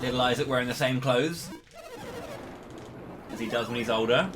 Little Isaac wearing the same clothes as he does when he's older.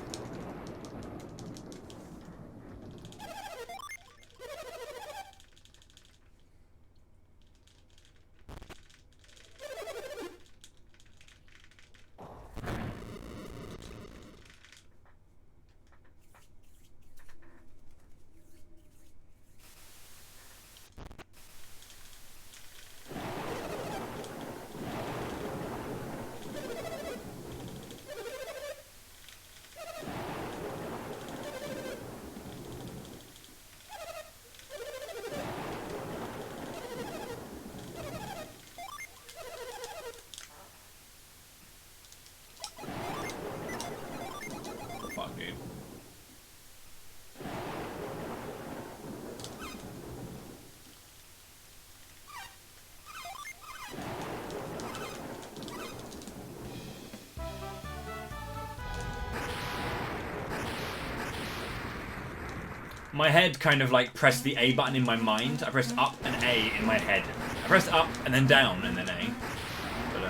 My head kind of like pressed the A button in my mind. I pressed up and A in my head. I pressed up and then down and then A. But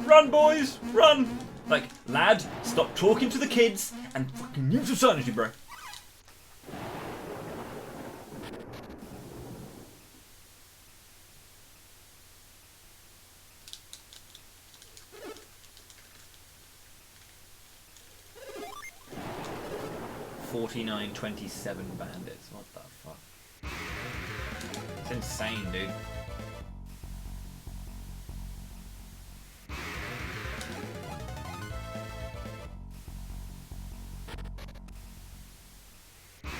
run, boys! Run! Like, lad, stop talking to the kids and fucking use your sanity, bro. $49.27 bandits. What the fuck? It's insane, dude.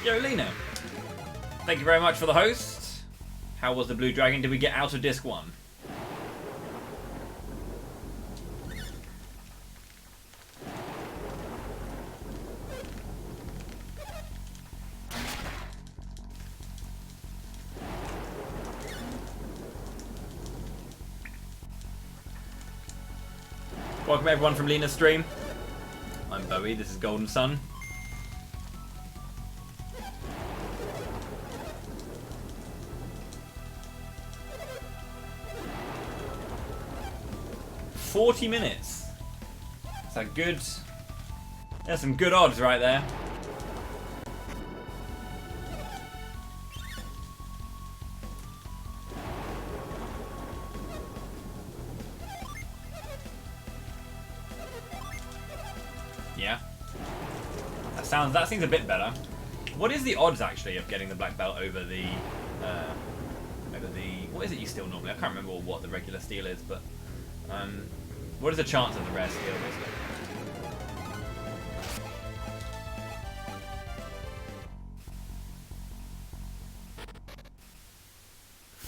Yo, Lena. Thank you very much for the host. How was the Blue Dragon? Did we get out of disc 1? Welcome everyone from Lena's stream. I'm Bowie, this is Golden Sun. $40 minutes. That's a good... There's some good odds right there. Yeah. That seems a bit better. What is the odds actually of getting the black belt over the what is it you steal normally? I can't remember what the regular steal is, but what is the chance of the rare steal basically?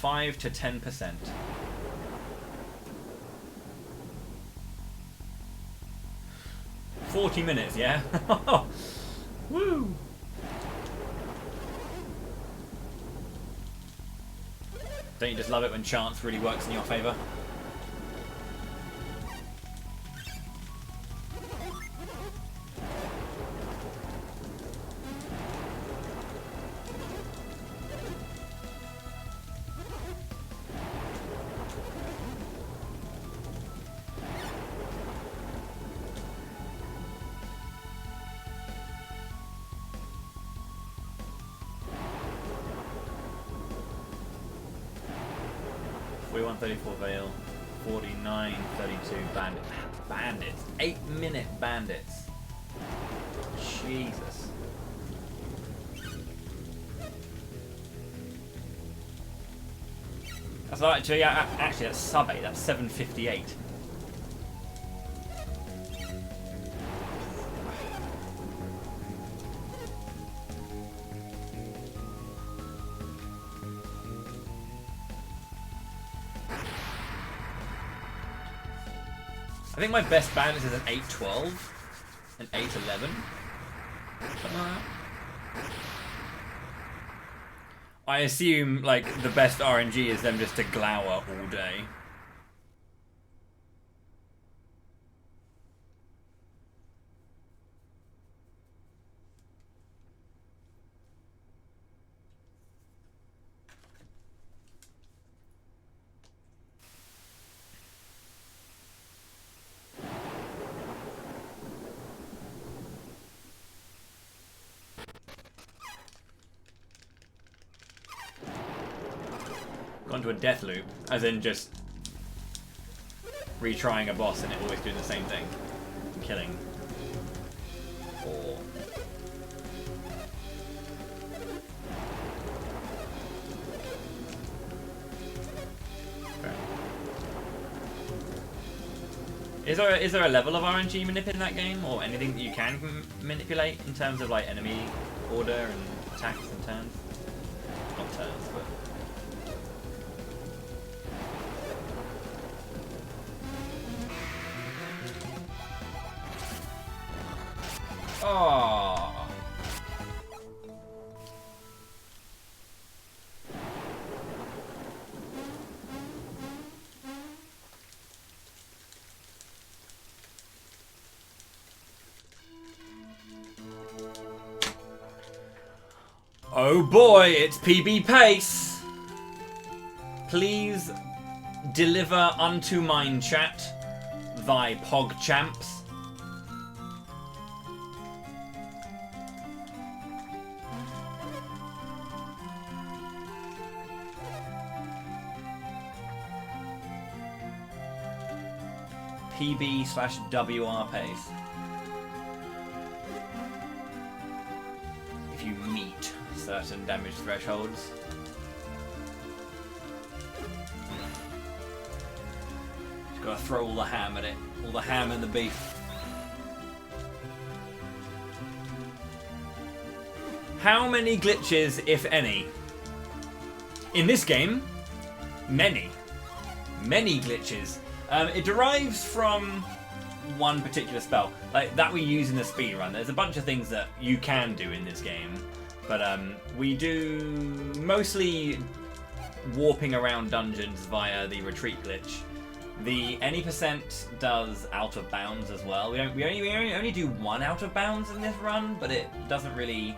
$5 to 10%. $40 minutes, yeah? Woo! Don't you just love it when chance really works in your favour? $41.34 Veil, $49.32 bandits. 8-minute bandits. Jesus. That's like, actually that's sub 8, that's 7.58. I think my best bandits is an 8.12, an 8.11, something like that. I assume like the best RNG is them just to glower all day. onto a death loop, as in just retrying a boss and it always doing the same thing. Killing. Or... Is there a level of RNG manip in that game, or anything that you can manipulate in terms of like enemy order and attacks and turns? Not turns, but... Oh. Oh boy, it's PB Pace. Please deliver unto mine, chat, thy pog champs. PB/WR Pace. If you meet certain damage thresholds. Just gotta throw all the ham at it. All the ham and the beef. How many glitches, if any? In this game, many. Many glitches. It derives from one particular spell, like that we use in the speedrun. There's a bunch of things that you can do in this game, but we do mostly warping around dungeons via the retreat glitch. The any percent does out of bounds as well. We only do one out of bounds in this run, but it doesn't really.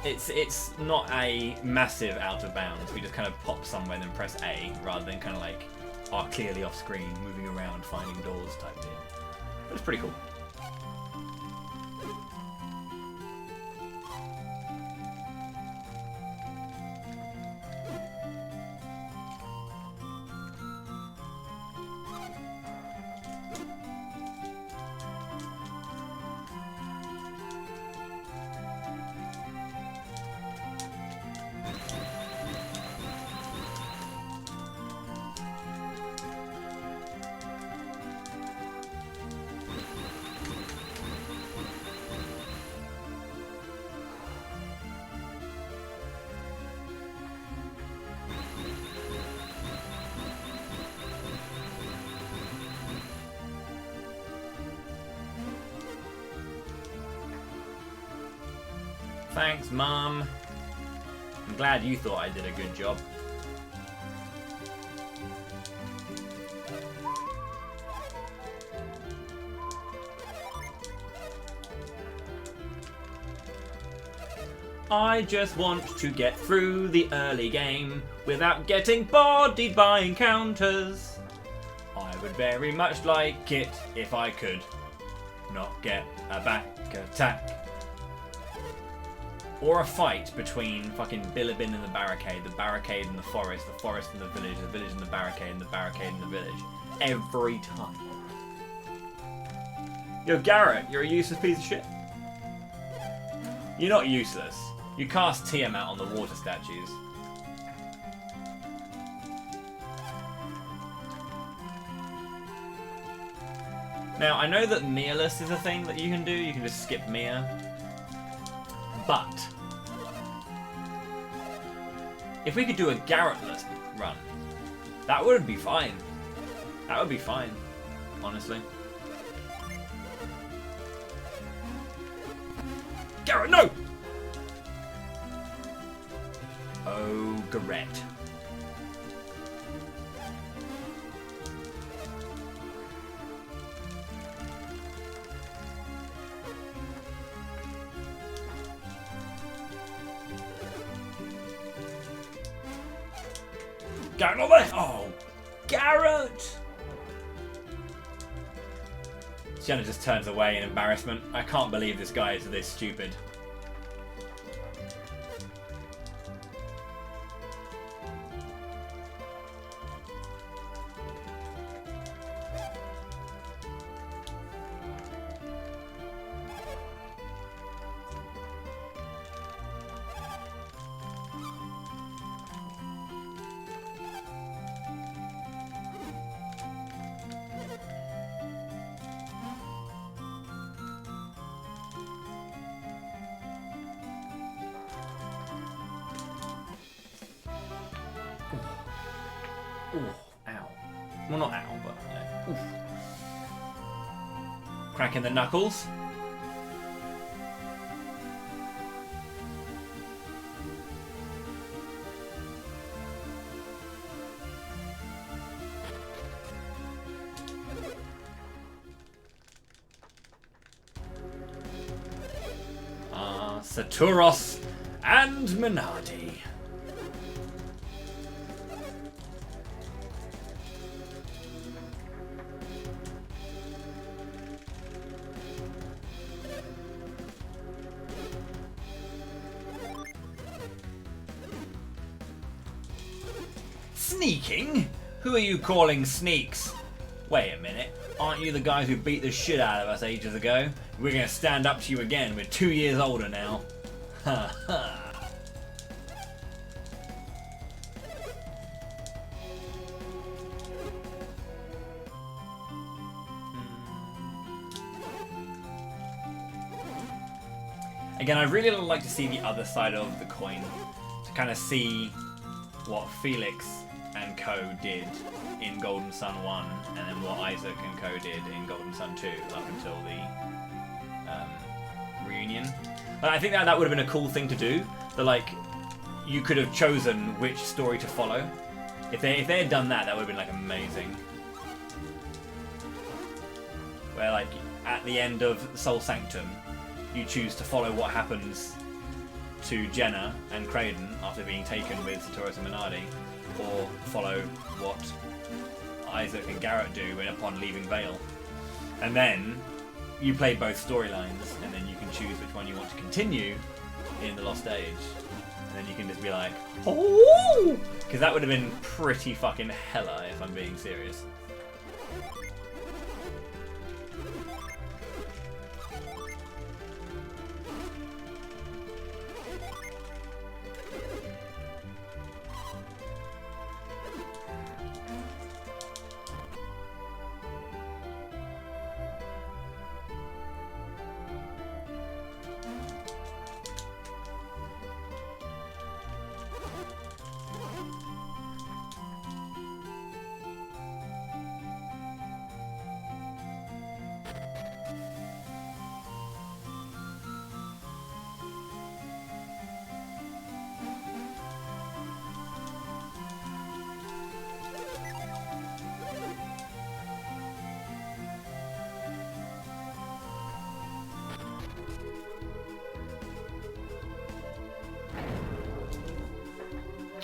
It's not a massive out of bounds. We just kind of pop somewhere and then press A rather than kind of like are clearly off screen, moving around, finding doors type deal. But it's pretty cool. Thanks, Mom. I'm glad you thought I did a good job. I just want to get through the early game without getting bodied by encounters. I would very much like it if I could not get a back attack. Or a fight between fucking Bilibin and the barricade and the forest and the village and the barricade and the village. Every time. Yo, Garrett, you're a useless piece of shit. You're not useless. You cast Tiamat on the water statues. Now, I know that Mialess is a thing that you can do. You can just skip Mia. But if we could do a Garrett-less run, that would be fine. That would be fine, honestly. Garrett, no! Oh, Garrett. Garrett, not there! Oh, Garrett! Sienna just turns away in embarrassment. I can't believe this guy is this stupid. Ooh, ow. Well, not ow, but oof. Cracking the knuckles. Saturos and Minardi. Sneaking? Who are you calling sneaks? Wait a minute. Aren't you the guys who beat the shit out of us ages ago? We're gonna stand up to you again. We're 2 years older now. Ha ha. Again, I'd really like to see the other side of the coin. To kind of see what Felix and co did in Golden Sun 1, and then what Isaac and co did in Golden Sun 2 up until the reunion. But I think that would have been a cool thing to do. That like you could have chosen which story to follow. If they had done that, that would have been like amazing. Where like at the end of Soul Sanctum, you choose to follow what happens to Jenna and Kraden after being taken with Saturos and Minardi, or follow what Isaac and Garrett do upon leaving Vale. And then you play both storylines, and then you can choose which one you want to continue in the Lost Age. And then you can just be like, oh! Because that would have been pretty fucking hella, if I'm being serious.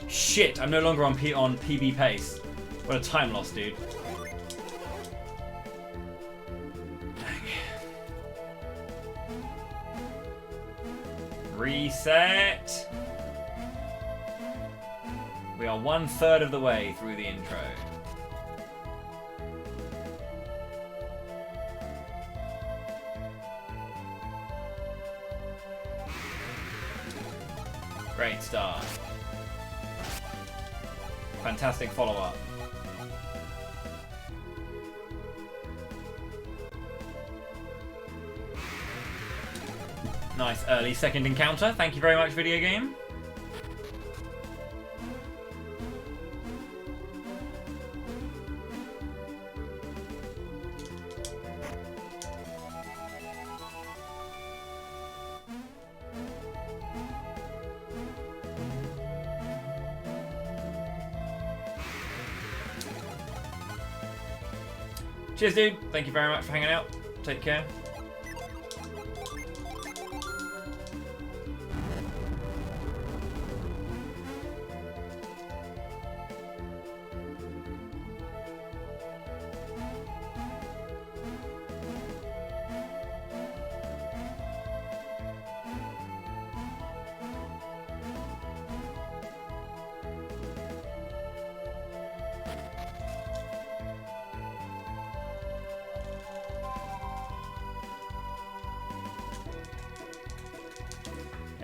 Shit, I'm no longer on PB pace. What a time loss, dude. Dang. Reset. We are 1/3 of the way through the intro. Great start. Fantastic follow-up. Nice early second encounter. Thank you very much, video game. Cheers, dude. Thank you very much for hanging out. Take care.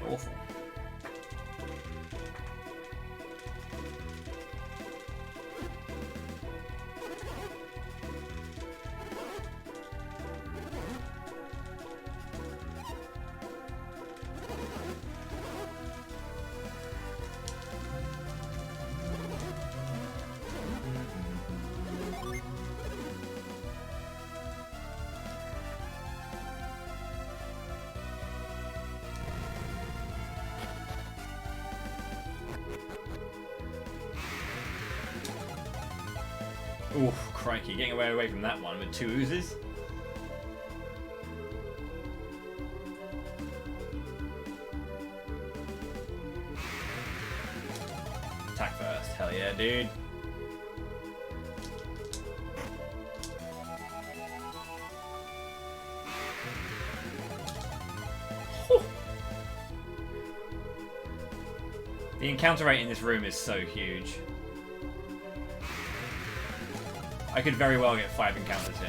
Awful. Oof, crikey. Getting away from that one with 2 oozes. Attack first. Hell yeah, dude. The encounter rate in this room is so huge. I could very well get 5 encounters here.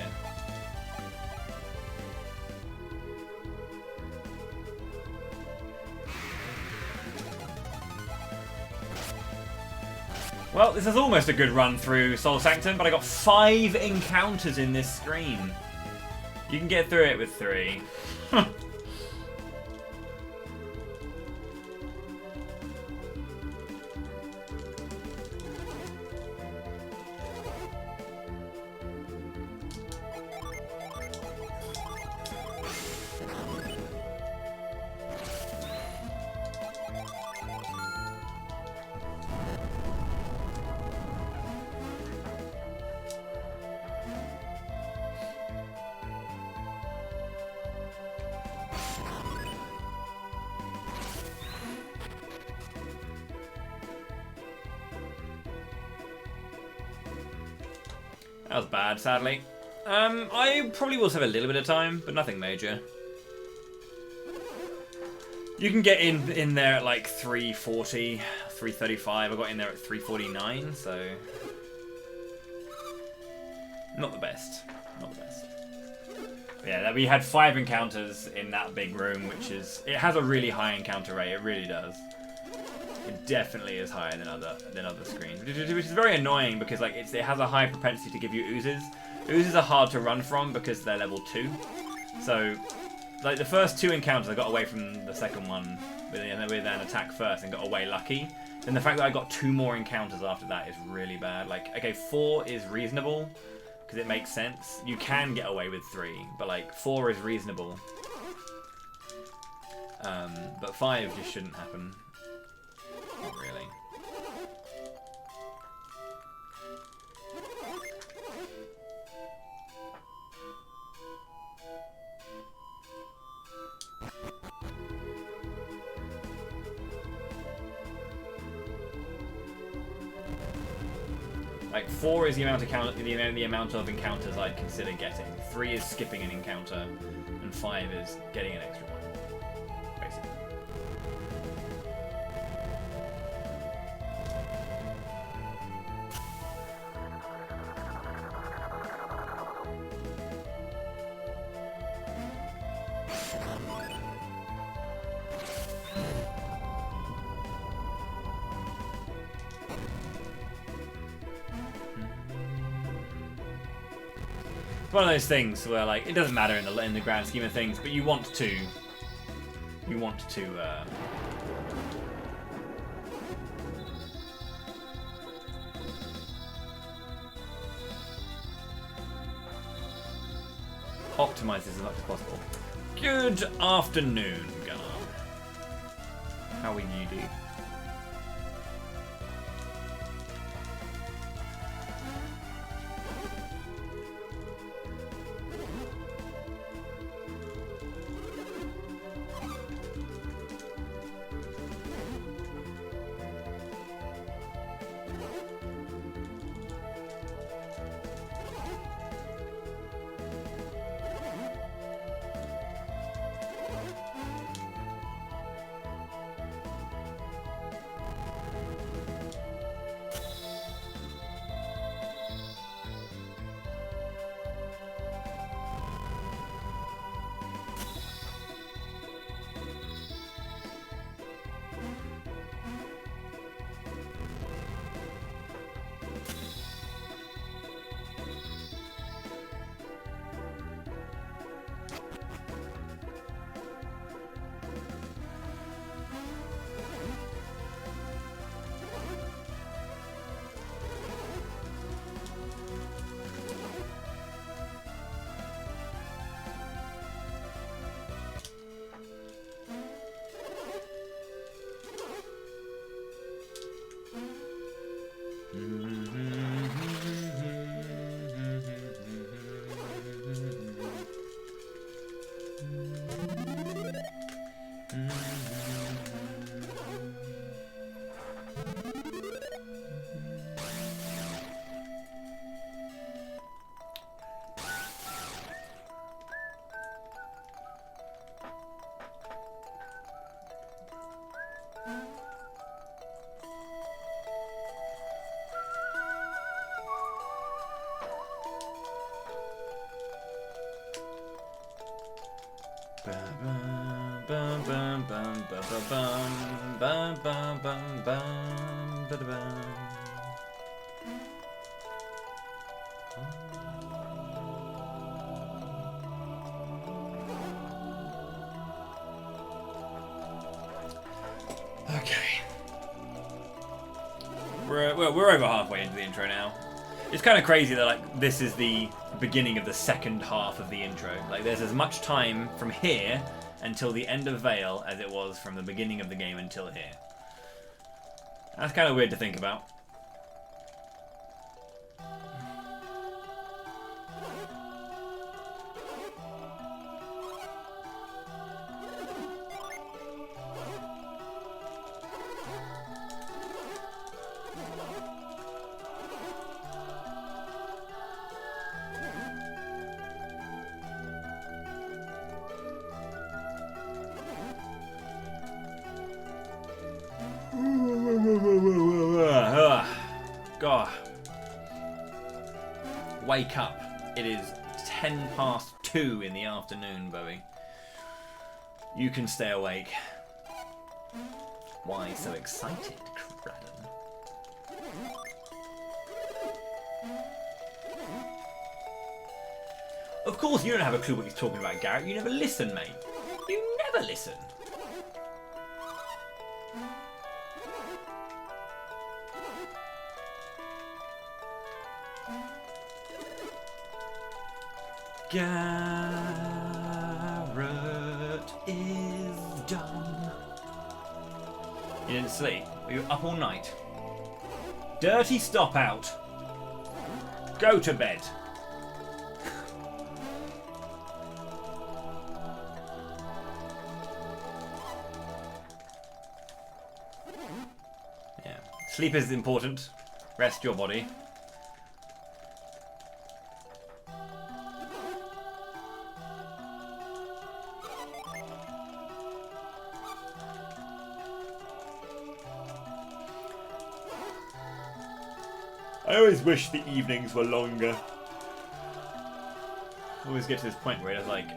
Well, this is almost a good run through Soul Sanctum, but I got 5 encounters in this screen. You can get through it with 3. That was bad, sadly. I probably will have a little bit of time, but nothing major. You can get in there at like 3:40, 3:35. I got in there at 3:49, so not the best. Not the best. But yeah, we had 5 encounters in that big room, it has a really high encounter rate. It really does. It definitely is higher than other screens, which is very annoying because like it has a high propensity to give you oozes. Oozes are hard to run from because they're level 2. So, like the first 2 encounters, I got away from the second one with an attack first and got away lucky. Then the fact that I got 2 more encounters after that is really bad. Like, okay, 4 is reasonable because it makes sense. You can get away with 3, but like 4 is reasonable. But 5 just shouldn't happen. Not really. Like 4 is the amount of encounters I'd consider getting. 3 is skipping an encounter, and 5 is getting an extra one, basically. It's one of those things where, like, it doesn't matter in the grand scheme of things, but you want to optimize this as much as possible. Good afternoon, Gunnar. How are you, dude? Okay. We're over halfway into the intro now. It's kind of crazy that like this is the beginning of the second half of the intro. Like there's as much time from here until the end of Vale as it was from the beginning of the game until here. That's kind of weird to think about. God. Wake up. It is 2:10 in the afternoon, Bowie. You can stay awake. Why so excited, Cradden? Of course you don't have a clue what he's talking about, Garrett. You never listen, mate. You never listen. Garrett is done. You didn't sleep? Were you up all night? Dirty stop out. Go to bed. Yeah. Sleep is important. Rest your body. I always wish the evenings were longer. I always get to this point where it's like,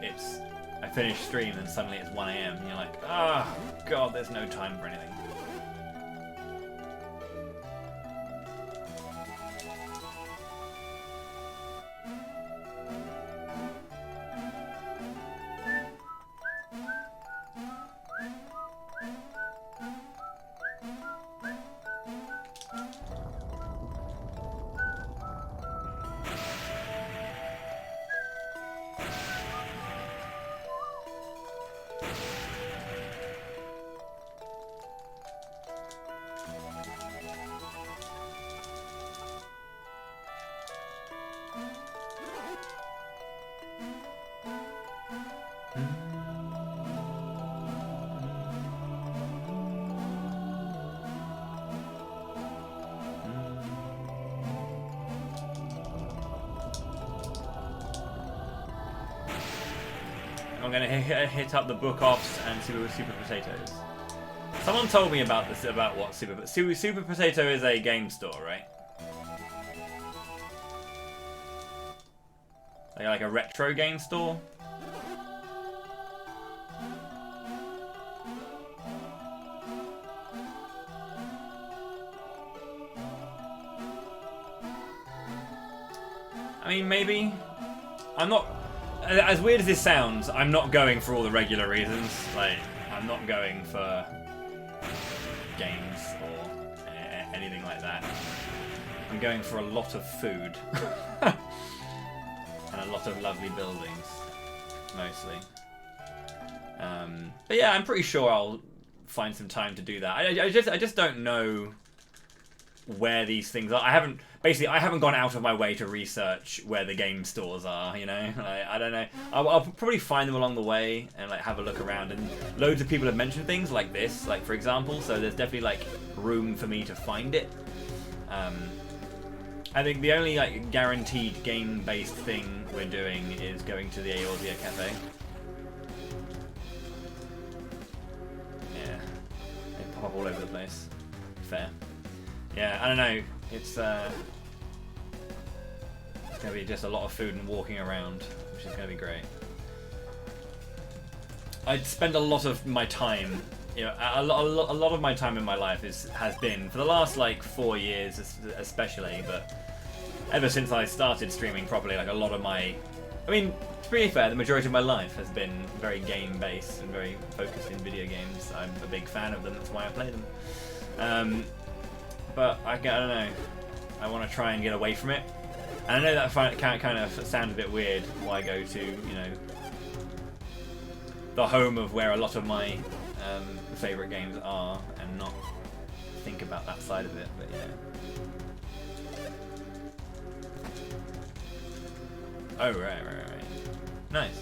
I finish stream and suddenly it's 1 AM and you're like, ah, oh, God, there's no time for anything. I'm gonna hit up the book offs and Super Potatoes. Someone told me about this, about what Super Potato is a game store, right? Like a retro game store. I mean, maybe. I'm not. As weird as this sounds, I'm not going for all the regular reasons. Like, I'm not going for games or anything like that. I'm going for a lot of food. And a lot of lovely buildings, mostly. But yeah, I'm pretty sure I'll find some time to do that. I just don't know where these things are. I haven't gone out of my way to research where the game stores are, you know? Like, I don't know. I'll probably find them along the way and like have a look around, and loads of people have mentioned things like this, like for example, so there's definitely like room for me to find it. I think the only like guaranteed game-based thing we're doing is going to the Eorzea Cafe. Yeah. They pop up all over the place. Fair. Yeah, I don't know. It's gonna be just a lot of food and walking around, which is gonna be great. I'd spend a lot of my time you know, a lot of my time in my life has been, for the last like 4 years especially, but ever since I started streaming properly, like a lot of my, I mean, to be fair, the majority of my life has been very game-based and very focused in video games. I'm a big fan of them, that's why I play them. But I don't know, I want to try and get away from it. And I know that kind of sounds a bit weird, why go to, you know, the home of where a lot of my favourite games are and not think about that side of it, but yeah. Oh, right. Nice.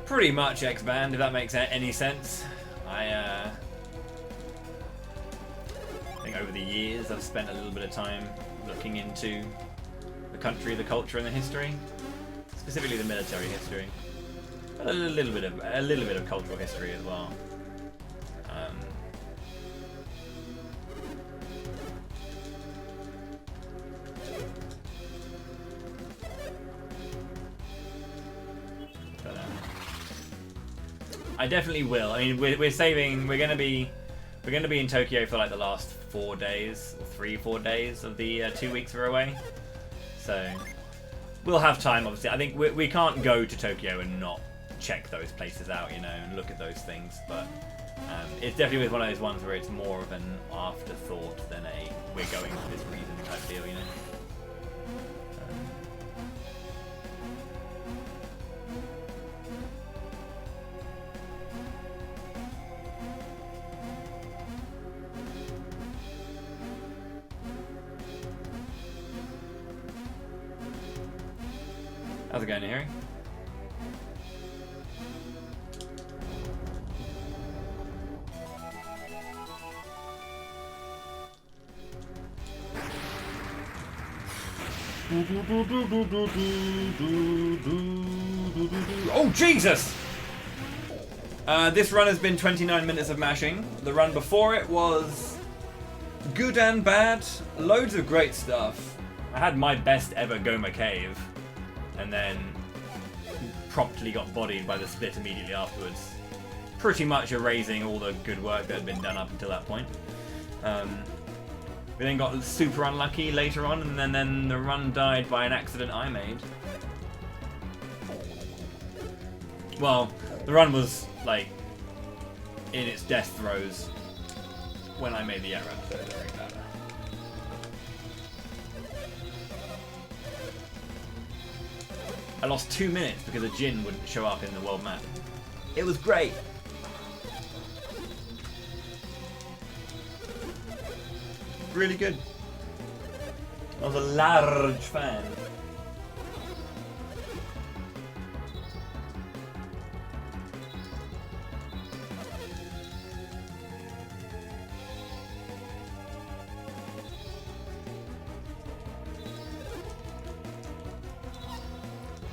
Pretty much X-Band, if that makes any sense. I think over the years I've spent a little bit of time looking into the country, the culture, and the history, specifically the military history, but a little bit of cultural history as well. I definitely will. I mean, we're saving. We're gonna be in Tokyo for like the last 4 days, or 3-4 days of the 2 weeks we're away. So we'll have time. Obviously, I think we can't go to Tokyo and not check those places out, you know, and look at those things. But it's definitely one of those ones where it's more of an afterthought than a we're going for this reason type deal, you know. How's it going, Harry? Oh, Jesus! This run has been 29 minutes of mashing. The run before it was good and bad. Loads of great stuff. I had my best ever Goma Cave, and then promptly got bodied by the split immediately afterwards, pretty much erasing all the good work that had been done up until that point. We then got super unlucky later on, and then the run died by an accident I made. Well, the run was like in its death throes when I made the error. So it doesn't really matter. I lost 2 minutes because a Jin wouldn't show up in the world map. It was great. Really good. I was a large fan.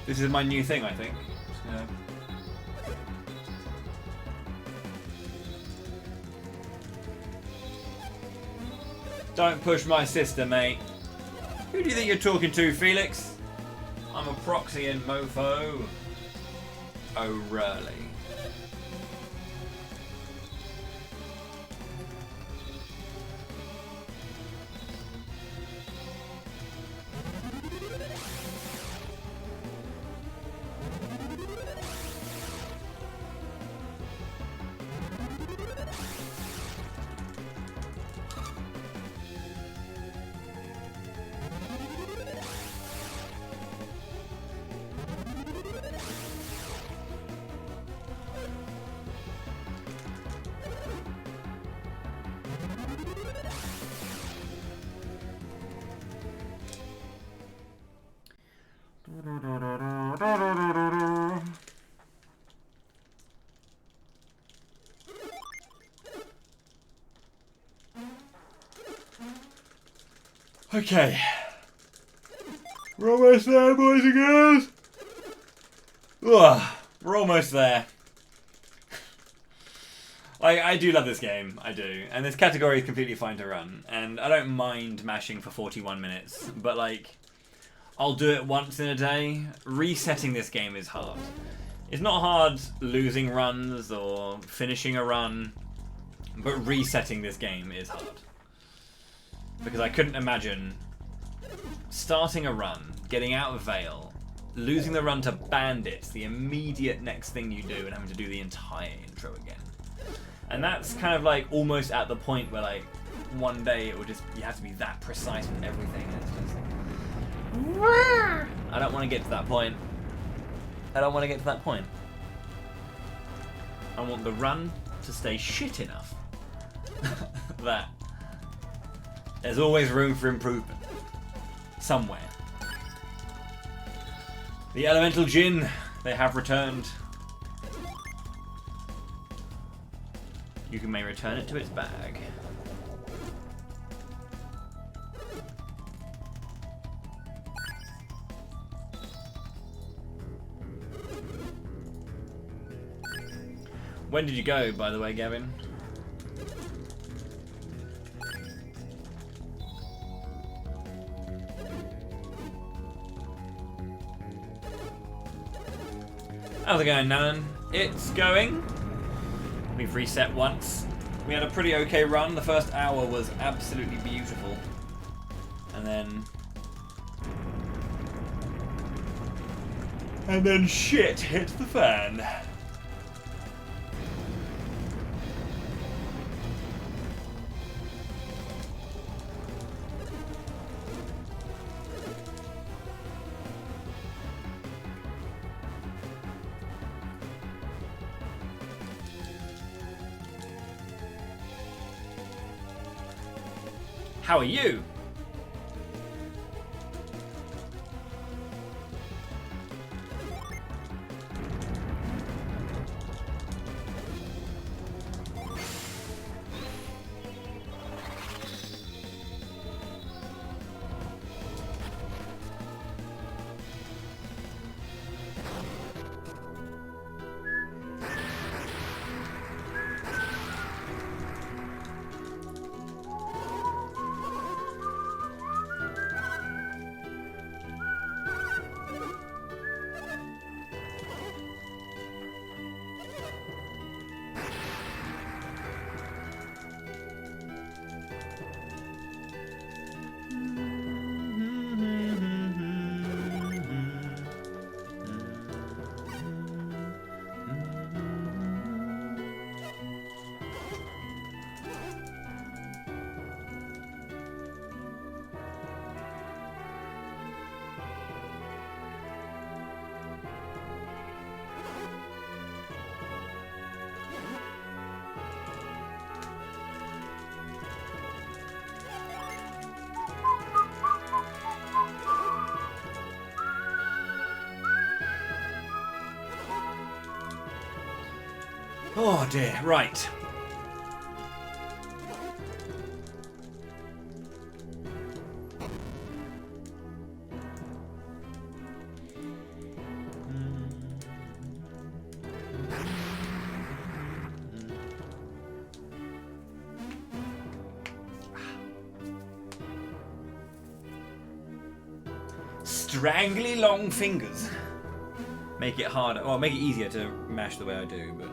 This is my new thing, I think. Don't push my sister, mate. Who do you think you're talking to, Felix? I'm a proxy in mofo. Oh, really? Okay. We're almost there, boys and girls. Ugh, we're almost there. I do love this game, I do. And this category is completely fine to run. And I don't mind mashing for 41 minutes. But like, I'll do it once in a day. Resetting this game is hard. It's not hard losing runs or finishing a run. But resetting this game is hard. Because I couldn't imagine starting a run, getting out of Vale, losing the run to Bandits, the immediate next thing you do, and having to do the entire intro again. And that's kind of like almost at the point where like one day it would just, you have to be that precise with everything. And it's just, I don't want to get to that point. I don't want to get to that point. I want the run to stay shit enough that there's always room for improvement. Somewhere. The Elemental Djinn, they have returned. You may return it to its bag. When did you go, by the way, Gavin? How's it going, Nan? It's going. We've reset once. We had a pretty okay run. The first hour was absolutely beautiful. And then shit hit the fan. How are you? Oh dear, right. Strangly long fingers. Make it harder, well, make it easier to mash the way I do, but...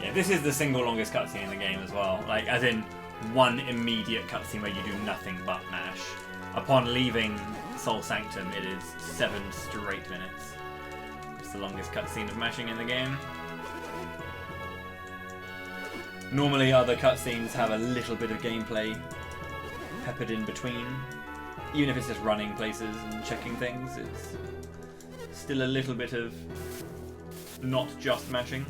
Yeah, this is the single longest cutscene in the game as well. Like, as in one immediate cutscene where you do nothing but mash. Upon leaving Soul Sanctum, it is 7 straight minutes. It's the longest cutscene of mashing in the game. Normally other cutscenes have a little bit of gameplay peppered in between. Even if it's just running places and checking things, it's still a little bit of not just mashing.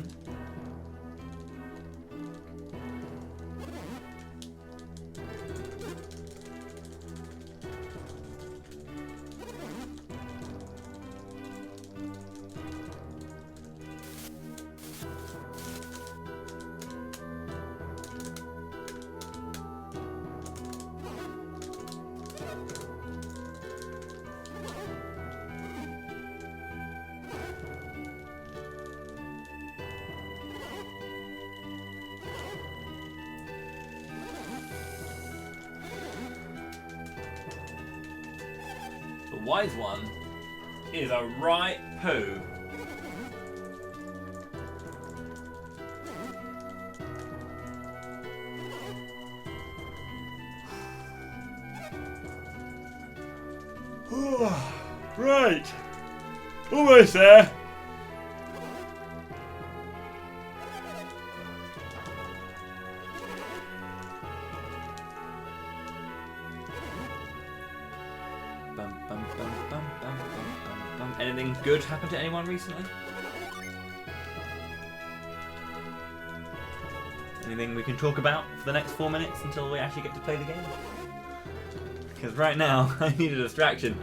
The wise one is a right poo. Right. Almost there. Anything good happened to anyone recently? Anything we can talk about for the next 4 minutes until we actually get to play the game? Because right now, I need a distraction.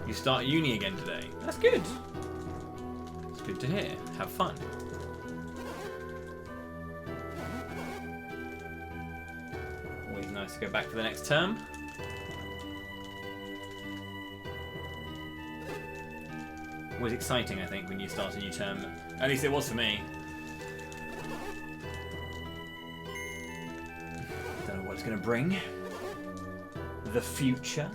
You start uni again today. That's good. It's good to hear. Have fun. Always nice to go back for the next term. Always exciting, I think, when you start a new term. At least it was for me. Don't know what it's going to bring. The future.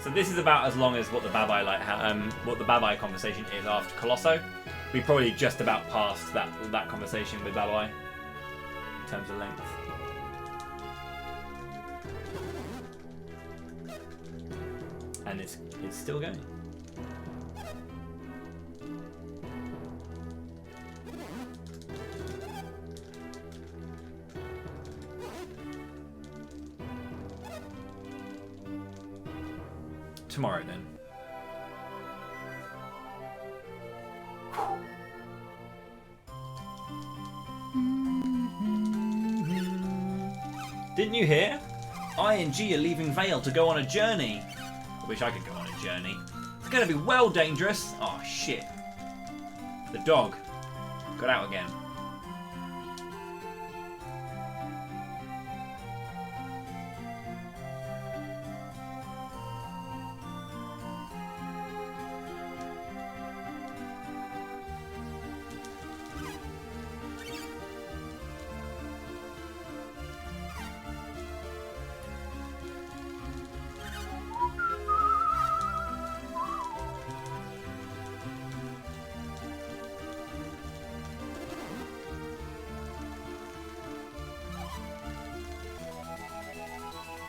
So this is about as long as what the Babai conversation is after Colosso. We probably just about passed that conversation with Babai in terms of length. And it's still going. Tomorrow then. Didn't you hear? ING are leaving Vale to go on a journey. I wish I could go on a journey. It's going to be well dangerous. Oh shit. The dog got out again.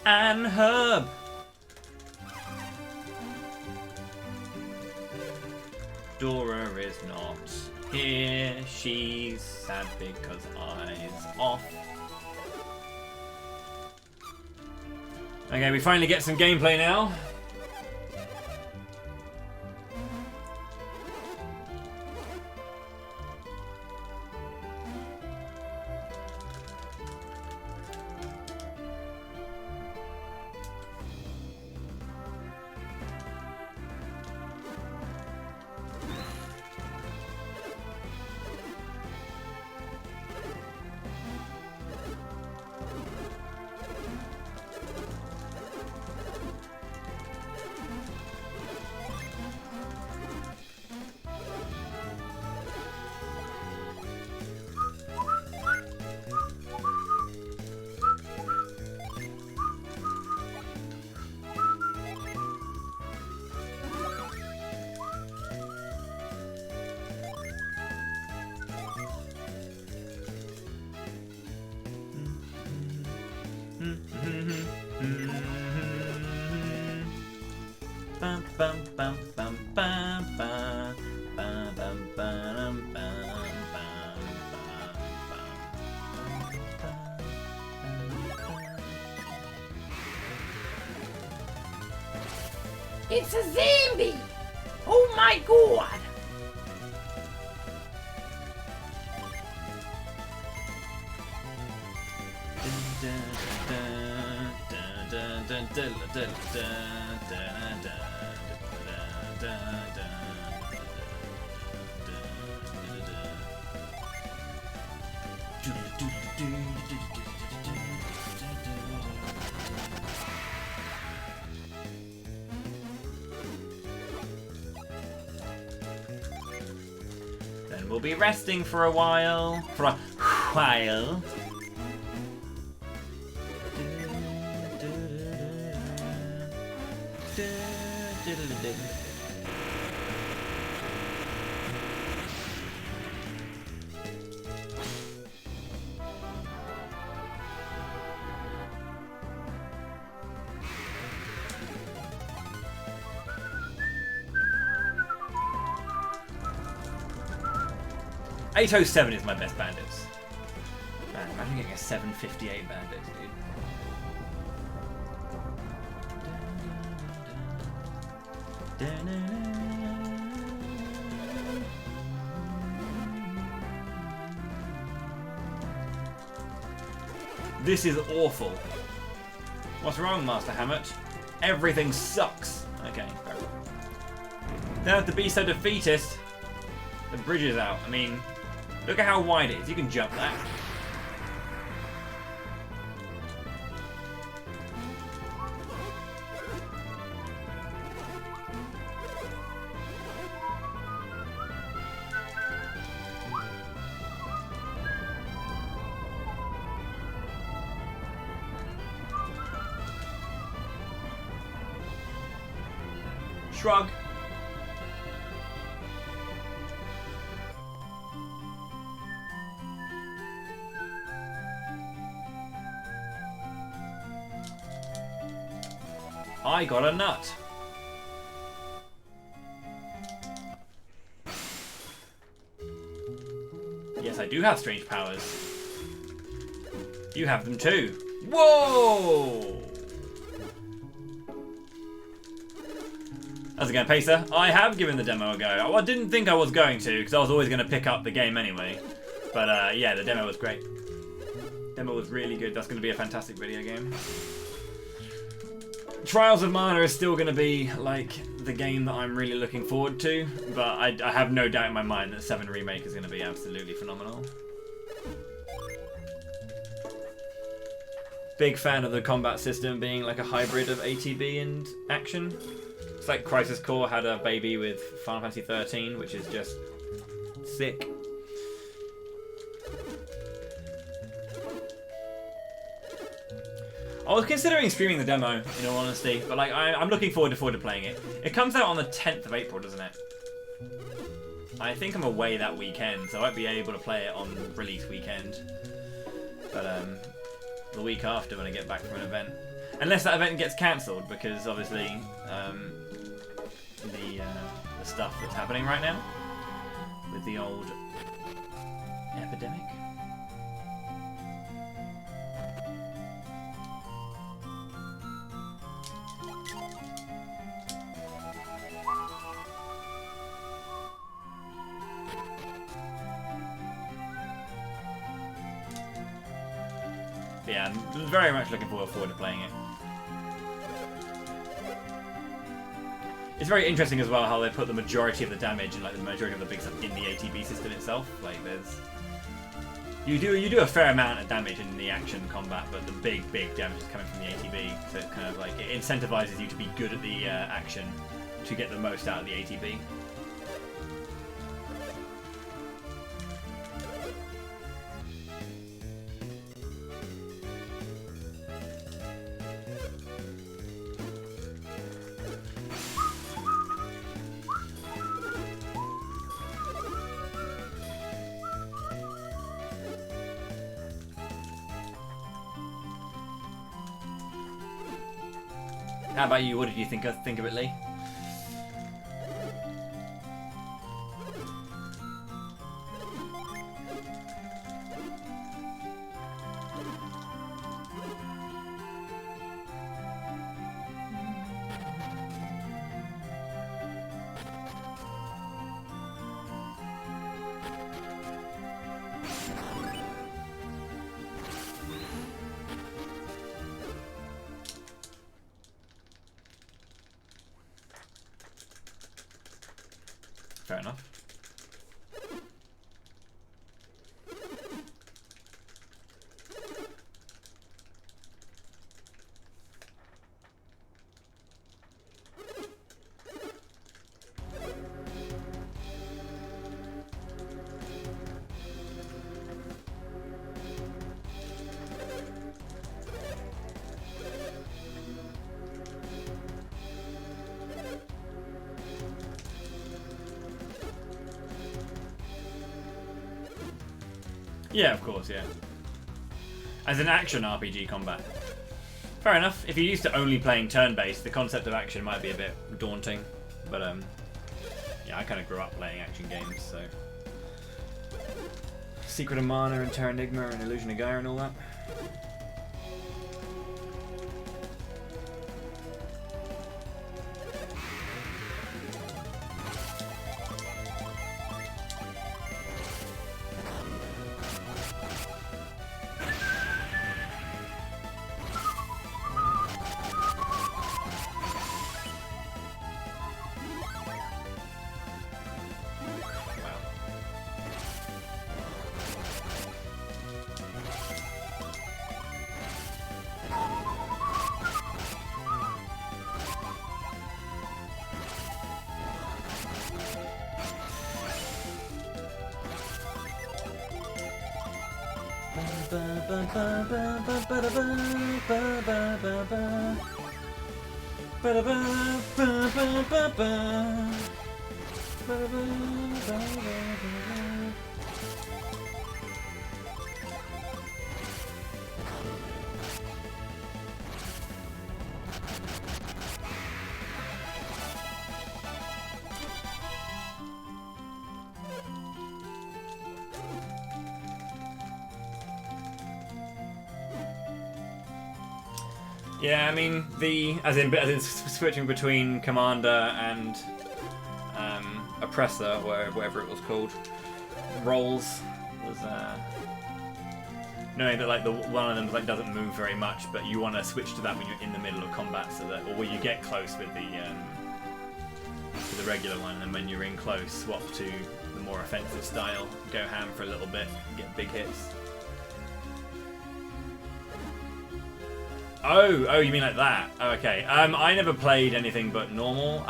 And Herb. Dora is not here. She's sad because I's off. Okay, we finally get some gameplay now. Bum, bum, bum, bum, bum, bum, bum, bum, bum, bum, bum. It's a zombie! Oh my god! Then we'll be resting for a while. $807 is my best bandits. Man, imagine getting a 758 bandits, dude. This is awful. What's wrong, Master Hammett? Everything sucks. Okay, fair enough. Don't have to be so defeatist. The bridge is out. I mean, look at how wide it is. You can jump that. Shrug. I got a nut. Yes, I do have strange powers. You have them too. Whoa! How's it going, Pacer? I have given the demo a go. I didn't think I was going to, because I was always going to pick up the game anyway. But yeah, the demo was great. Demo was really good. That's going to be a fantastic video game. Trials of Mana is still going to be like the game that I'm really looking forward to, but I have no doubt in my mind that 7 Remake is going to be absolutely phenomenal. Big fan of the combat system being like a hybrid of ATB and action. It's like Crisis Core had a baby with Final Fantasy 13, which is just sick. I was considering streaming the demo, in all honesty, but like I'm looking forward to playing it. It comes out on the 10th of April, doesn't it? I think I'm away that weekend, so I won't be able to play it on release weekend. But the week after, when I get back from an event, unless that event gets cancelled, because obviously the stuff that's happening right now with the old epidemic. Yeah, I'm very much looking forward to playing it. It's very interesting as well how they put the majority of the damage and like the majority of the big stuff in the ATB system itself. Like there's you do a fair amount of damage in the action combat, but the big damage is coming from the ATB. So it kind of like it incentivizes you to be good at the action to get the most out of the ATB. How about you? What did you think of it, Lee? Fair enough. Yeah, of course, yeah. As an action RPG combat. Fair enough. If you're used to only playing turn-based, the concept of action might be a bit daunting. But, yeah, I kind of grew up playing action games, so... Secret of Mana and Terra Enigma and Illusion of Gaia and all that. Yeah, I mean as in switching between Commander and Oppressor, or whatever it was called, roles was knowing that like one of them like doesn't move very much, but you want to switch to that when you're in the middle of combat, so that or when you get close with the regular one, and when you're in close, swap to the more offensive style, go ham for a little bit, get big hits. Oh, you mean like that? Oh, okay. I never played anything but normal.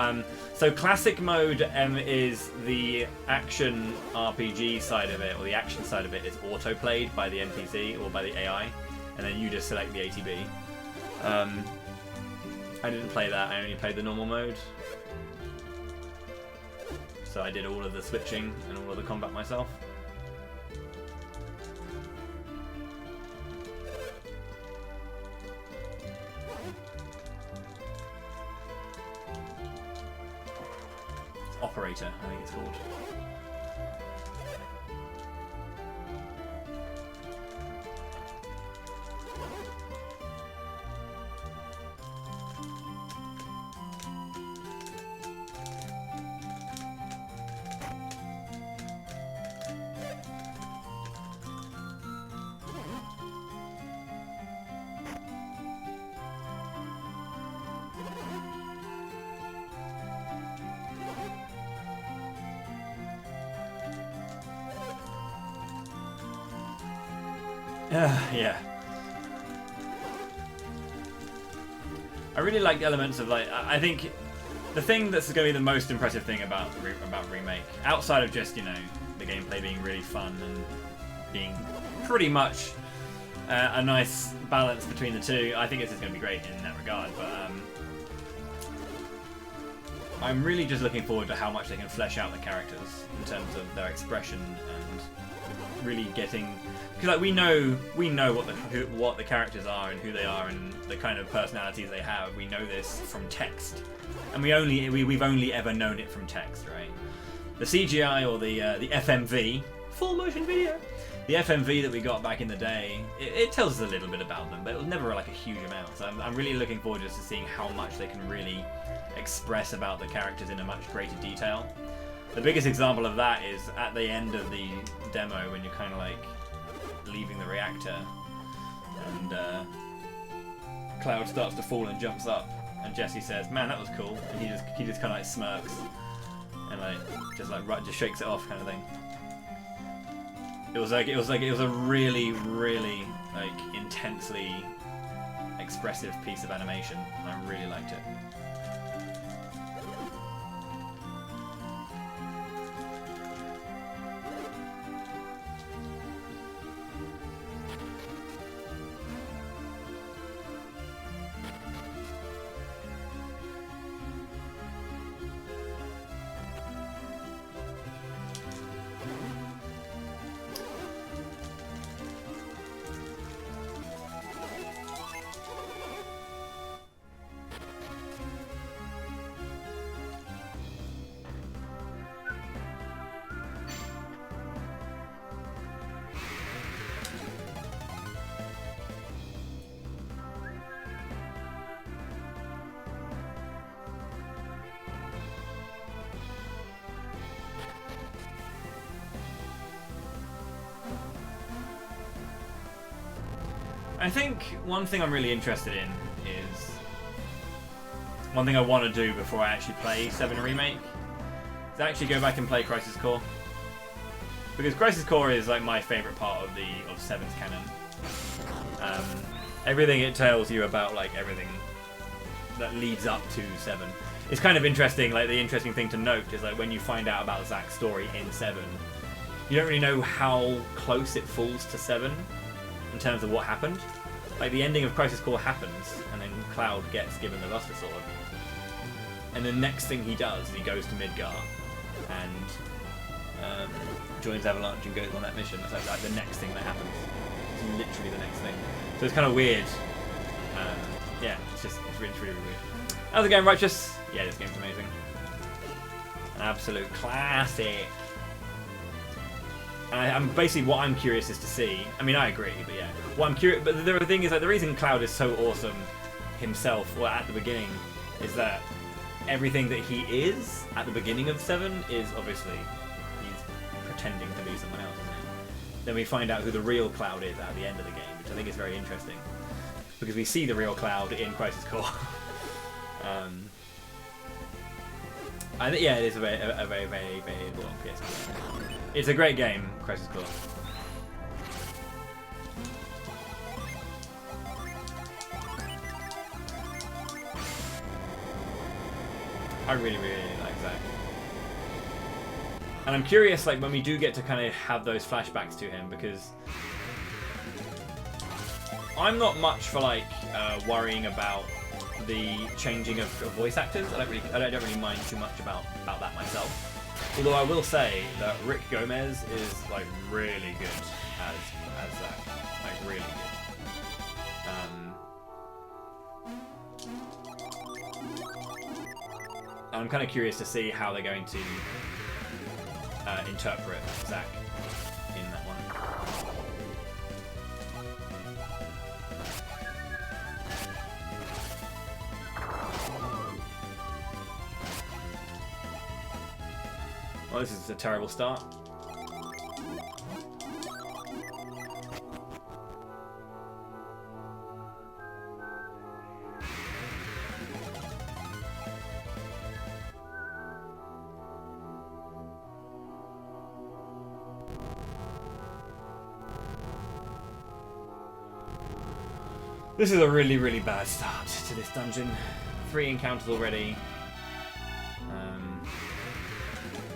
So classic mode is the action RPG side of it, or the action side of it is auto-played by the NPC or by the AI, and then you just select the ATB. I didn't play that, I only played the normal mode. So I did all of the switching and all of the combat myself. Operator, I think it's called. Yeah. I really like elements of like. I think the thing that's going to be the most impressive thing about Remake, outside of just the gameplay being really fun and being pretty much a nice balance between the two, I think it's just going to be great in that regard. But I'm really just looking forward to how much they can flesh out the characters in terms of their expression and really getting. like we know what the characters are and who they are and the kind of personalities they have. We know this from text, and we've only ever known it from text, right? The CGI or the FMV, full motion video, the FMV that we got back in the day, it tells us a little bit about them, but it was never like a huge amount. So I'm really looking forward just to seeing how much they can really express about the characters in a much greater detail. The biggest example of that is at the end of the demo when you're kind of like leaving the reactor and Cloud starts to fall and jumps up and Jesse says, "Man, that was cool," and he just kind of like smirks and just shakes it off, kind of thing. It was a really like intensely expressive piece of animation. I really liked it. I think one thing I'm really interested in is one thing I want to do before I actually play 7 Remake is actually go back and play Crisis Core, because Crisis Core is like my favourite part of 7's canon. Everything it tells you about like everything that leads up to 7. It's kind of interesting. Like the interesting thing to note is like when you find out about Zack's story in 7, you don't really know how close it falls to 7. In terms of what happened. Like the ending of Crisis Core happens and then Cloud gets given the Luster Sword. And the next thing he does is he goes to Midgar and joins Avalanche and goes on that mission. It's like the next thing that happens. It's literally the next thing. So it's kind of weird. Yeah, it's really weird. How's the game, Righteous? Yeah, this game's amazing. An absolute classic. I'm basically what I'm curious is to see. I mean, I agree, but yeah. What I'm curious, but the thing is that the reason Cloud is so awesome himself, or at the beginning, is that everything that he is at the beginning of 7 is obviously he's pretending to be someone else, isn't he? Then we find out who the real Cloud is at the end of the game, which I think is very interesting because we see the real Cloud in Crisis Core. I think yeah, it is a very long PS. It's a great game, Crisis Core. I really like that. And I'm curious, like, when we do get to kind of have those flashbacks to him, because I'm not much for, like, worrying about the changing of voice actors. I don't really mind too much about that myself. Although I will say that Rick Gomez is like really good as Zack, like really good. I'm kind of curious to see how they're going to interpret Zack in that one. Well, this is a terrible start. This is a really bad start to this dungeon. 3 encounters already.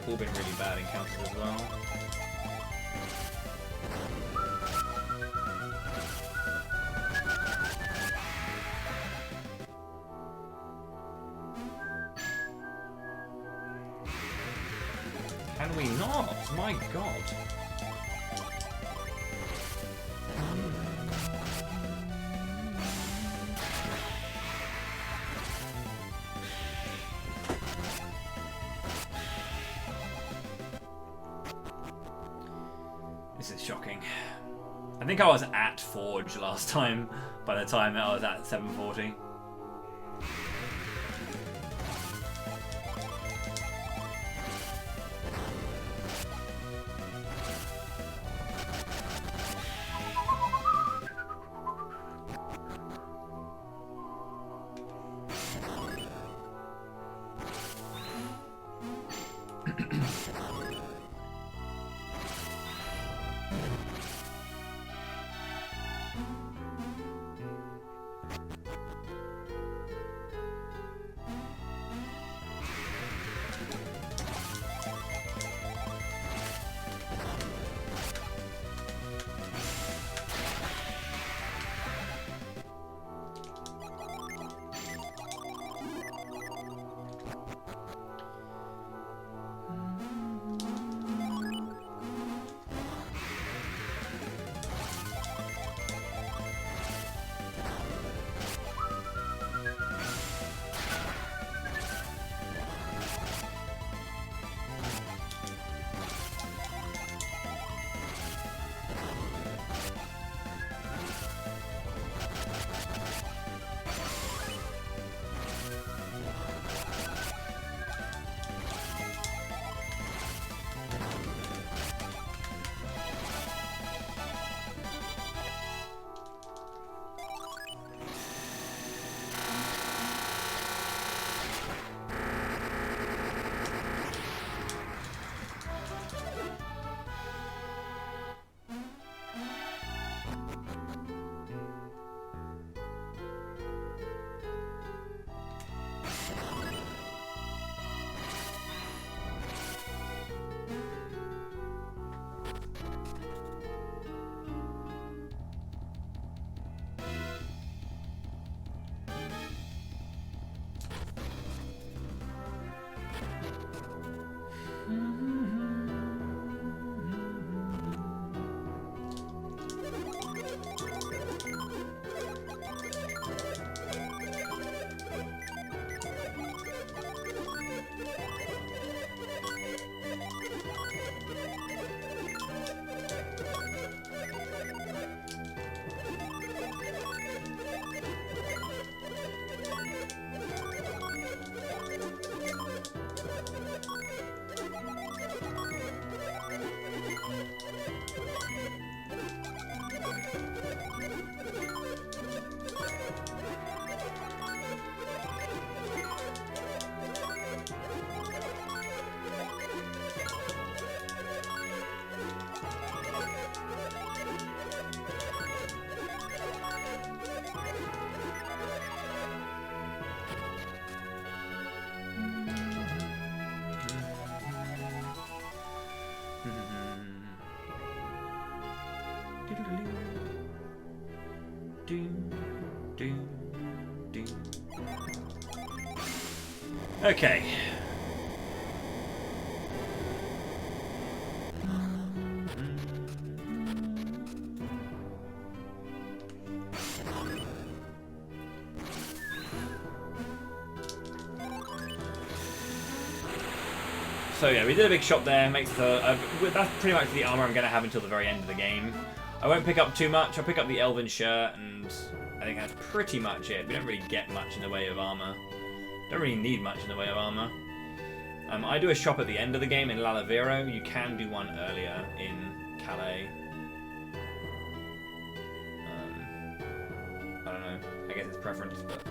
All been really bad encounters as well. Can we not? My god. shocking. I think I was at Forge last time by the time I was at 740. Okay. So yeah, we did a big shop there. Makes the that's pretty much the armor I'm going to have until the very end of the game. I won't pick up too much. I'll pick up the Elven shirt, and I think that's pretty much it. We don't really get much in the way of armor. Don't really need much in the way of armor. I do a shop at the end of the game in Lalavero. You can do one earlier in Calais. I don't know. I guess it's preference, but...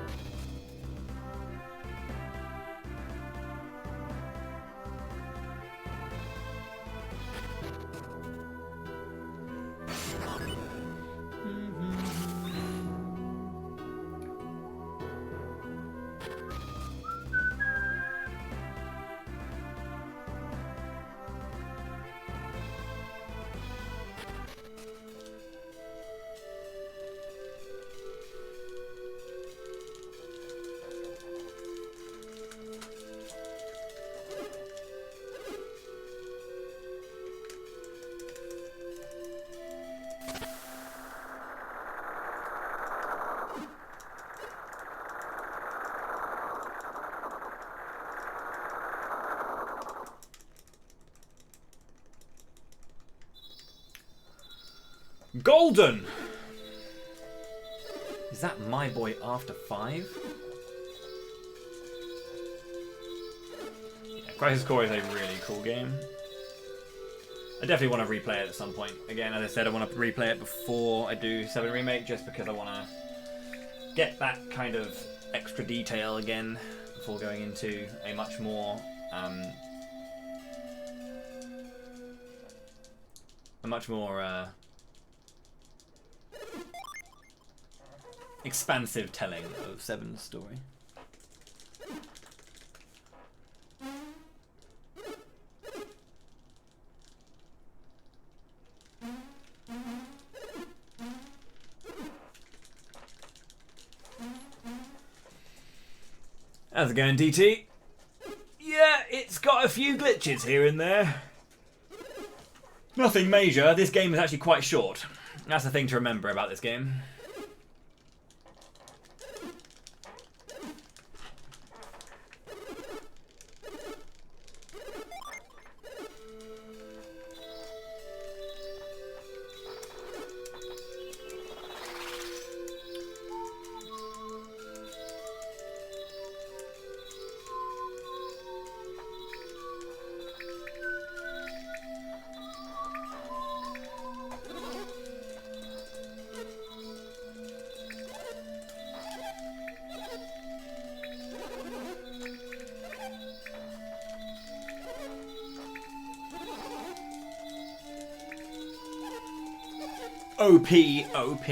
Golden! Is that My Boy After 5? Yeah, Crisis Core is a really cool game. I definitely want to replay it at some point. Again, as I said, I want to replay it before I do 7 Remake, just because I want to get that kind of extra detail again before going into a much more expansive telling of 7's story. How's it going, DT? Yeah, it's got a few glitches here and there. Nothing major. This game is actually quite short. That's the thing to remember about this game. OP, OP.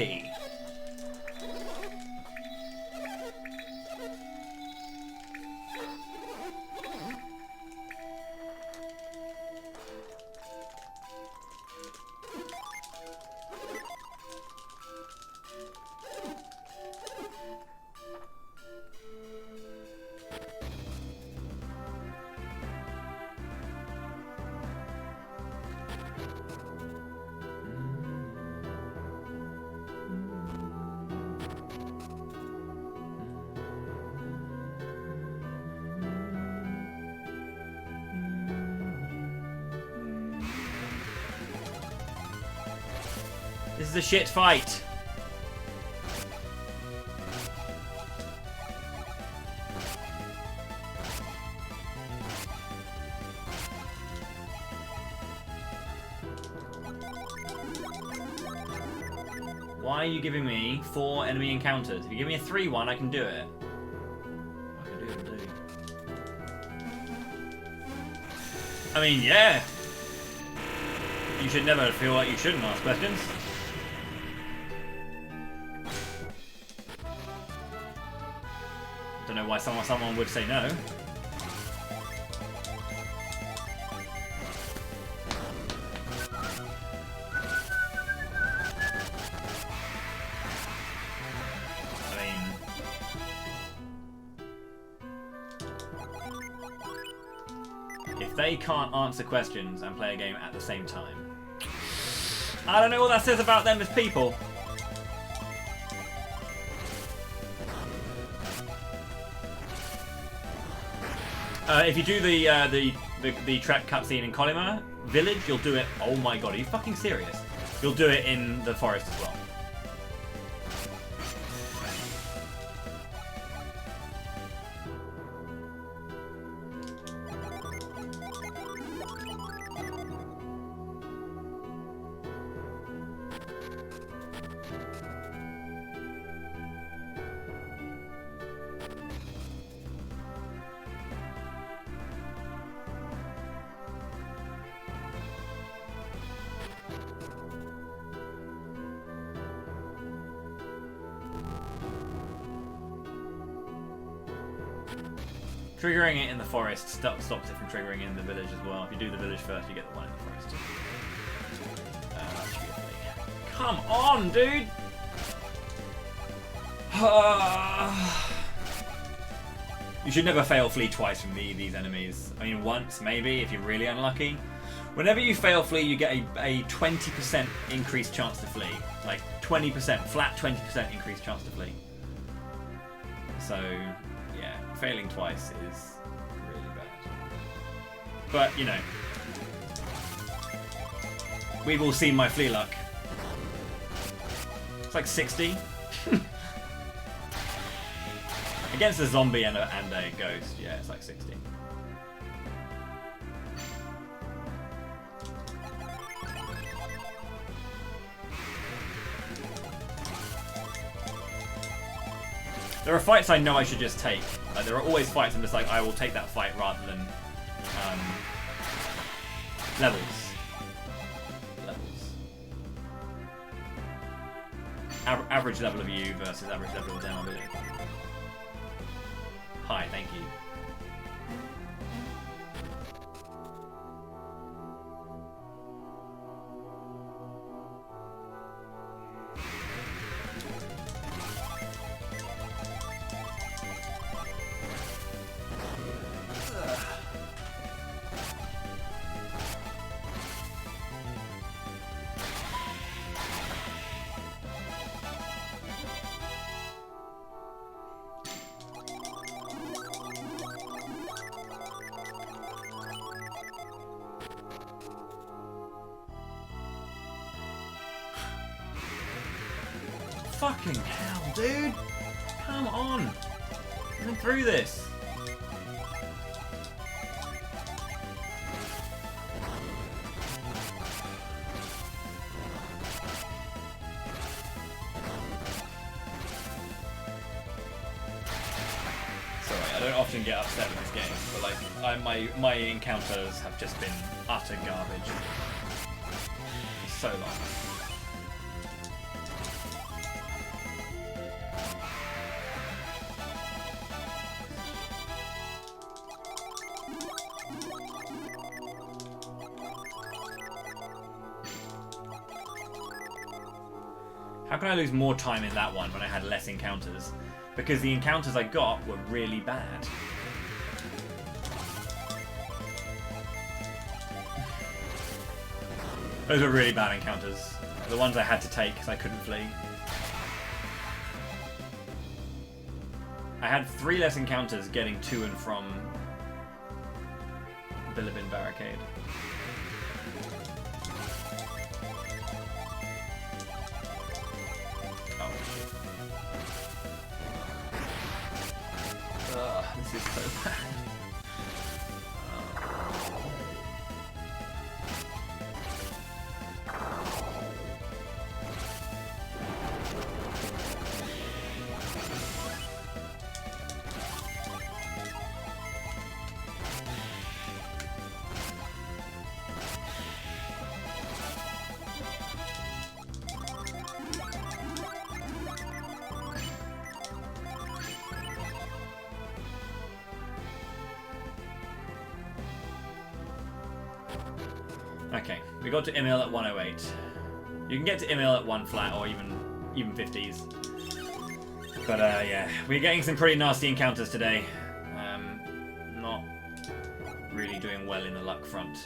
This is a shit fight. Why are you giving me 4 enemy encounters? If you give me a 3-1, I can do it. I can do it, indeed. I mean, yeah. You should never feel like you shouldn't ask questions. Don't know why someone would say no. I mean, if they can't answer questions and play a game at the same time, I don't know what that says about them as people. If you do the track cutscene in Colima Village, you'll do it. Oh my god, are you fucking serious? You'll do it in the forest as well. Triggering it in the forest stops it from triggering in the village as well. If you do the village first, you get the one in the forest. That should be a fake. Come on, dude! You should never fail flee twice from these enemies. I mean, once maybe, if you're really unlucky. Whenever you fail flee, you get a 20% increased chance to flee. Like 20%, flat 20% increased chance to flee. So, yeah, failing twice is really bad. But, you know, we've all seen my flee luck. It's like 60. Against a zombie and a ghost, yeah, it's like 60. There are fights I know I should just take. Like, there are always fights I'm just like, I will take that fight rather than levels. Average level of you versus average level of them, I believe. Hi, thank you. Fucking hell, dude! Come on! I've been through this! Sorry, I don't often get upset with this game, but like, my encounters have just been utter garbage. For so long. How can I lose more time in that one when I had less encounters? Because the encounters I got were really bad. Those were really bad encounters. The ones I had to take because I couldn't flee. I had 3 less encounters getting to and from Bilibin Barricade. This is so bad. Okay, we got to Emil at 108. You can get to Emil at 1 flat or even 50s. But yeah, we're getting some pretty nasty encounters today. Not really doing well in the luck front.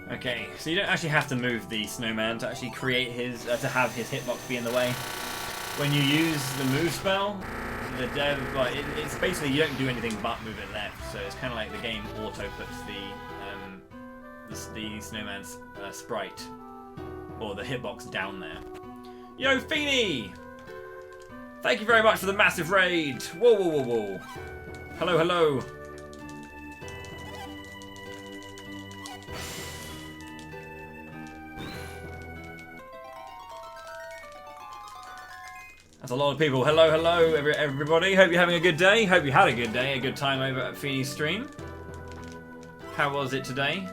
Okay, so you don't actually have to move the snowman to actually create his, to have his hitbox be in the way. When you use the move spell, the dev, well, it's basically you don't do anything but move it left. So it's kind of like the game auto puts the snowman's sprite or the hitbox down there. Yo, Feeny! Thank you very much for the massive raid. Whoa, whoa, whoa, whoa! Hello, hello. That's a lot of people. Hello, hello, everybody. Hope you're having a good day. Hope you had a good day, a good time over at Feeny's stream. How was it today?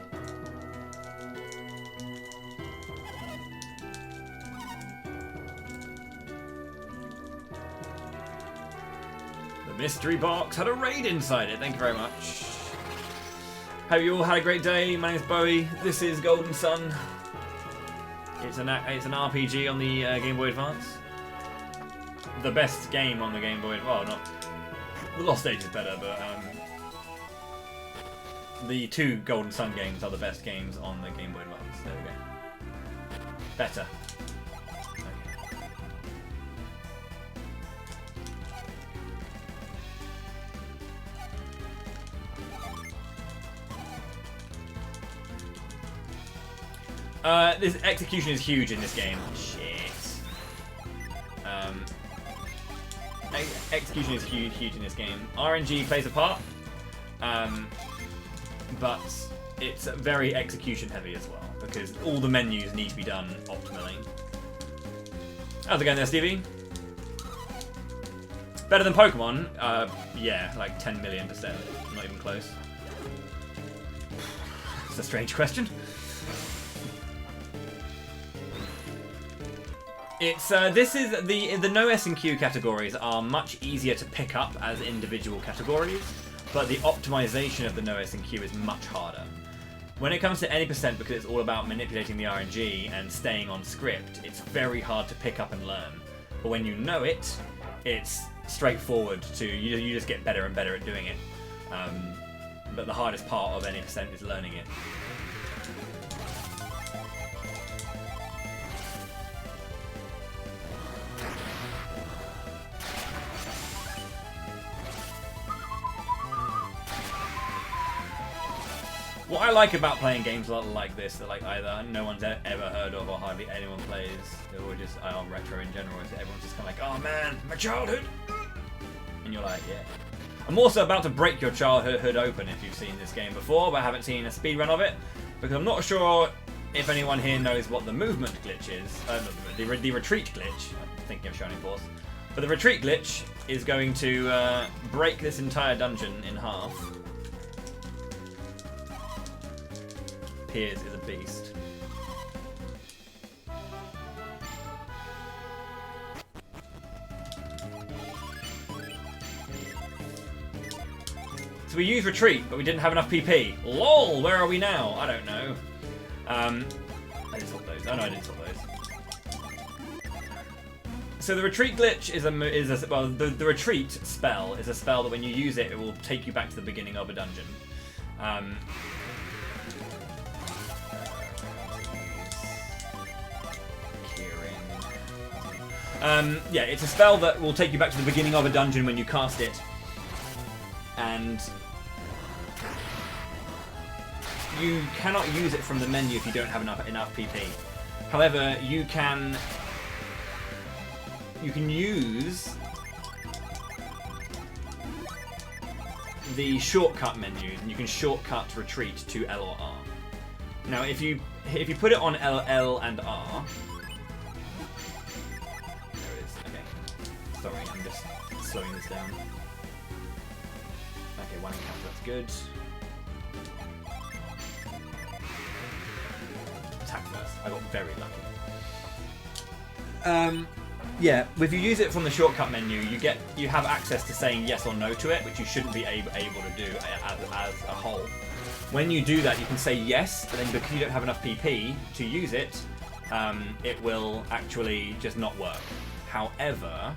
The mystery box had a raid inside it. Thank you very much. Hope you all had a great day. My name's Bowie. This is Golden Sun. It's an RPG on the Game Boy Advance. The best game on the Game Boy. Well, not the Lost Age is better, but the 2 Golden Sun games are the best games on the Game Boy Advance. There we go. Better. This execution is huge in this game. Shit. Execution is huge in this game. RNG plays a part, but it's very execution heavy as well because all the menus need to be done optimally. How's it going there, Stevie? Better than Pokemon? Yeah, like 10 million%. Not even close. It's a strange question. It's this is the No S&Q categories are much easier to pick up as individual categories, but the optimization of the No S&Q is much harder. When it comes to any percent, because it's all about manipulating the RNG and staying on script, it's very hard to pick up and learn. But when you know it, it's straightforward to you just get better and better at doing it. But the hardest part of any percent is learning it. What I like about playing games like this that like either no one's ever heard of or hardly anyone plays, or just retro in general, is that everyone's just kind of like, oh man, my childhood, and you're like, yeah. I'm also about to break your childhood open if you've seen this game before, but haven't seen a speedrun of it, because I'm not sure if anyone here knows what the movement glitch is. The retreat glitch. I'm thinking of Shining Force, but the retreat glitch is going to break this entire dungeon in half. Piers is a beast. So we used retreat, but we didn't have enough PP. LOL, where are we now? I don't know. I didn't swap those. Oh no, I didn't swap those. So the retreat glitch is the retreat spell is a spell that when you use it, it will take you back to the beginning of a dungeon. Yeah, it's a spell that will take you back to the beginning of a dungeon when you cast it, and you cannot use it from the menu if you don't have enough PP. However, you can use the shortcut menu, and you can shortcut retreat to L or R. Now, if you put it on L and R. Sorry, I'm just slowing this down. Okay, one encounter, that's good. Attack first. I got very lucky. Yeah, if you use it from the shortcut menu, you have access to saying yes or no to it, which you shouldn't be able to do as a whole. When you do that, you can say yes, and then because you don't have enough PP to use it, it will actually just not work. However,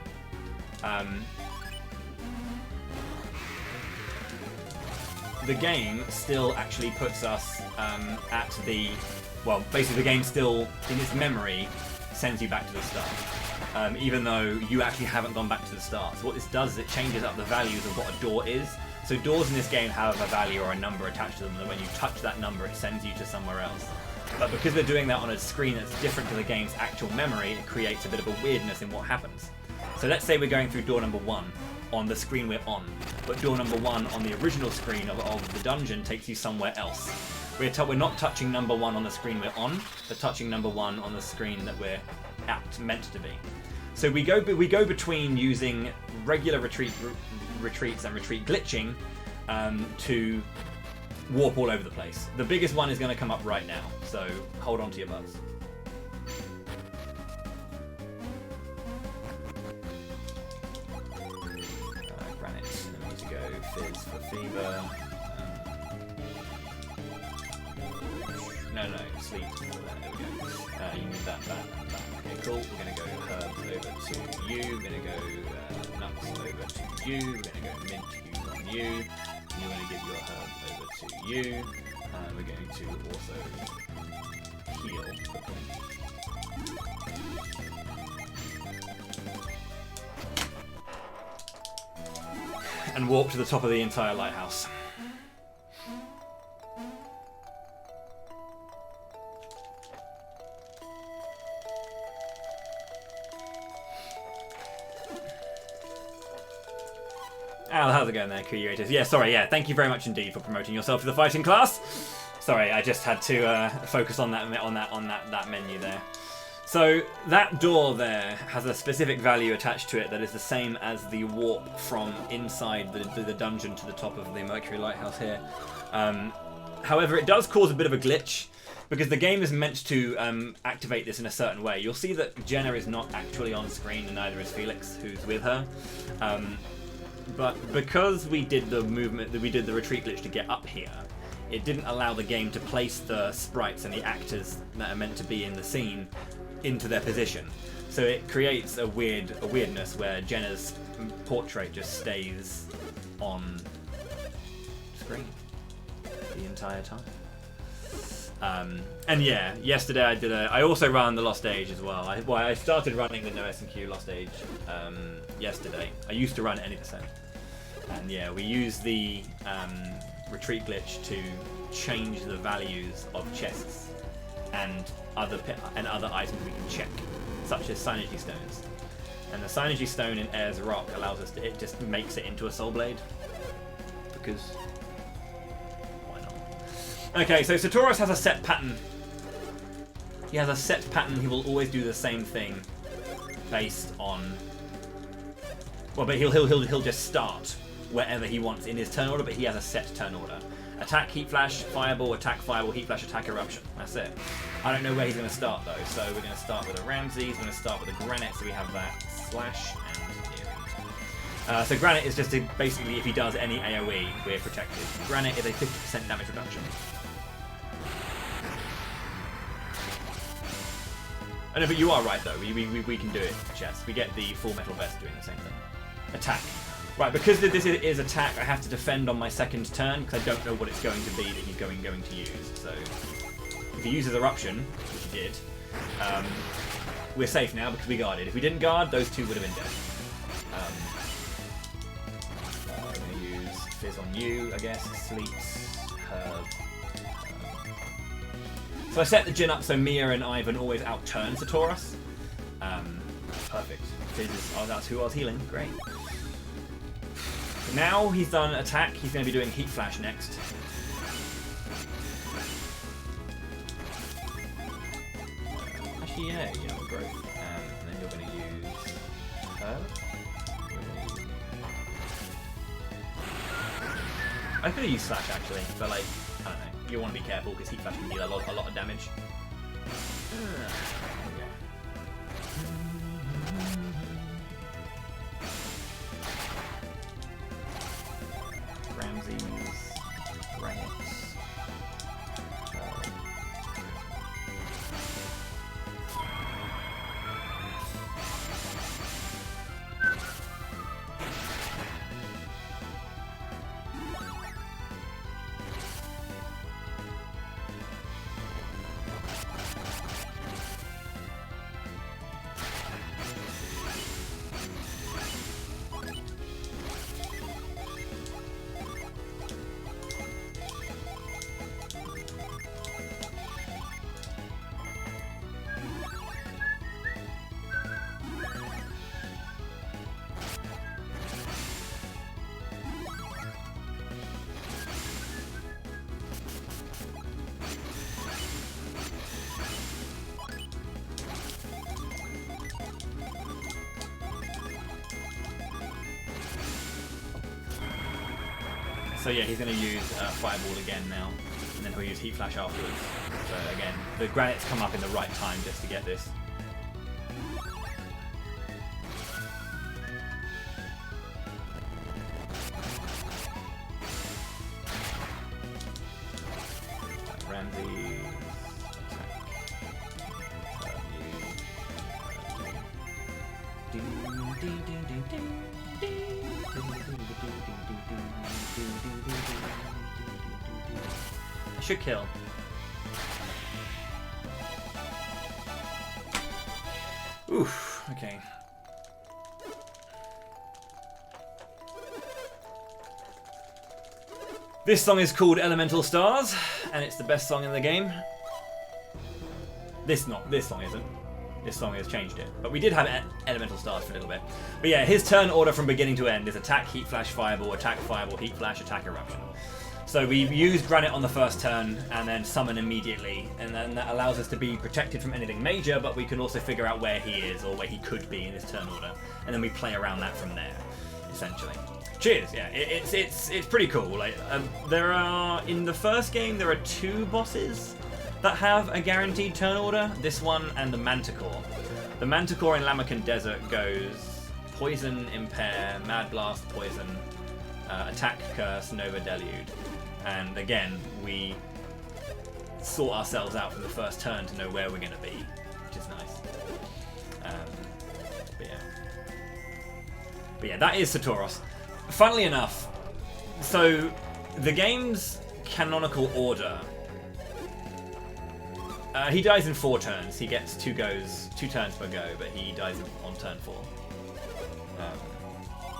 the game still actually puts us at the... Well, basically the game still, in its memory, sends you back to the start. Even though you actually haven't gone back to the start. So what this does is it changes up the values of what a door is. So doors in this game have a value or a number attached to them, and when you touch that number, it sends you to somewhere else. But because we're doing that on a screen that's different to the game's actual memory, it creates a bit of a weirdness in what happens. So let's say we're going through door number 1 on the screen we're on, but door number 1 on the original screen of the dungeon takes you somewhere else. We're not touching number 1 on the screen we're on, but touching number 1 on the screen that we're meant to be. So we go between using regular retreats and retreat glitching to warp all over the place. The biggest one is going to come up right now, so hold on to your butts. Granite, and we need to go Fizz for Fever. No, Sleep. There we go. You need that. Okay, cool. We're going to go Herbs over to you. We're going to go Nuts over to you. We're going to go Mint Cubes on you. And you're going to give your Herb over to you. We're going to also heal quickly. And warp to the top of the entire lighthouse. Al, how's it going there, Creators? Yeah, sorry, yeah, thank you very much indeed for promoting yourself to the fighting class. Sorry, I just had to focus on that menu there. So that door there has a specific value attached to it that is the same as the warp from inside the dungeon to the top of the Mercury Lighthouse here. However, it does cause a bit of a glitch because the game is meant to activate this in a certain way. You'll see that Jenna is not actually on screen, and neither is Felix, who's with her. But because we did the retreat glitch to get up here, it didn't allow the game to place the sprites and the actors that are meant to be in the scene into their position. So it creates a weirdness where Jenna's portrait just stays on screen the entire time. And yeah, yesterday I also ran the Lost Age as well. I started running the No S&Q Lost Age yesterday. I used to run any percent. And yeah, we used the retreat glitch to change the values of chests and other items we can check, such as Synergy Stones. And the Synergy Stone in Ayers Rock allows us to, it just makes it into a Soul Blade. Because why not? Okay, so Satoris has a set pattern. He has a set pattern. He will always do the same thing based on. Well, but he'll just start wherever he wants in his turn order, but he has a set turn order. Attack, Heat Flash, Fireball, Attack, Fireball, Heat Flash, Attack, Eruption. That's it. I don't know where he's going to start though, so we're going to start with a Ramsey, he's going to start with a Granite, so we have that Slash and Earring. So Granite is just basically, if he does any AoE, we're protected. Granite is a 50% damage reduction. Oh no, but you are right though, we can do it, Chess. We get the Full Metal Vest doing the same thing. Attack. Right, because this is attack, I have to defend on my second turn, because I don't know what it's going to be that he's going to use. So, if he uses Eruption, which he did, we're safe now because we guarded. If we didn't guard, those two would have been dead. I'm going to use Fizz on you, I guess, Sleeps, Herb. So I set the Jin up so Mia and Ivan always outturn Satoris. Perfect. Fizz is, oh, that's who I was healing, great. Now he's done attack, he's going to be doing Heat Flash next. Actually, yeah, growth. And then you're going to use her. I could have used Slash actually, but like, I don't know. You want to be careful because Heat Flash can deal a lot of damage. So yeah, he's going to use Fireball again now, and then he'll use Heat Flash afterwards. So again, the Granites come up in the right time just to get this. Ramsey, I should kill. Oof, okay. This song is called Elemental Stars, and it's the best song in the game. This song isn't. This song has changed it. But we did have elemental stars for a little bit. But yeah, his turn order from beginning to end is attack, heat flash, fireball, attack, fireball, heat flash, attack, eruption. So we used Granite on the first turn and then summon immediately, and then that allows us to be protected from anything major, but we can also figure out where he is or where he could be in his turn order, and then we play around that from there, essentially. Cheers, yeah, it's pretty cool. Like there are in the first game there are 2 bosses that have a guaranteed turn order. This one and the Manticore. The Manticore in Lamakan Desert goes Poison, Impair, Mad Blast, Poison, Attack, Curse, Nova, Delude. And again, we sort ourselves out from the first turn to know where we're going to be, which is nice. But yeah, that is Satoros. Funnily enough, so the game's canonical order. He dies in 4 turns. He gets 2 turns per go, but he dies on turn 4.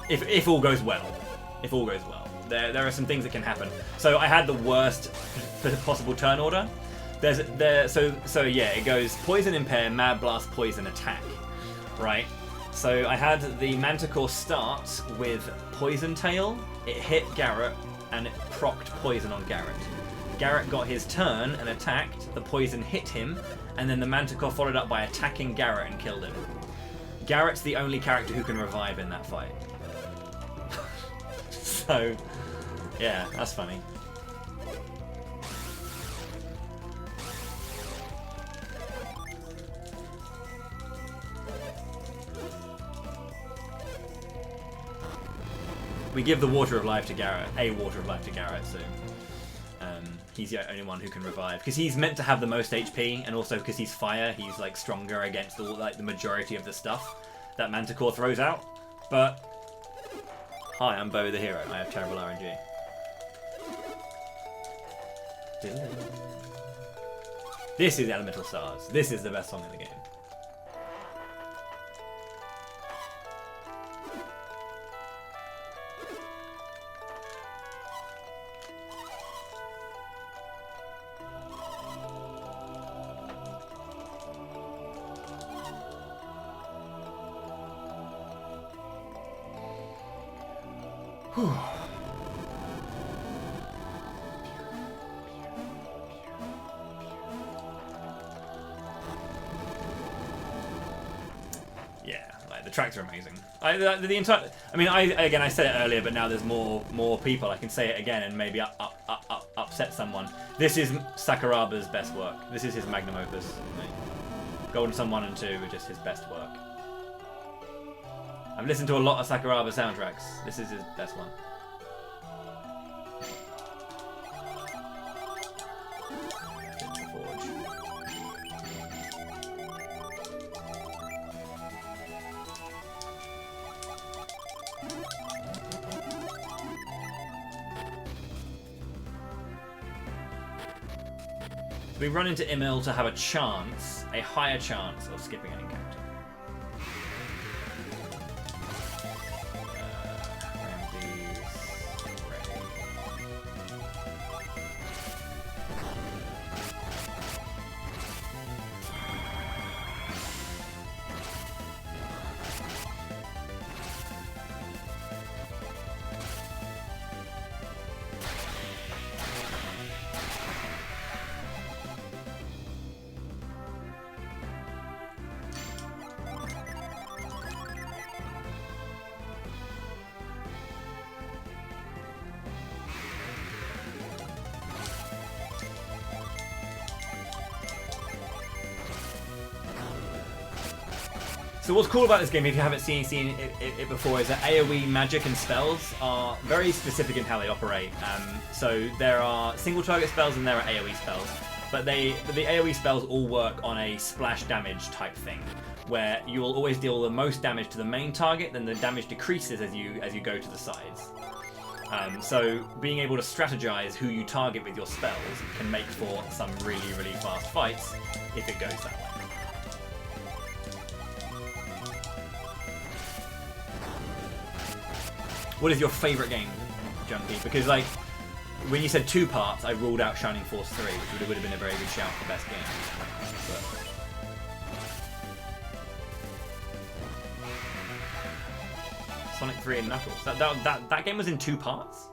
If all goes well. If all goes well. There are some things that can happen. So I had the worst possible turn order. So yeah, it goes Poison, Impair, Mad Blast, Poison, Attack, right? So I had the Manticore start with Poison Tail. It hit Garrett and it procced Poison on Garrett. Garrett got his turn and attacked. The Poison hit him, and then the Manticore followed up by attacking Garrett and killed him. Garrett's the only character who can revive in that fight. So, yeah, that's funny. We give the Water of Life to Garrett, a Water of Life to Garrett, so he's the only one who can revive. Because he's meant to have the most HP, and also because he's fire, he's like stronger against all the majority of the stuff that Manticore throws out. But hi, I'm Bo the Hero. I have terrible RNG. This is Elemental Stars. This is the best song in the game. Whew. Yeah, like the tracks are amazing. The entire. I mean, I said it earlier, but now there's more people. I can say it again and maybe upset someone. This is Sakuraba's best work. This is his magnum opus. Golden Sun 1 and 2 are just his best work. I've listened to a lot of Sakuraba soundtracks. This is his best one. We run into Emil to have a chance, a higher chance of skipping an encounter. So what's cool about this game, if you haven't seen it before, is that AoE magic and spells are very specific in how they operate. So there are single target spells and there are AoE spells, but the AoE spells all work on a splash damage type thing, where you will always deal the most damage to the main target, then the damage decreases as you go to the sides. So being able to strategize who you target with your spells can make for some really fast fights if it goes that way. What is your favourite game, Junkie? Because, like, when you said 2 parts, I ruled out Shining Force 3, which would have been a very good shout for best game. Sonic 3 and Knuckles. That game was in 2 parts?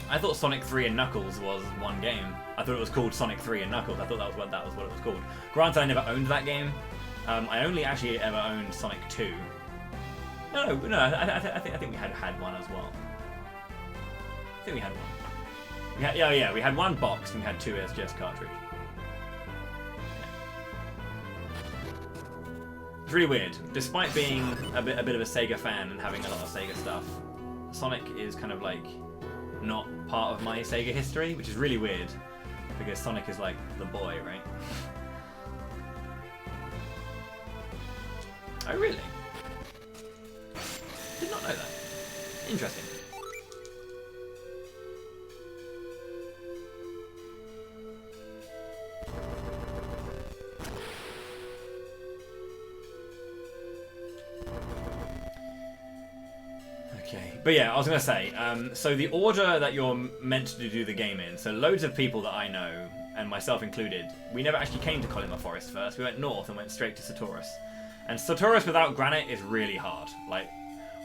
I thought Sonic 3 and Knuckles was one game. I thought it was called Sonic 3 and Knuckles. I thought that was what it was called. Granted, I never owned that game. I only actually ever owned Sonic 2. No, I think we had one as well. I think we had one. We had one box and we had 2 SGS cartridge. It's really weird. Despite being a bit of a Sega fan and having a lot of Sega stuff, Sonic is kind of like not part of my Sega history, which is really weird because Sonic is like the boy, right? Oh, really? Did not know that. Interesting. Okay, but yeah, I was going to say, so the order that you're meant to do the game in, so loads of people that I know, and myself included, we never actually came to Colima Forest first. We went north and went straight to Satoris. And Satoris without Granite is really hard. Like,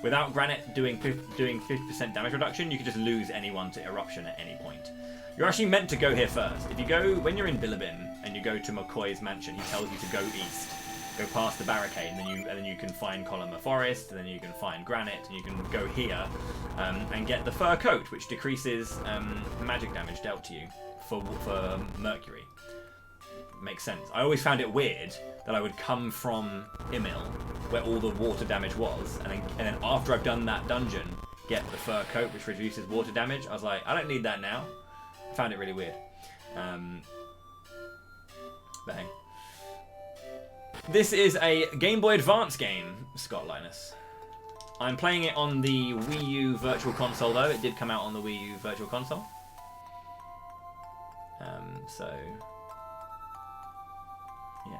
without Granite doing 50% damage reduction, you could just lose anyone to Eruption at any point. You're actually meant to go here first. If you go, when you're in Bilibin, and you go to McCoy's mansion, he tells you to go east. Go past the barricade, and then you can find Colima Forest, and then you can find Granite, and you can go here and get the fur coat, which decreases magic damage dealt to you for Mercury. Makes sense. I always found it weird that I would come from Imil, where all the water damage was, and then after I've done that dungeon, get the fur coat, which reduces water damage. I was like, I don't need that now. I found it really weird. But hey. This is a Game Boy Advance game, Scott Linus. I'm playing it on the Wii U Virtual Console, though. It did come out on the Wii U Virtual Console. So... yeah.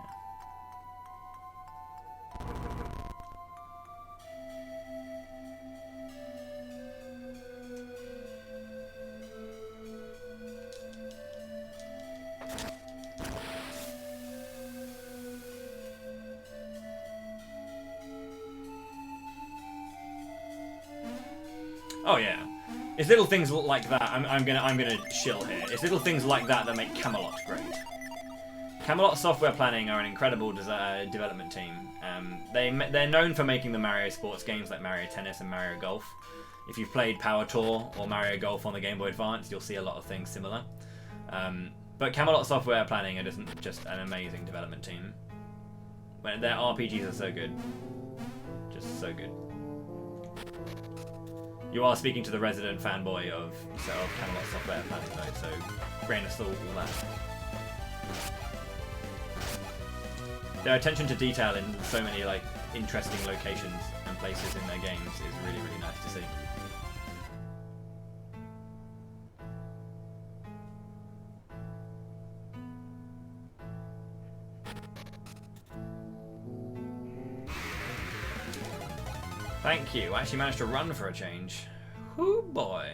Oh yeah, it's little things like that. I'm gonna chill here. It's little things like that that make Camelot great. Camelot Software Planning are an incredible development team. They're known for making the Mario sports games like Mario Tennis and Mario Golf. If you've played Power Tour or Mario Golf on the Game Boy Advance, you'll see a lot of things similar. But Camelot Software Planning are just an amazing development team. But their RPGs are so good. Just so good. You are speaking to the resident fanboy of Camelot Software Planning, though, so grain of salt, all that. Their attention to detail in so many like interesting locations and places in their games is really, really nice to see. Thank you. I actually managed to run for a change. Whoo boy.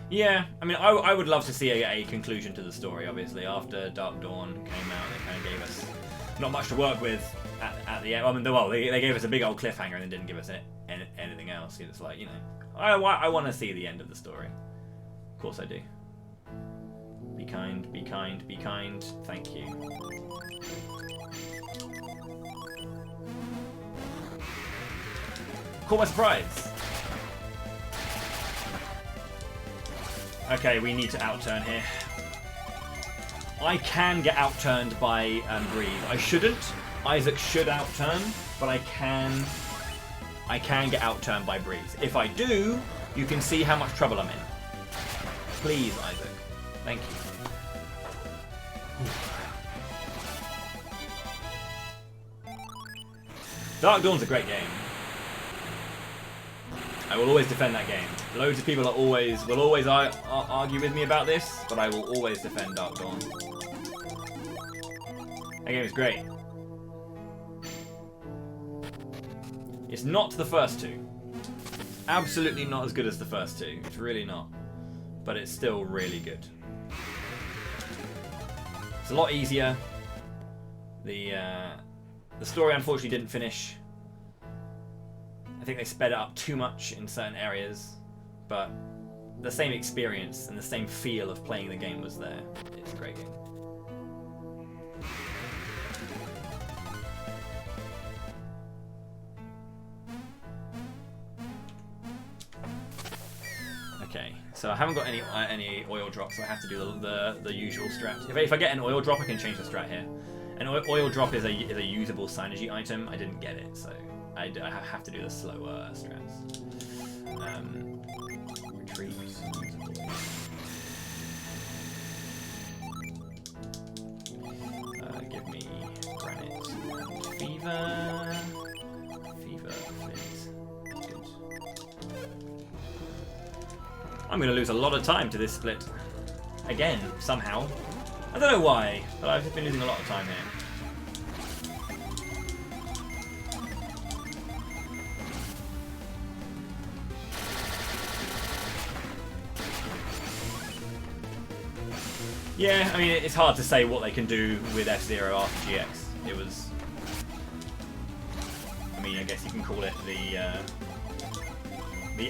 Yeah, I mean, I would love to see a conclusion to the story, obviously. After Dark Dawn came out, they kind of gave us not much to work with at the end. I mean, well, they gave us a big old cliffhanger and then didn't give us anything else. It's like, you know, I want to see the end of the story. Of course I do. Be kind, be kind, be kind. Thank you. Caught by surprise. Okay, we need to outturned here. I can get outturned by Breeze. I shouldn't. Isaac should outturn, but I can get outturned by Breeze. If I do, you can see how much trouble I'm in. Please, Isaac. Thank you. Dark Dawn's a great game. I will always defend that game. Loads of people will always argue with me about this, but I will always defend Dark Dawn. That game is great. It's not the first two. Absolutely not as good as the first two. It's really not. But it's still really good. It's a lot easier. The story unfortunately didn't finish. I think they sped it up too much in certain areas, but the same experience and the same feel of playing the game was there. It's a great game. Okay, so I haven't got any oil drops, so I have to do the usual strat. If I get an oil drop, I can change the strat here. An oil drop is a usable synergy item. I didn't get it, so I have to do the slower strats. Retreat. Give me granite and fever. Fever, flint. Good. I'm going to lose a lot of time to this split. Again, somehow. I don't know why, but I've just been losing a lot of time here. Yeah, I mean, it's hard to say what they can do with F-Zero after GX. It was... I mean, I guess you can call it the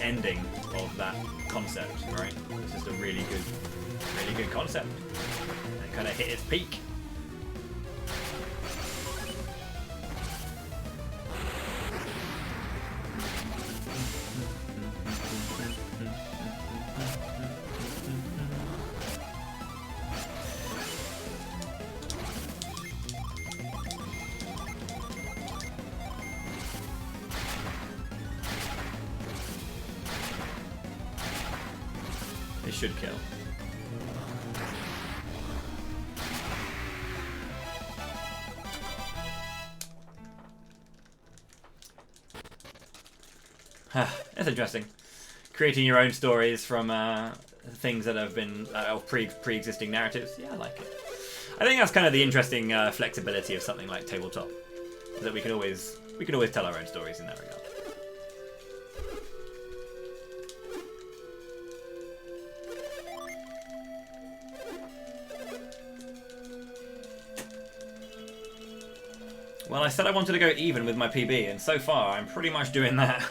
ending of that concept, right? It's just a really good concept. It kind of hit its peak. It should kill. That's interesting. Creating your own stories from things that have been pre-existing narratives. Yeah, I like it. I think that's kind of the interesting flexibility of something like tabletop, is that we can always tell our own stories in that regard. Well, I said I wanted to go even with my PB, and so far I'm pretty much doing that.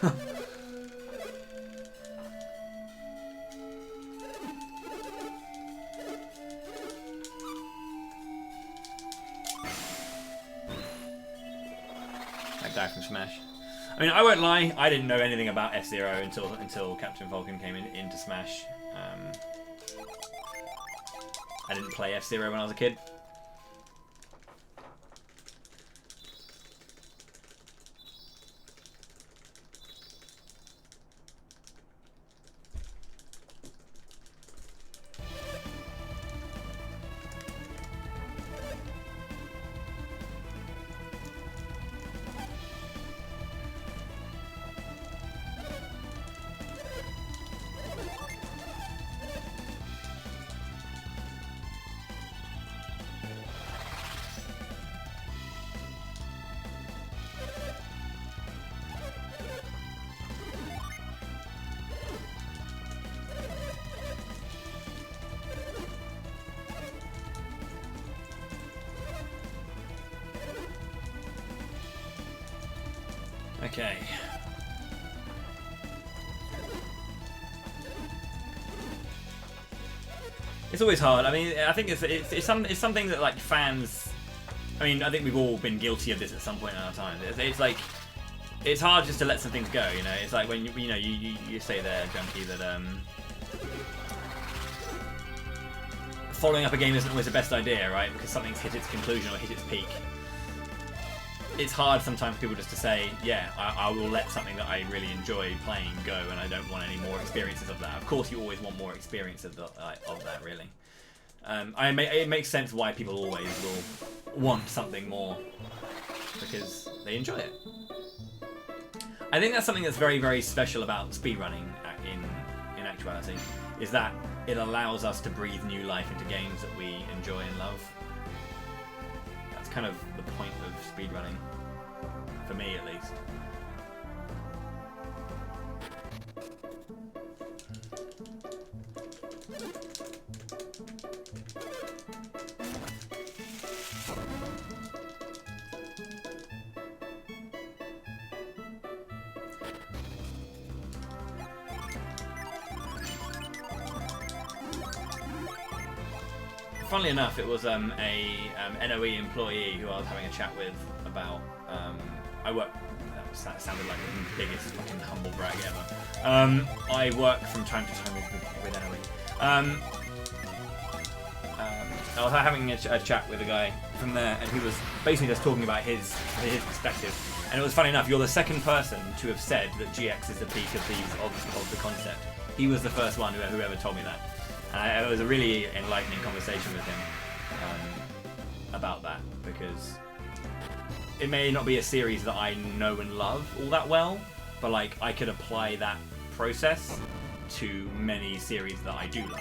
I died from Smash. I mean, I won't lie, I didn't know anything about F-Zero until Captain Falcon came into Smash. I didn't play F-Zero when I was a kid. Okay. It's always hard. I mean, I think it's something that like fans. I mean, I think we've all been guilty of this at some point in our time. It's like it's hard just to let some things go. You know, it's like when you say there, Junkie, that following up a game isn't always the best idea, right? Because something's hit its conclusion or hit its peak. it's hard sometimes for people just to say, yeah, I will let something that I really enjoy playing go, and I don't want any more experiences of that. Of course, you always want more experience of that, really. It makes sense why people always will want something more, because they enjoy it. I think that's something that's very, very special about speedrunning in actuality, is that it allows us to breathe new life into games that we enjoy and love. That's kind of the point of speedrunning, for me at least. Funnily enough, it was a NOE employee who I was having a chat with about. I work. That sounded like the biggest fucking humble brag ever. I work from time to time with NOE. I was having a chat with a guy from there, and he was basically just talking about his perspective. And it was funny enough. You're the second person to have said that GX is the peak of the concept. He was the first one who ever told me that. And it was a really enlightening conversation with him about that, because it may not be a series that I know and love all that well, but like I could apply that process to many series that I do love.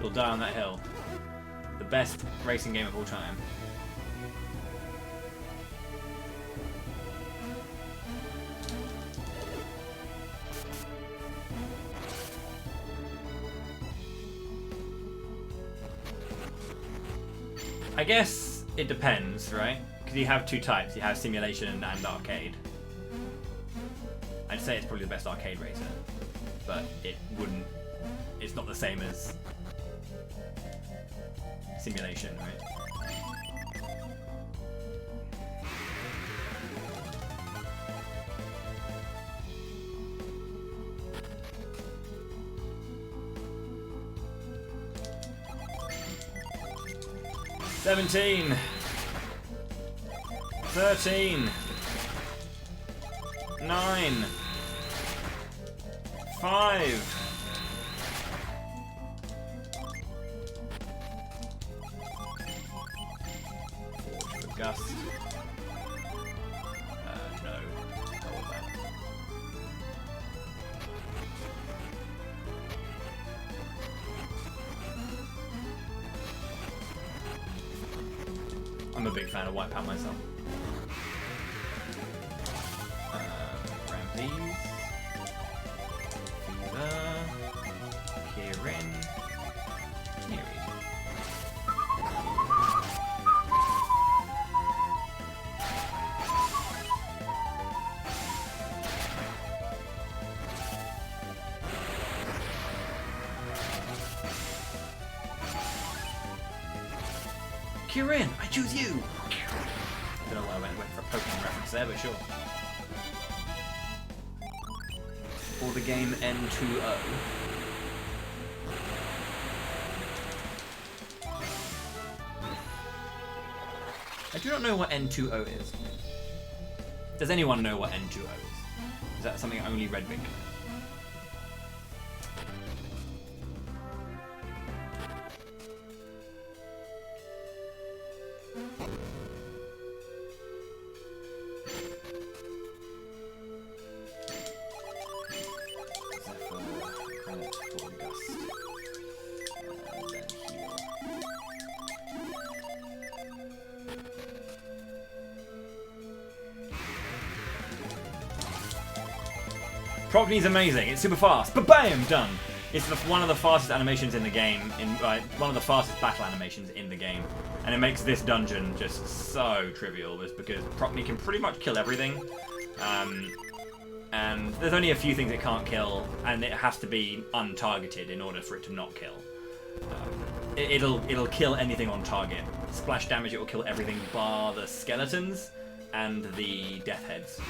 You'll die on that hill. The best racing game of all time. I guess it depends, right? Because you have two types. You have simulation and arcade. I'd say it's probably the best arcade racer, but it's not the same as simulation, right? $17, $13, $9, $5. Gust. No. How was that? I'm a big fan of Wipeout myself. Ramses. Kieran. Kieran, I choose you! I don't know why I went for a Pokemon reference there, but sure. Or the game N2O. I do not know what N2O is. Does anyone know what N2O is? Is that something only Red Wing knows? Prockney's amazing. It's super fast. Ba-bam! Done. It's one of the fastest animations in the game. One of the fastest battle animations in the game. And it makes this dungeon just so trivial, just because Prockney can pretty much kill everything. and there's only a few things it can't kill, and it has to be untargeted in order for it to not kill. It'll kill anything on target. Splash damage, it will kill everything bar the skeletons and the death heads.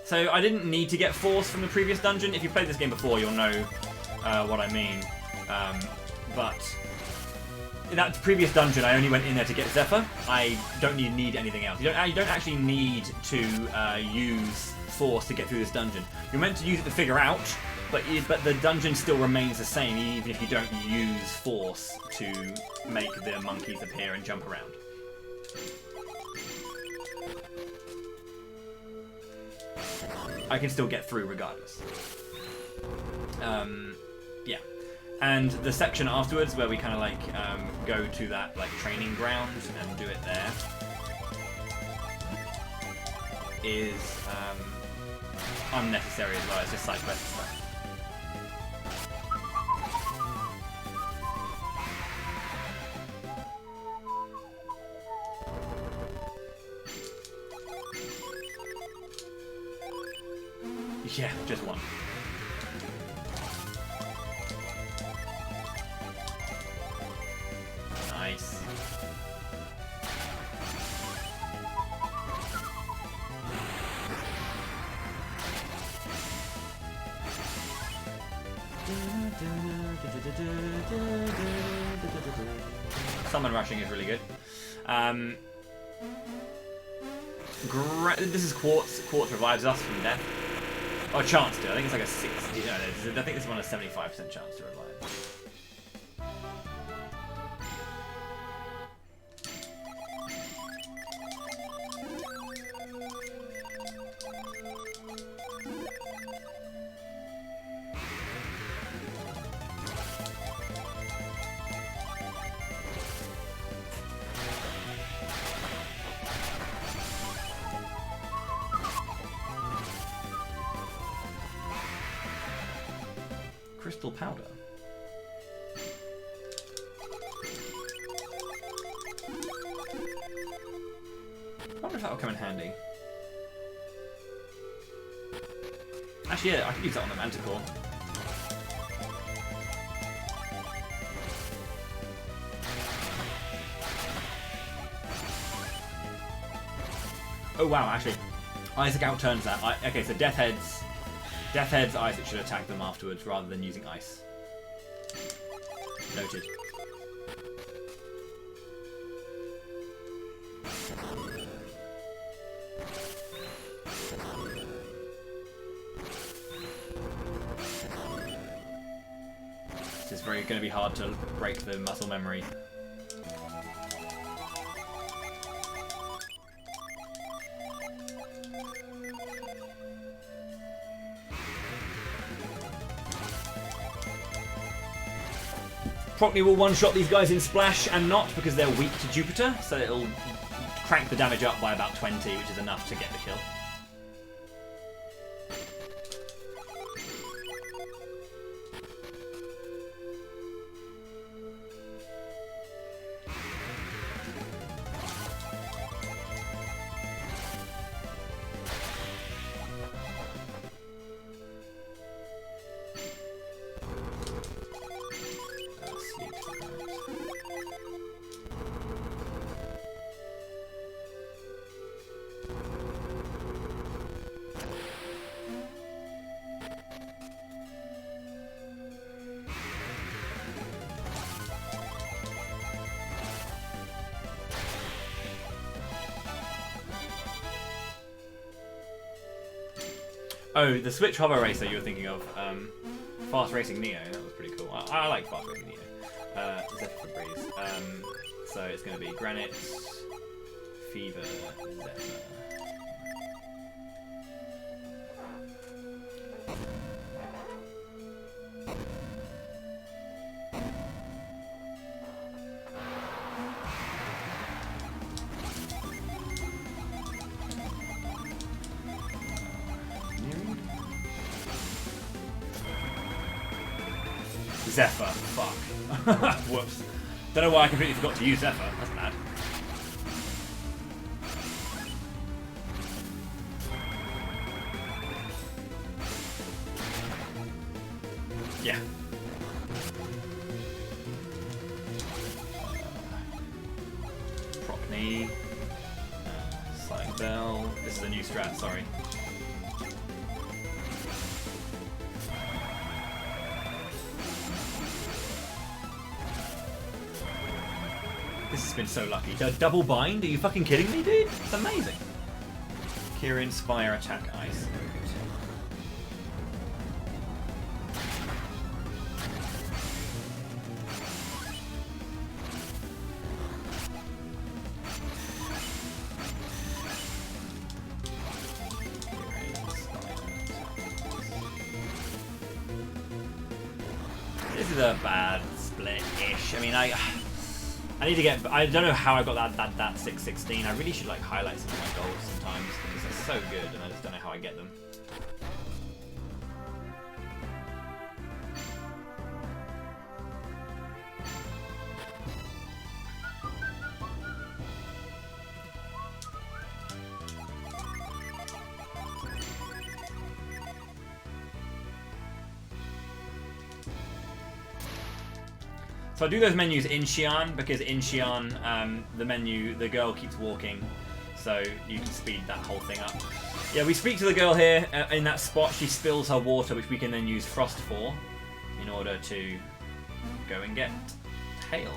So I didn't need to get Force from the previous dungeon. If you played this game before, you'll know what I mean. But in that previous dungeon, I only went in there to get Zephyr. I don't need anything else. You don't actually need to use Force to get through this dungeon. You're meant to use it to figure out, but the dungeon still remains the same, even if you don't use Force to make the monkeys appear and jump around. I can still get through regardless. Yeah. And the section afterwards where we kind of like go to that like training ground and do it there is unnecessary as well. It's just side quest stuff. Yeah, just one. Nice. Summon rushing is really good. This is Quartz. Quartz revives us from death. Oh, chance to. I think it's like a 60. No, I think this one has a 75% chance to revive. Crystal powder. I wonder if that will come in handy. Actually, yeah, I could use that on the Manticore. Oh wow, actually, Isaac outturns that. Okay, so Death Heads, Isaac should attack them afterwards rather than using ice. Noted. This is going to be hard to break the muscle memory. Procny will one-shot these guys in Splash and not because they're weak to Jupiter, so it'll crank the damage up by about 20, which is enough to get the kill. Oh, the Switch Hover Racer you were thinking of. Fast Racing Neo, that was pretty cool. I like Fast Racing Neo. Zephyr Breeze. So it's going to be Granite, Fever, Zephyr. Zephyr. Fuck. Whoops. Don't know why I completely forgot to use Zephyr. That's mad. Yeah. Proc knee. Sliding bell. This is a new strat, sorry. This has been so lucky. Double bind? Are you fucking kidding me, dude? It's amazing. Kieran, Spire, attack, ice. This is a bad split-ish. I mean, I need to get. I don't know how I got that 616. I really should like highlight some of my goals sometimes because they're so good, and I just don't know how I get them. So I do those menus in Xi'an because in Xi'an, the girl keeps walking, so you can speed that whole thing up. Yeah, we speak to the girl here in that spot. She spills her water, which we can then use Frost for, in order to go and get Hail.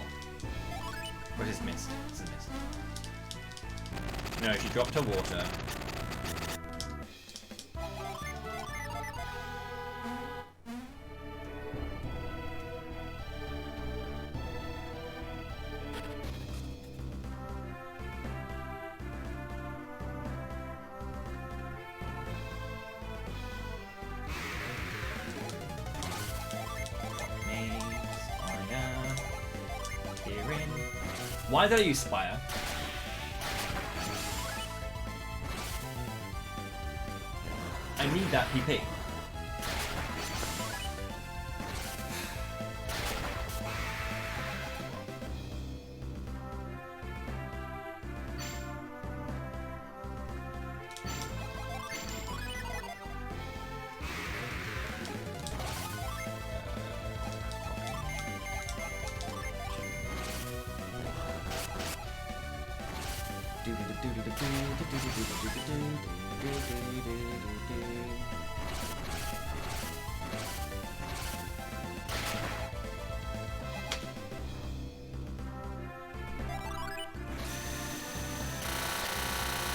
Or is this Mist? This is Mist. No, she dropped her water. Why did I use Spire? I need that PP.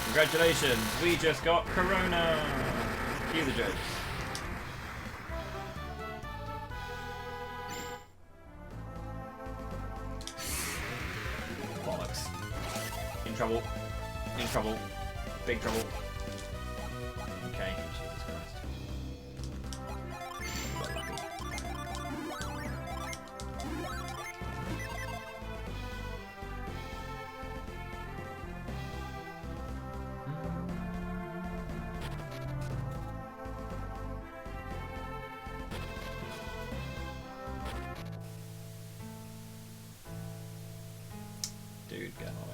Congratulations, we just got Corona! Cue the jokes. Bollocks. In trouble. In trouble. Big trouble. Okay, Jesus Christ. Got lucky. Dude, get out of my way.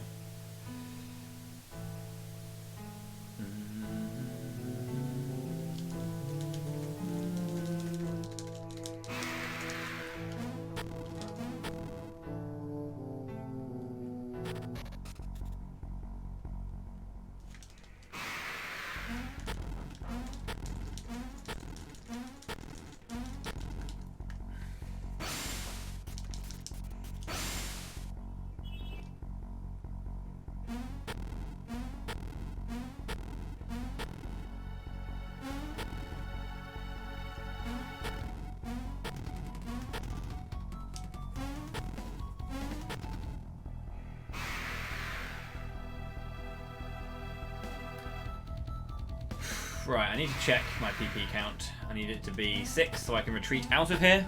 Right, I need to check my PP count. I need it to be 6 so I can retreat out of here.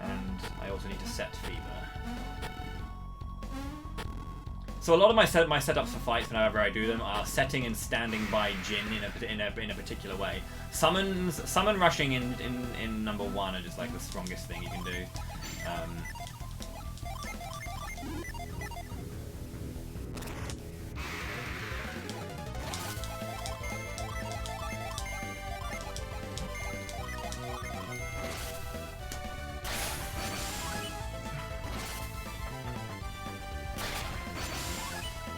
And I also need to set fever. So a lot of my setups for fights, whenever I do them, are setting and standing by Jin in a particular way. Summon rushing in number 1 are just like the strongest thing you can do.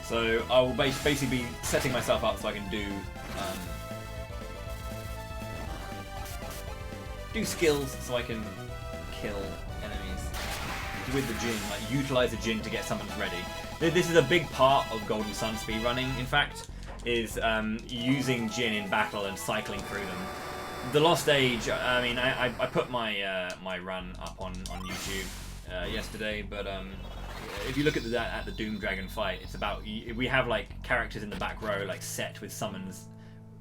So I will basically be setting myself up so I can do skills so I can kill enemies with the Jin, like utilize the Jin to get summons ready. This is a big part of Golden Sun speedrunning, in fact, is using Jin in battle and cycling through them. The Lost Age, I mean, I put my my run up on YouTube yesterday, but if you look at the Doom Dragon fight, it's about, we have like characters in the back row like set with summons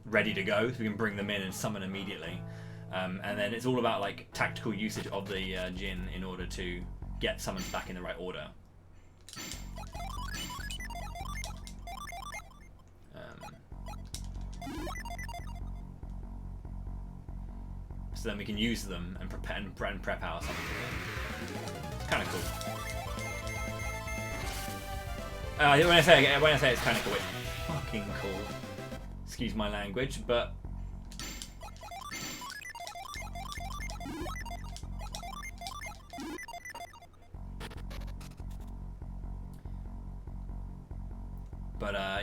ready to go, so we can bring them in and summon immediately. And then it's all about like tactical usage of the Jin in order to get summons back in the right order. So then we can use them and prep our summons again. It's kind of cool. When I say it's kind of cool, it's fucking cool. Excuse my language, but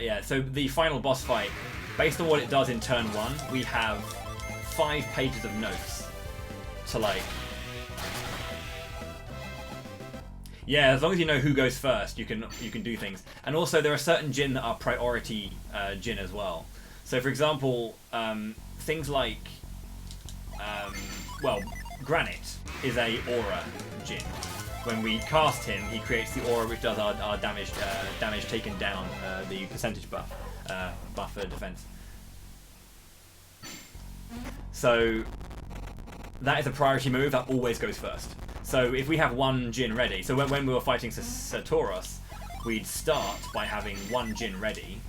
yeah. So the final boss fight, based on what it does in turn 1, we have 5 pages of notes to like. Yeah, as long as you know who goes first, you can do things. And also, there are certain Jin that are priority Jin as well. So, for example, things like, well, Granite is a aura Jin. When we cast him, he creates the aura which does our damage taken down, the percentage buff for defense. So that is a priority move that always goes first. So if we have 1 Jin ready, so when we were fighting Satoros, we'd start by having 1 Jin ready.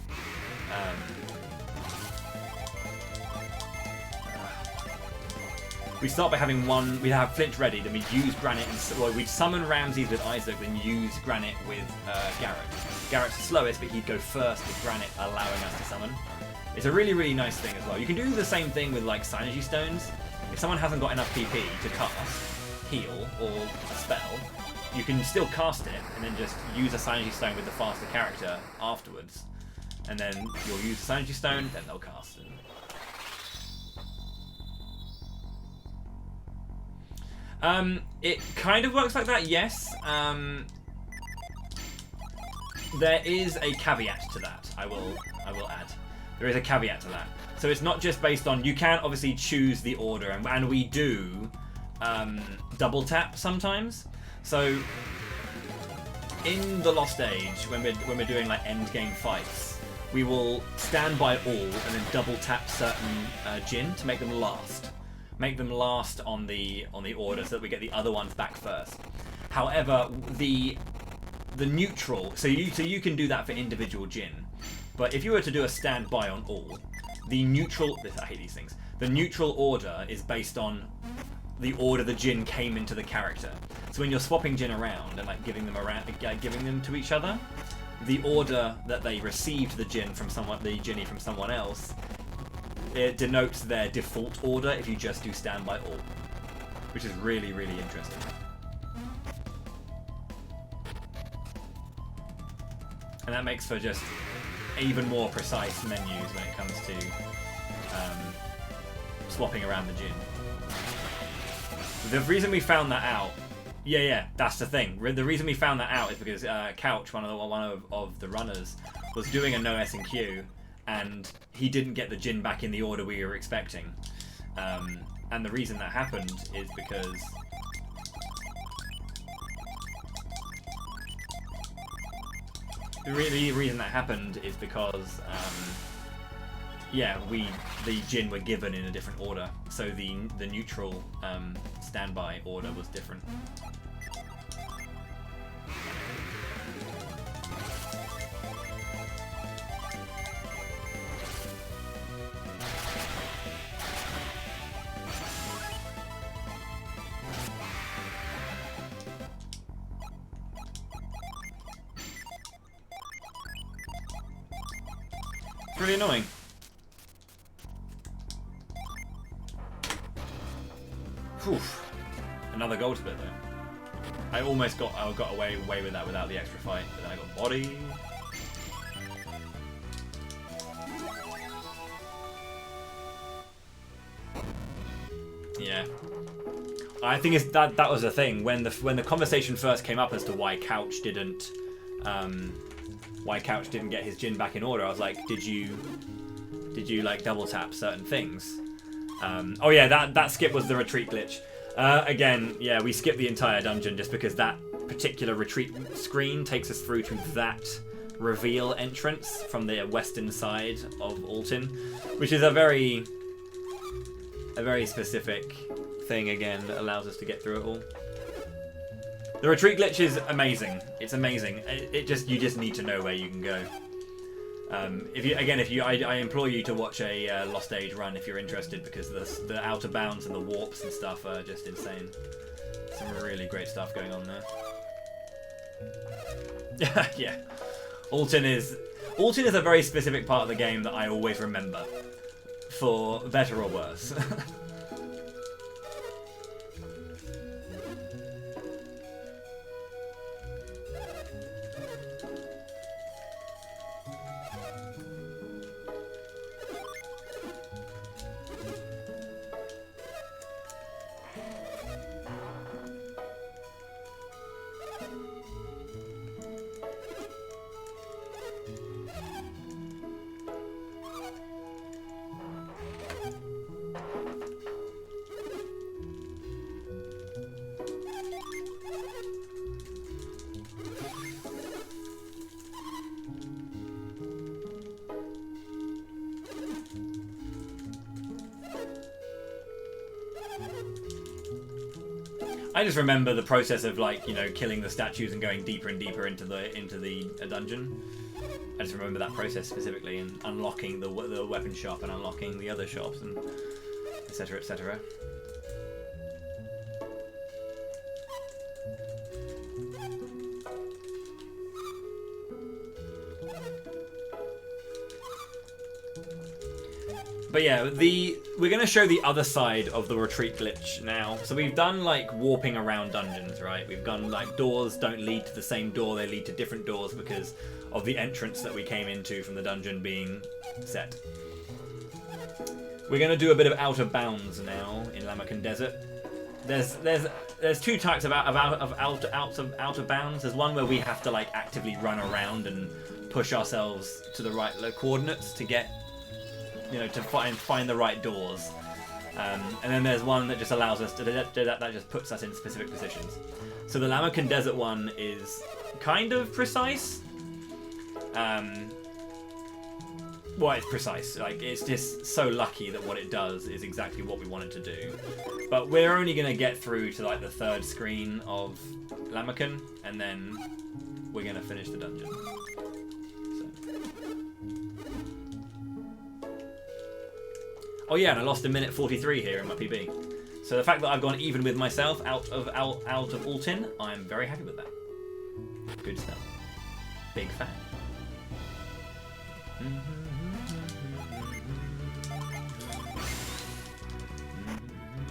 We'd start by having we'd have Flint ready, then we'd use Granite, well, we'd summon Ramses with Isaac, then use Granite with Garrett. Garrett's the slowest, but he'd go first with Granite, allowing us to summon. It's a really, really nice thing as well. You can do the same thing with like Synergy Stones. If someone hasn't got enough PP to cast, heal, or a spell, you can still cast it and then just use a Synergy Stone with the faster character afterwards. And then you'll use the Synergy Stone, then they'll cast it. It kind of works like that, yes. There is a caveat to that, I will add. There is a caveat to that. So it's not just based on, you can obviously choose the order, and we do double tap sometimes. So in the Lost Age, when we're doing like end game fights, we will stand by all and then double tap certain Jin to make them last. Make them last on the order so that we get the other ones back first. However, the neutral, so you can do that for individual Jin, but if you were to do a standby on all, the neutral, I hate these things, the neutral order is based on the order the Jin came into the character. So when you're swapping Jin around and like giving them to each other, the order that they received the Jinny from someone else, it denotes their default order if you just do standby all, which is really, really interesting. And that makes for just even more precise menus when it comes to swapping around the Jin. The reason we found that out, yeah, that's the thing. The reason we found that out is because Couch, one of the runners, was doing a No S&Q, and he didn't get the Jin back in the order we were expecting. And the reason that happened is because the reason that happened is because the Jin were given in a different order, so the neutral standby order was different. Really annoying. Whew. Another gold split though. I almost got away with that without the extra fight, but then I got body. Yeah. I think it's that was the thing when the conversation first came up as to why Couch didn't get his Jin back in order. I was like, did you like double tap certain things? Oh yeah, that skip was the retreat glitch. Again, yeah, we skipped the entire dungeon just because that particular retreat screen takes us through to that reveal entrance from the western side of Alton, which is a very specific thing, again, that allows us to get through it all. The retreat glitch is amazing. It's amazing. You just need to know where you can go. I implore you to watch a Lost Age run if you're interested, because the outer bounds and the warps and stuff are just insane. Some really great stuff going on there. Yeah. Alton is a very specific part of the game that I always remember, for better or worse. I just remember the process of, like, you know, killing the statues and going deeper and deeper into the dungeon. I just remember that process specifically, and unlocking the weapon shop and unlocking the other shops, and etc. etc. But yeah, we're going to show the other side of the retreat glitch now. So we've done, like, warping around dungeons, right? We've done, like, doors don't lead to the same door, they lead to different doors because of the entrance that we came into from the dungeon being set. We're going to do a bit of outer bounds now in Lamakan Desert. There's two types of outer bounds. There's one where we have to, like, actively run around and push ourselves to the right coordinates to get, you know, to find the right doors, and then there's one that just allows us to that just puts us in specific positions. So the Lamakan Desert one is kind of precise. Well, it's precise. Like, it's just so lucky that what it does is exactly what we want it to do. But we're only going to get through to, like, the third screen of Lamakan, and then we're going to finish the dungeon. Oh yeah, and I lost a minute 43 here in my PB. So the fact that I've gone even with myself out of Alton, I'm very happy with that. Good stuff. Big fan.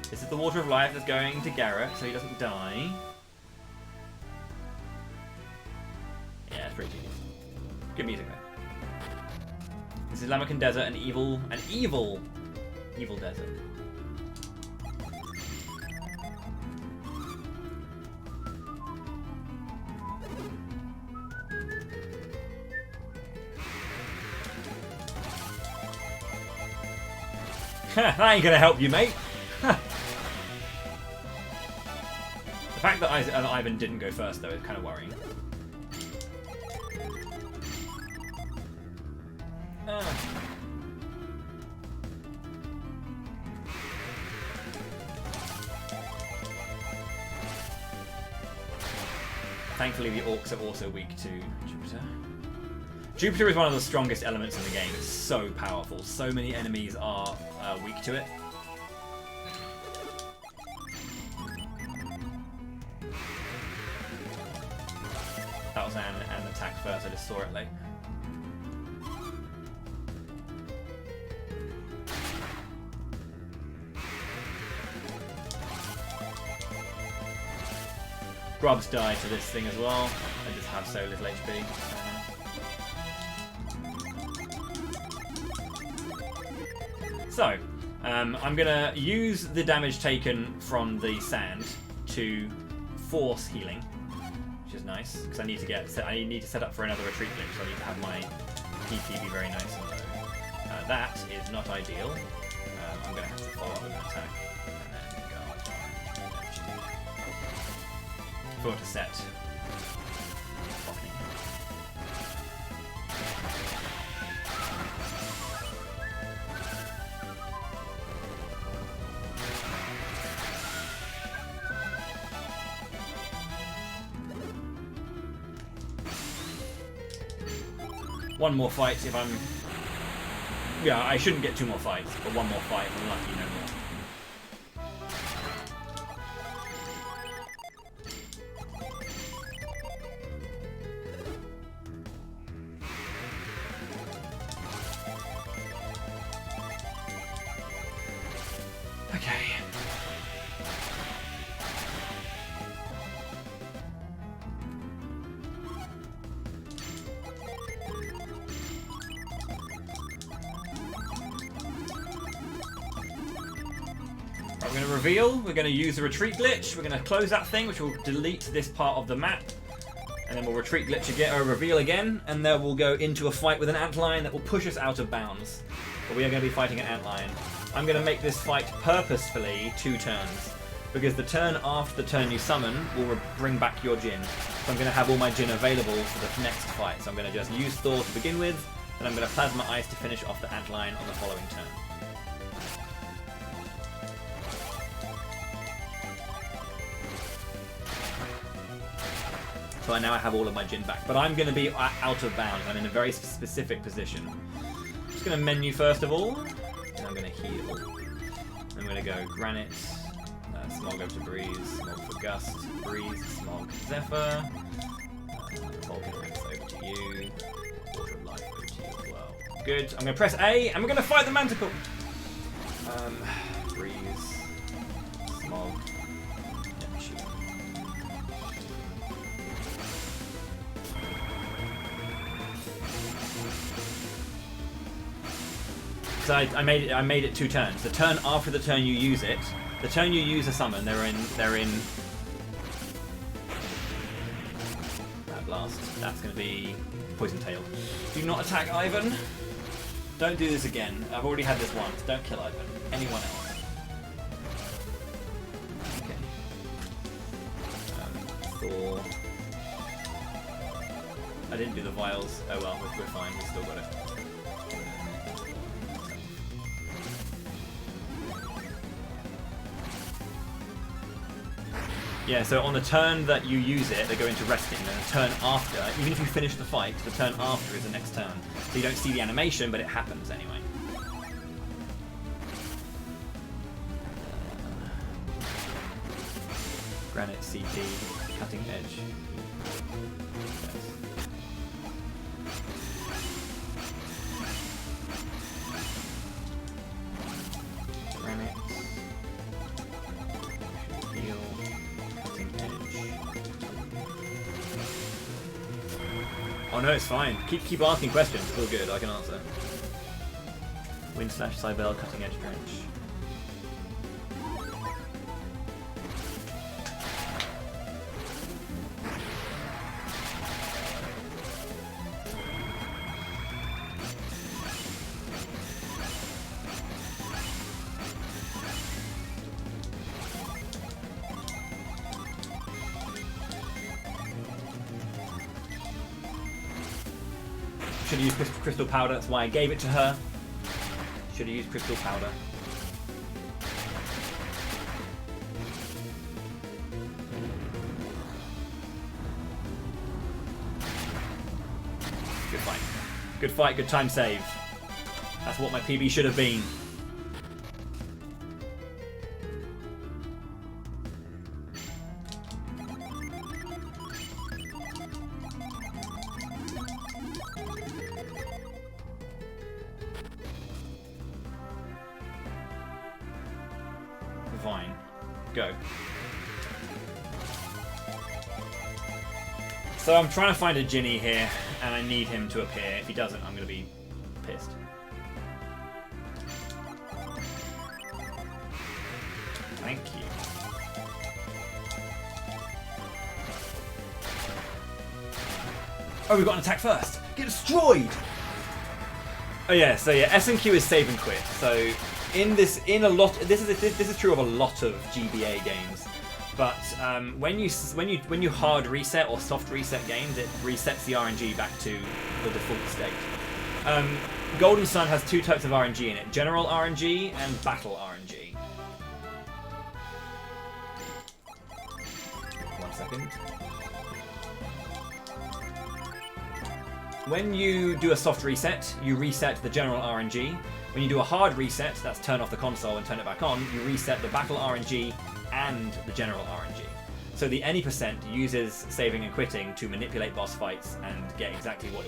This is the water of life that's going to Garrett, so he doesn't die. Yeah, it's pretty genius. Good music there. This is Lamakan Desert, an evil desert. That ain't gonna help you, mate. The fact that Ivan didn't go first, though, is kind of worrying. Thankfully, the orcs are also weak to Jupiter. Jupiter is one of the strongest elements in the game. It's so powerful. So many enemies are weak to it. That was an attack first. I just saw it late. Grubs die to this thing as well. I just have so little HP. So, I'm gonna use the damage taken from the sand to force healing, which is nice because I need to set up for another retreat glitch, so I need to have my PP be very nice and low. That is not ideal. I'm gonna have to follow up with an attack and then go up. If I want to set. One more fight if I'm... Yeah, I shouldn't get 2 more fights, but 1 more fight, I'm lucky, no more. Okay. We're going to reveal, we're going to use the retreat glitch, we're going to close that thing, which will delete this part of the map, and then we'll retreat glitch again, or reveal again, and then we'll go into a fight with an antlion that will push us out of bounds. But we are going to be fighting an antlion. I'm going to make this fight purposefully 2 turns, because the turn after the turn you summon will bring back your Jin. So I'm going to have all my Jin available for the next fight. So I'm going to just use Thor to begin with, and I'm going to Plasma Ice to finish off the antlion on the following turn. So now I have all of my Jin back. But I'm going to be out of bounds. I'm in a very specific position. I'm just going to menu first of all. And I'm going to heal. I'm going to go Granite, Smog over to Breeze, Smog for Gust, Breeze, Smog, Zephyr, Vulcan Rex over to you, Water of Life over to you as well. Good. I'm going to press A, and we're going to fight the Manticore. Breeze, Smog, Neptune. So I made it 2 turns. The turn after the turn you use it, the turn you use a summon, they're in that blast. That's going to be Poison Tail. Do not attack Ivan. Don't do this again. I've already had this once. Don't kill Ivan. Anyone else. Okay. Thor. I didn't do the vials. Oh well, we're fine. We still got it. Yeah, so on the turn that you use it, they go into resting, and the turn after, even if you finish the fight, the turn after is the next turn. So you don't see the animation, but it happens anyway. Granite, CT, Cutting Edge. Granite. Heal. Oh no, it's fine. Keep asking questions. It's all good. I can answer. Wind Slash, Cybele, Cutting Edge Drench. Should have used Crystal Powder, that's why I gave it to her. Should have used Crystal Powder. Good fight. Good fight, good time save. That's what my PB should have been. Vine. Go. So I'm trying to find a Ginny here, and I need him to appear. If he doesn't, I'm going to be pissed. Thank you. Oh, we've got an attack first. Get destroyed. Oh yeah, so yeah, S&Q is save and quit. So this is true of a lot of GBA games. But when you hard reset or soft reset games, it resets the RNG back to the default state. Golden Sun has two types of RNG in it: general RNG and battle RNG. 1 second. When you do a soft reset, you reset the general RNG. When you do a hard reset, that's turn off the console and turn it back on, you reset the battle RNG and the general RNG. So the any percent uses saving and quitting to manipulate boss fights and get exactly what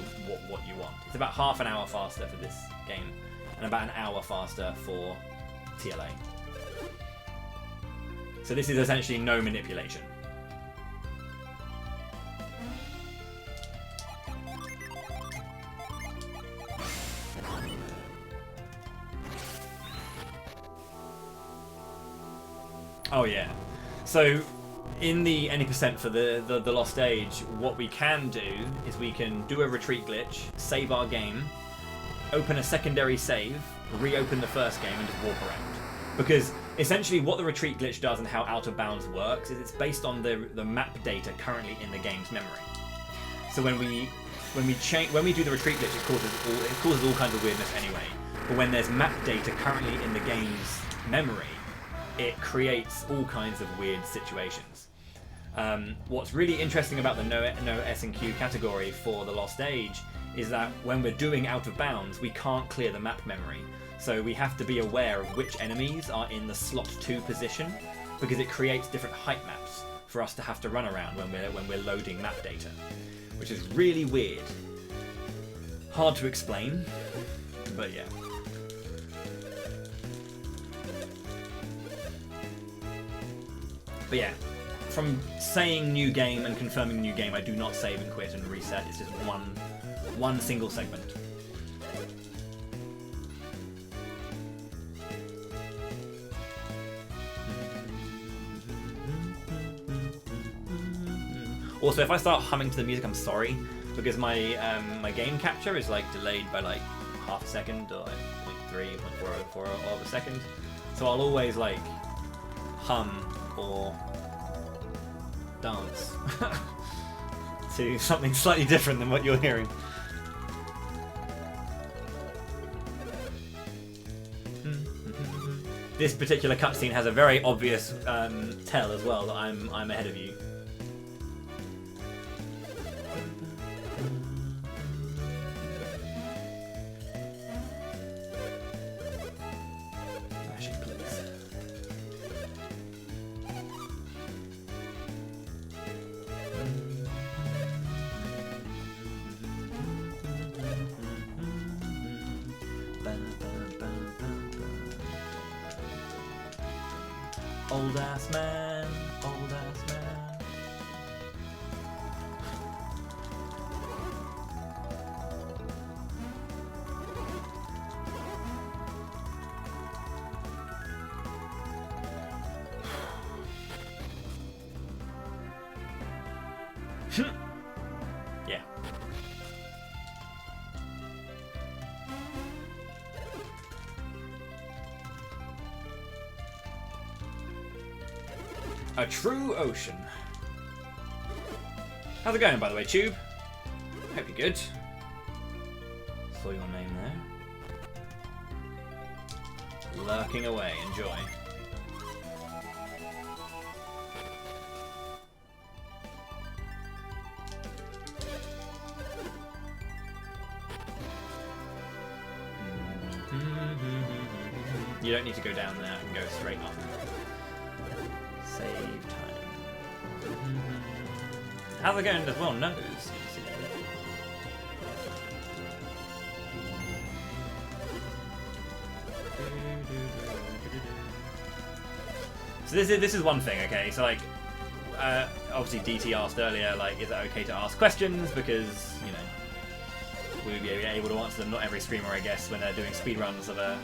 you want. It's about half an hour faster for this game, and about an hour faster for TLA. So this is essentially no manipulation. Oh yeah. So in the any percent for the Lost Age, what we can do is we can do a retreat glitch, save our game, open a secondary save, reopen the first game, and just walk around. Because essentially what the retreat glitch does and how Out of Bounds works is it's based on the map data currently in the game's memory. So when we do the retreat glitch, it causes all kinds of weirdness anyway. But when there's map data currently in the game's memory, it creates all kinds of weird situations. What's really interesting about the No S&Q category for the Lost Age is that when we're doing Out of Bounds, we can't clear the map memory. So we have to be aware of which enemies are in the slot 2 position, because it creates different height maps for us to have to run around when we're loading map data, which is really weird. Hard to explain, but yeah. But yeah, from saying new game and confirming new game, I do not save and quit and reset. It's just one single segment. Also, if I start humming to the music, I'm sorry, because my my game capture is like delayed by like half a second or like 3.4 of a second. So I'll always like hum or dance to something slightly different than what you're hearing. This particular cutscene has a very obvious tell as well that I'm ahead of you. Old ass man, old ass man. Yeah. A true ocean. How's it going, by the way, Tube? Hope you're good. Saw your name there. Lurking away. Enjoy. You don't need to go down there and go straight up. Save time. How's it going as well? Nose. So this is one thing, okay? So like, obviously DT asked earlier, like, is it okay to ask questions? Because, you know, we'll be able to answer them. Not every streamer, I guess, when they're doing speedruns of a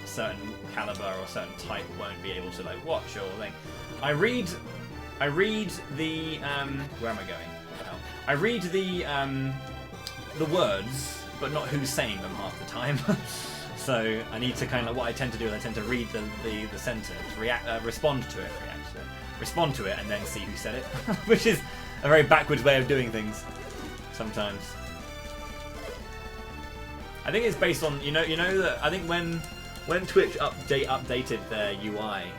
certain caliber or certain type, won't be able to, like, watch or thing. I read the, where am I going? What the hell? I read the words, but not who's saying them half the time. So I need to kind of, what I tend to do is I tend to read the sentence, respond to it, and then see who said it, which is a very backwards way of doing things sometimes. I think it's based on, you know that I think when Twitch updated their UI,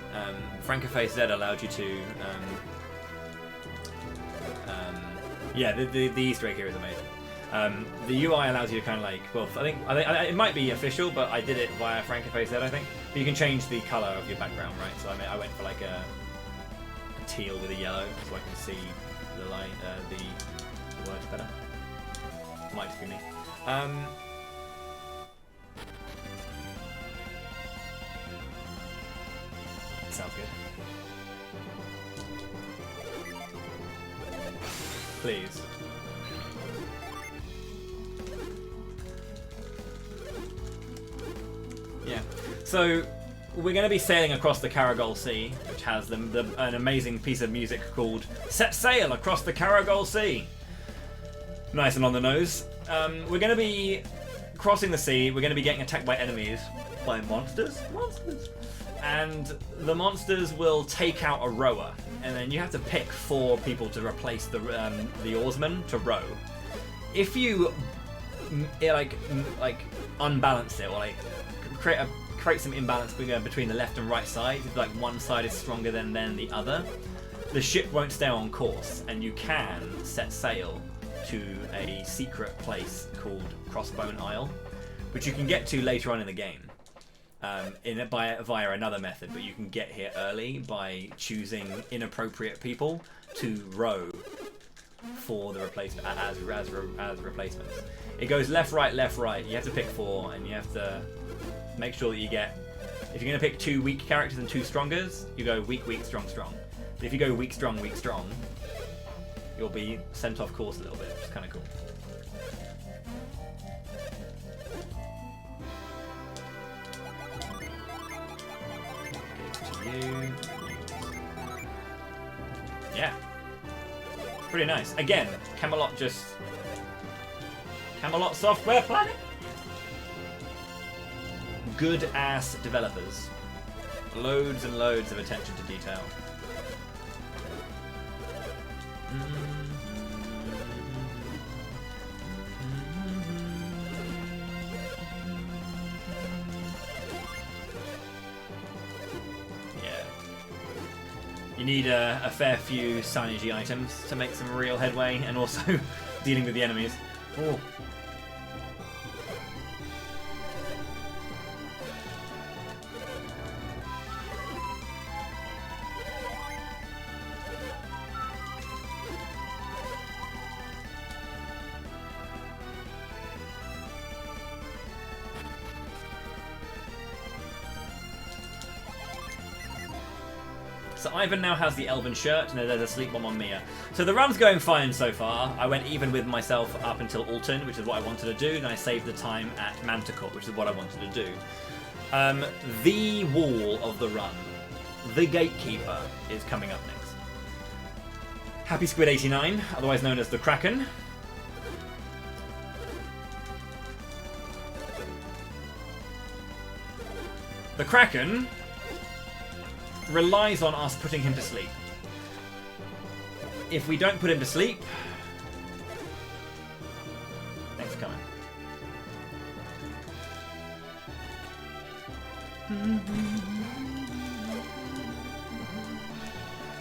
Francoface Z allowed you to, yeah, the Easter egg here is amazing. The UI allows you to kind of like, well, I think it might be official, but I did it via Francoface Z, I think. But you can change the color of your background, right? So I went for like a teal with a yellow, so I can see the light, the words better. Might just be me. Sounds good. Please. Yeah. So we're going to be sailing across the Caragol Sea, which has an amazing piece of music called "Set Sail Across the Caragol Sea." Nice and on the nose. We're going to be crossing the sea. We're going to be getting attacked by enemies, by monsters. And the monsters will take out a rower, and then you have to pick 4 people to replace the oarsman to row. If you like unbalance it, or like create some imbalance between the left and right side, if like one side is stronger than the other, the ship won't stay on course, and you can set sail to a secret place called Crossbone Isle, which you can get to later on in the game. Via another method, but you can get here early by choosing inappropriate people to row for the replacement as replacements. It goes left, right, left, right. You have to pick 4, and you have to make sure that you get. If you're going to pick 2 weak characters and 2 strongers, you go weak, weak, strong, strong. But if you go weak, strong, you'll be sent off course a little bit, which is kind of cool. Yeah, pretty nice. Again, Camelot Software Planet. Good ass developers. Loads and loads of attention to detail. You need a fair few synergy items to make some real headway, and also dealing with the enemies. Oh. So Ivan now has the elven shirt, and there's a sleep bomb on Mia. So the run's going fine so far. I went even with myself up until Alton, which is what I wanted to do, and I saved the time at Manticore, which is what I wanted to do. The wall of the run, the Gatekeeper, is coming up next. Happy Squid 89, otherwise known as the Kraken. The Kraken relies on us putting him to sleep. If we don't put him to sleep... Thanks for coming.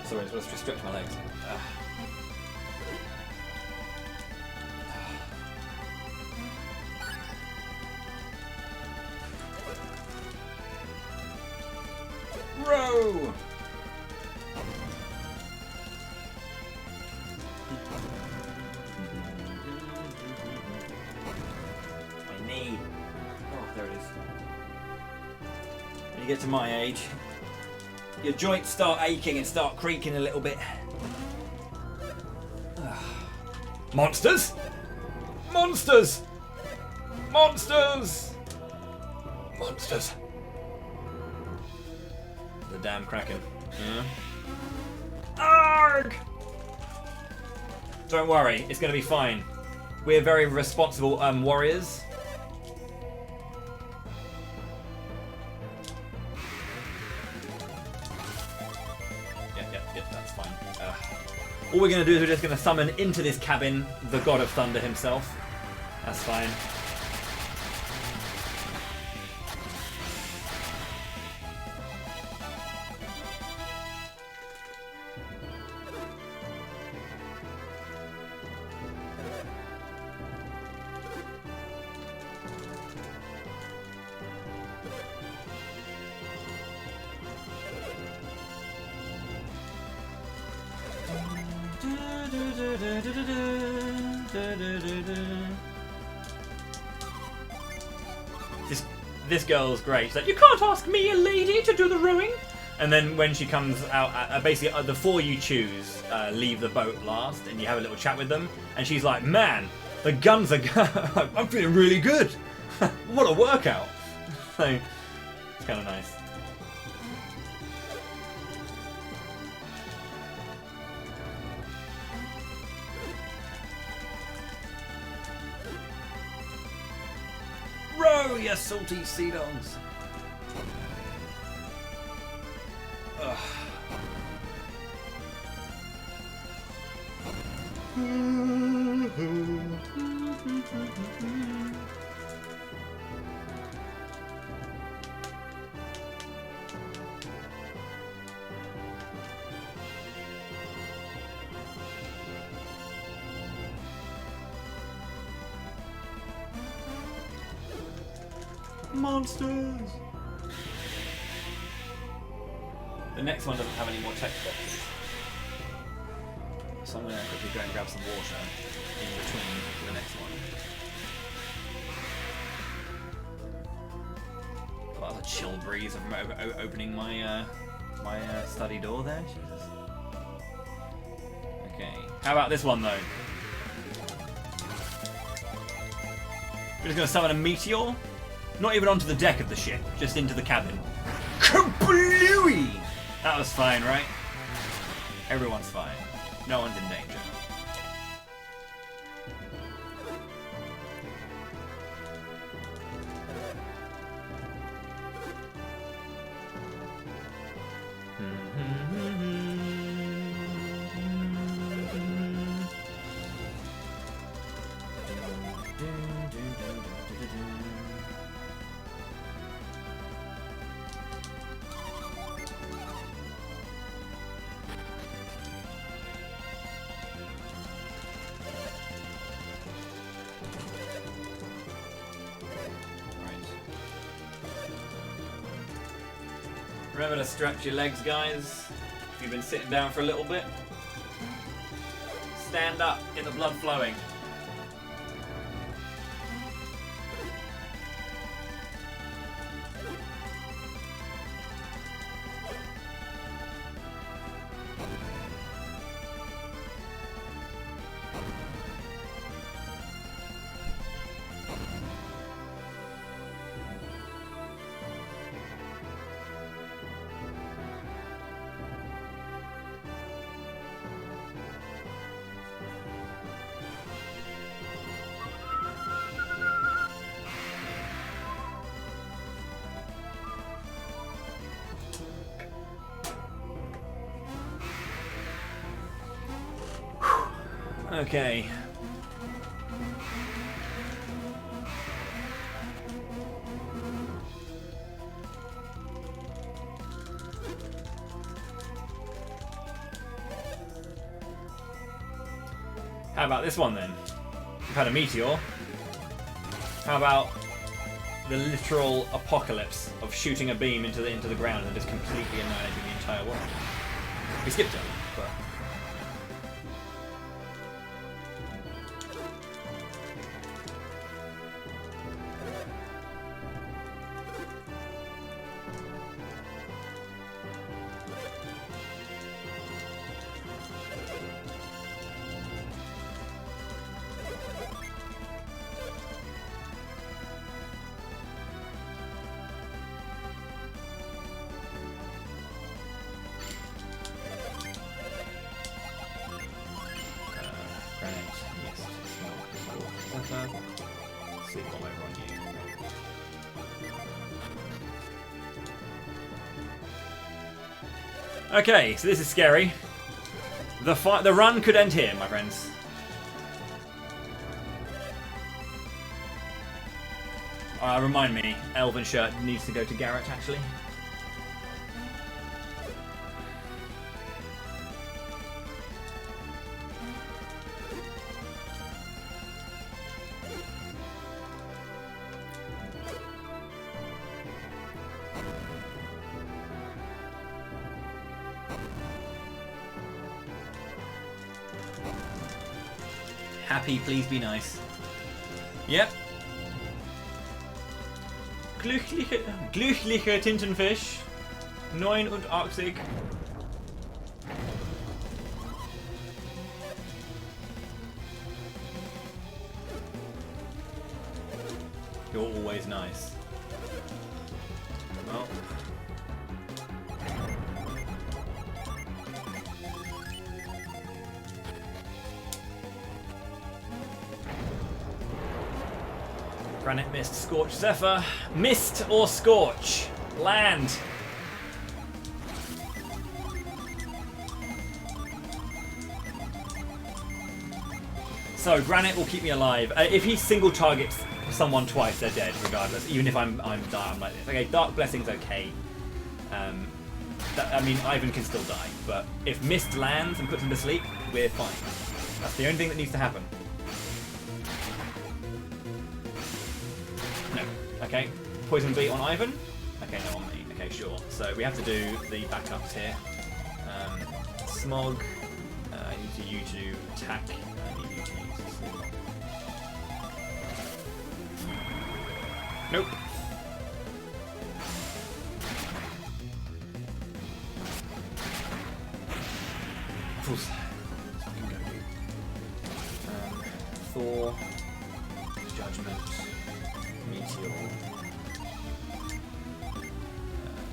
Sorry, let's just stretch my legs. Row! My knee. Oh, there it is. When you get to my age, your joints start aching and start creaking a little bit. Monsters! Monsters! Monsters! Monsters! The damn Kraken. Yeah. Arg! Don't worry, it's going to be fine. We're very responsible warriors. Yep, that's fine. All we're going to do is we're just going to summon into this cabin the God of Thunder himself. That's fine. This girl's great. She's like, you can't ask me, a lady, to do the rowing. And then when she comes out, basically the four you choose leave the boat last, and you have a little chat with them. And she's like, man, the guns are I'm feeling really good. What a workout. So it's kind of nice. Row, you salty sea dogs. Ugh. Monsters! The next one doesn't have any more text boxes. So I'm going to quickly go and grab some water in between for the next one. Got a chill breeze of opening my my study door there. Jesus. Okay. How about this one though? We're just going to summon a meteor. Not even onto the deck of the ship, just into the cabin. Kablooey! That was fine, right? Everyone's fine. No one's in danger. Remember to stretch your legs, guys. If you've been sitting down for a little bit, stand up, get the blood flowing. Okay. How about this one then? We've had a meteor. How about the literal apocalypse of shooting a beam into the ground and just completely annihilating the entire world? We skipped it, but. Zephyr. Sleep all over on you. Okay, so this is scary. The run could end here, my friends. Remind me, Elven Shirt needs to go to Garrett, actually. Happy, please be nice. Yep. Glückliche Tintenfisch. 89. You're always nice. Well. Granite Mist, Scorch, Zephyr. Mist or Scorch. Land. So Granite will keep me alive. If he single targets someone twice, they're dead regardless. Even if I'm like this. Okay, Dark Blessing's okay. I mean, Ivan can still die, but if Mist lands and puts him to sleep, we're fine. That's the only thing that needs to happen. Okay, Poison Beat on Ivan. Okay, no on me. Okay, sure. So we have to do the backups here. Smog. I need you to attack. I need you to use sleep. Nope. Fools. Thor. Judgment. Meteor.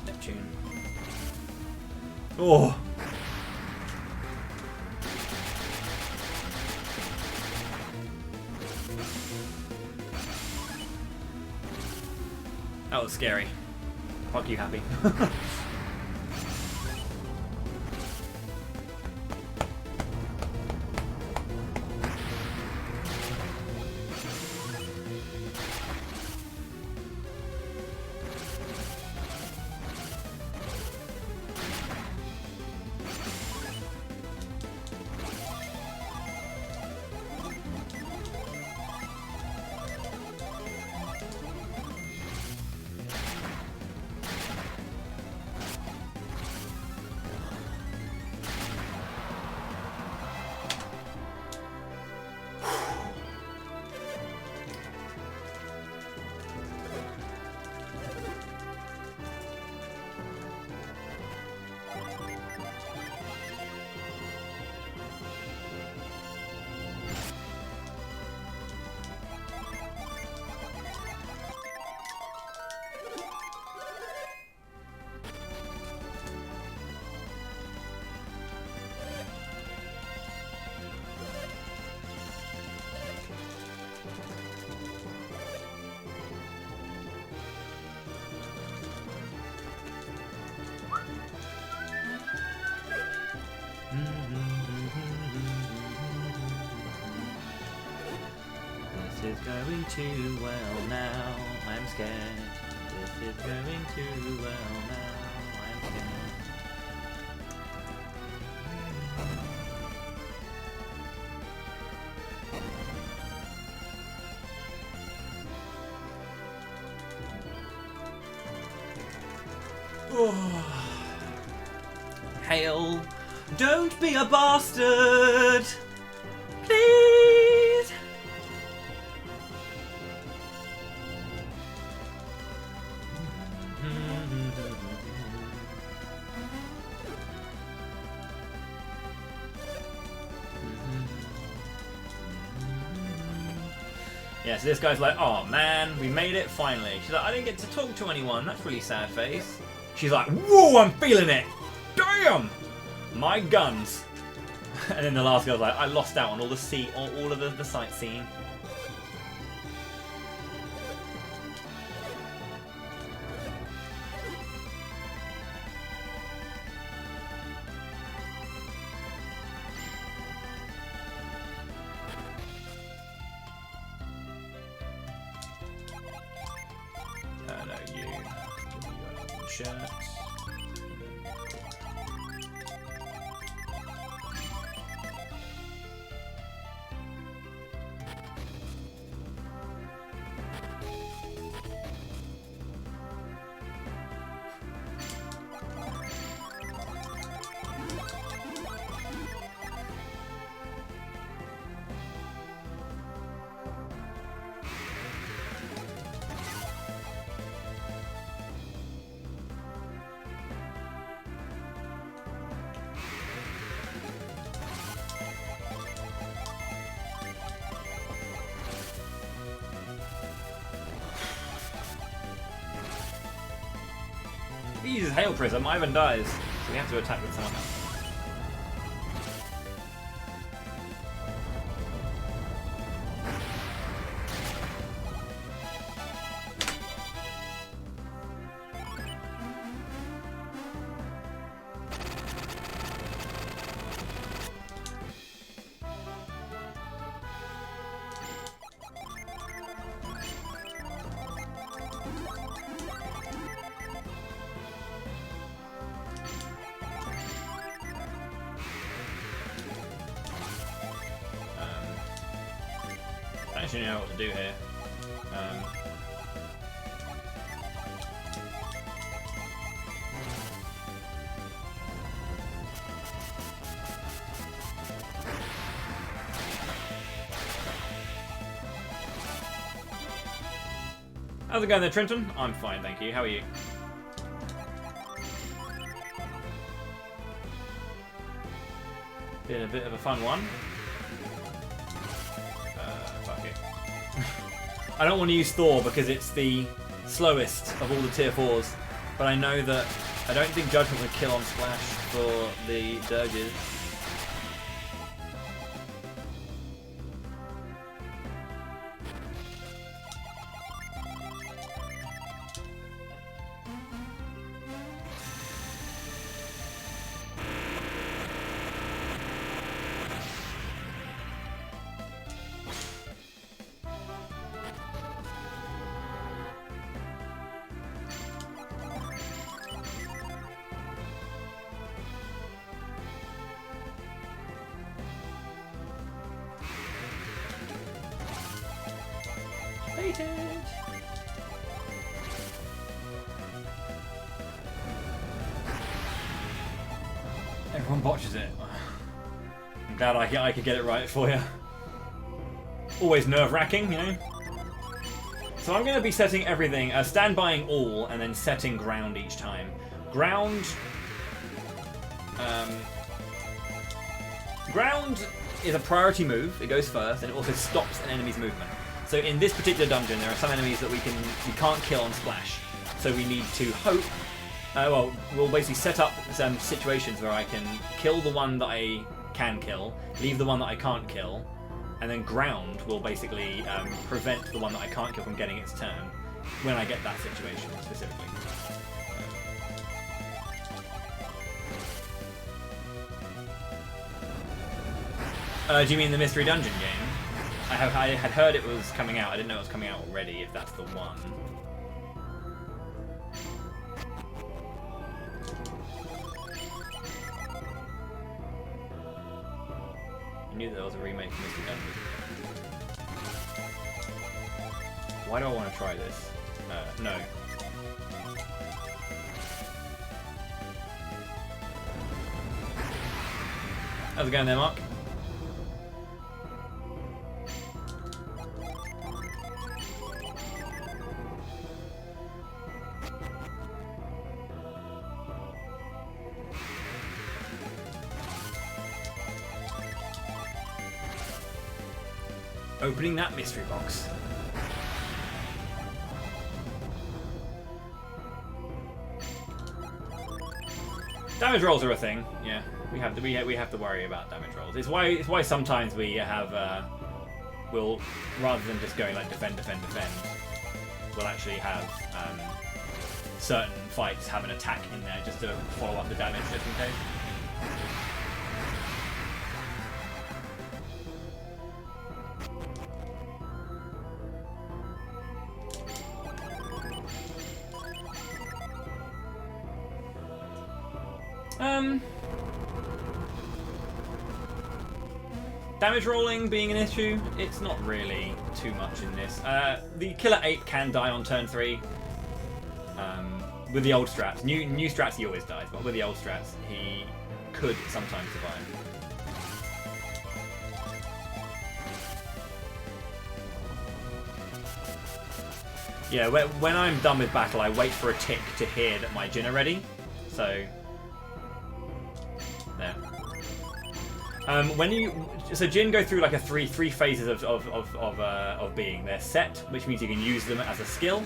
Neptune. Oh! That was scary. Fuck you, Happy. This is going too well now, I'm scared. This is going too well now, I'm scared. Oh. Hail, don't be a bastard! Please! Yeah, so this guy's like, oh man, we made it finally. She's like, I didn't get to talk to anyone. That's really sad face. She's like, whoa, I'm feeling it. Damn! My guns. And then the last girl's like, I lost out on all the all of the sightseeing. shirt. If he uses Hail Prism, Ivan dies, so we have to attack with someone else. I actually know what to do here. How's it going there, Trenton? I'm fine, thank you. How are you? Been a bit of a fun one. Fuck it. I don't want to use Thor because it's the slowest of all the tier 4s, but I know that I don't think Judgment would kill on Splash for the Dirges. Everyone botches it. I'm glad I could get it right for you. Always nerve-wracking, you know? So I'm going to be setting everything, stand-bying all, and then setting ground each time. Ground... ground is a priority move. It goes first, and it also stops an enemy's movement. So in this particular dungeon, there are some enemies that we can't kill on Splash. So we need to hope... well, we'll basically set up some situations where I can kill the one that I can kill, leave the one that I can't kill, and then ground will basically prevent the one that I can't kill from getting its turn when I get that situation specifically. Do you mean the Mystery Dungeon game? I had heard it was coming out. I didn't know it was coming out already, if that's the one. I knew there was a remake of Mystery Dungeon. Why do I want to try this? No. How's it going there, Mark? Opening that mystery box. Damage rolls are a thing. Yeah, we have to worry about damage rolls. It's why sometimes we have we'll, rather than just going like defend, we'll actually have certain fights have an attack in there just to follow up the damage just in case. Damage rolling being an issue, it's not really too much in this. The Killer Ape can die on turn 3. With the old strats. New strats he always dies, but with the old strats he could sometimes survive. Yeah, when I'm done with battle, I wait for a tick to hear that my Jin are ready. So, there. So Jin go through like a three phases of being. They're set, which means you can use them as a skill.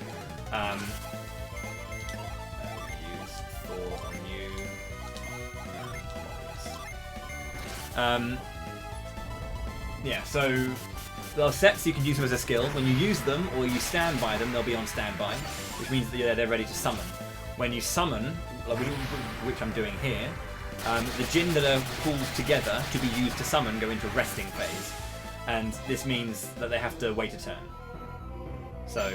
Use for new. Yeah, so they're set, so you can use them as a skill. When you use them or you stand by them, they'll be on standby, which means that they're ready to summon. When you summon, which I'm doing here, the Jin that are pulled together to be used to summon go into resting phase, and this means that they have to wait a turn. So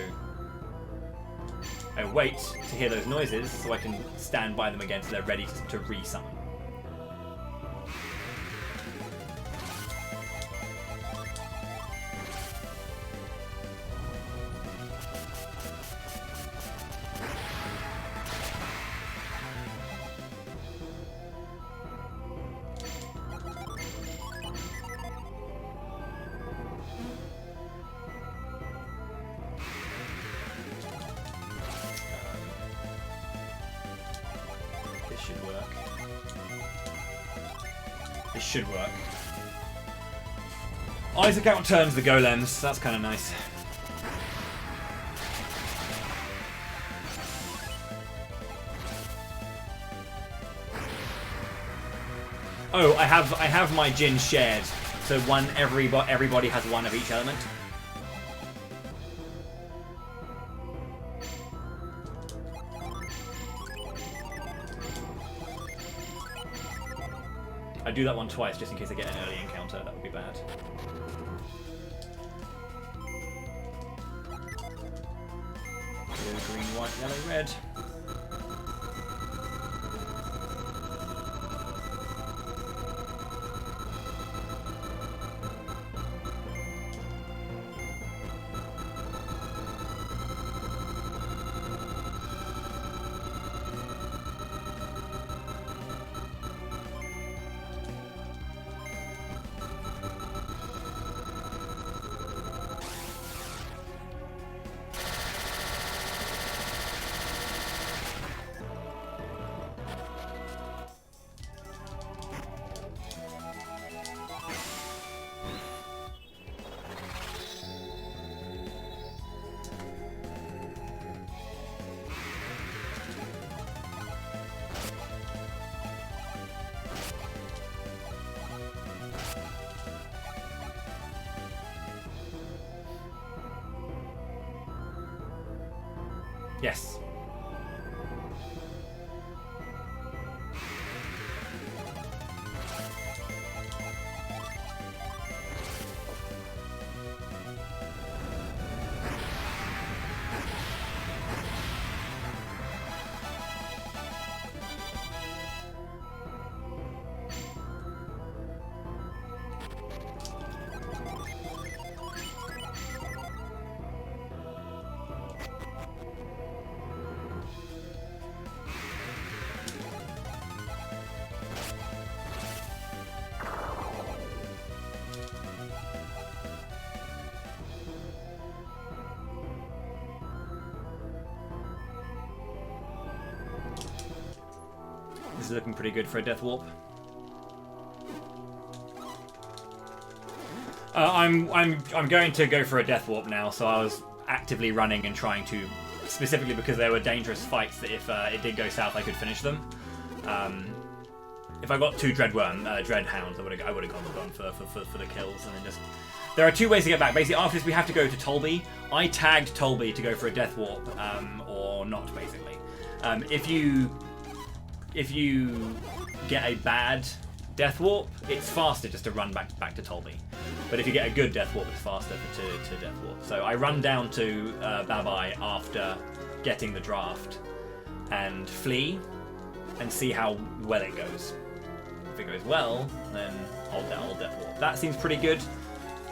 I wait to hear those noises so I can stand by them again so they're ready to re-summon. This should work. Isaac outturns the golems. That's kind of nice. Oh, I have my Jin shared, so everybody has one of each element. I do that one twice just in case I get an early encounter. That would be bad. Blue, green, white, yellow, red. Yes. This is looking pretty good for a Death Warp. I'm going to go for a Death Warp now, so I was actively running and trying to, specifically because there were dangerous fights that if it did go south, I could finish them. If I got 2 Dread Hounds, I would have gone for the kills, and then just. There are 2 ways to get back. Basically, after this, we have to go to Tolby. I tagged Tolby to go for a Death Warp, or not, basically. If you get a bad Death Warp, it's faster just to run back to Tolby. But if you get a good Death Warp, it's faster to Death Warp. So I run down to Babai after getting the draft and flee. and see how well it goes. If it goes well, then I'll Death Warp. That seems pretty good.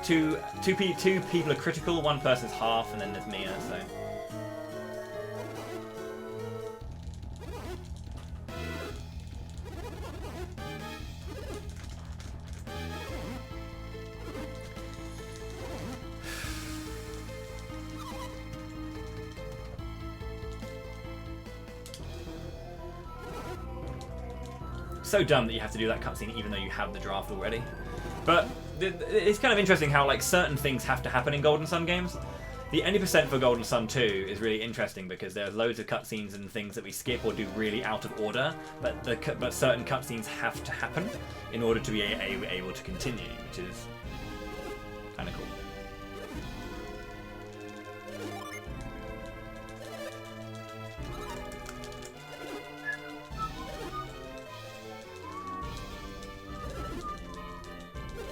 Two people are critical, one person's half, and then there's Mia, so... So dumb that you have to do that cutscene even though you have the draft already. But it's kind of interesting how like certain things have to happen in Golden Sun games. The 80% for Golden Sun 2 is really interesting because there's loads of cutscenes and things that we skip or do really out of order, but certain cutscenes have to happen in order to be able to continue, which is kind of cool.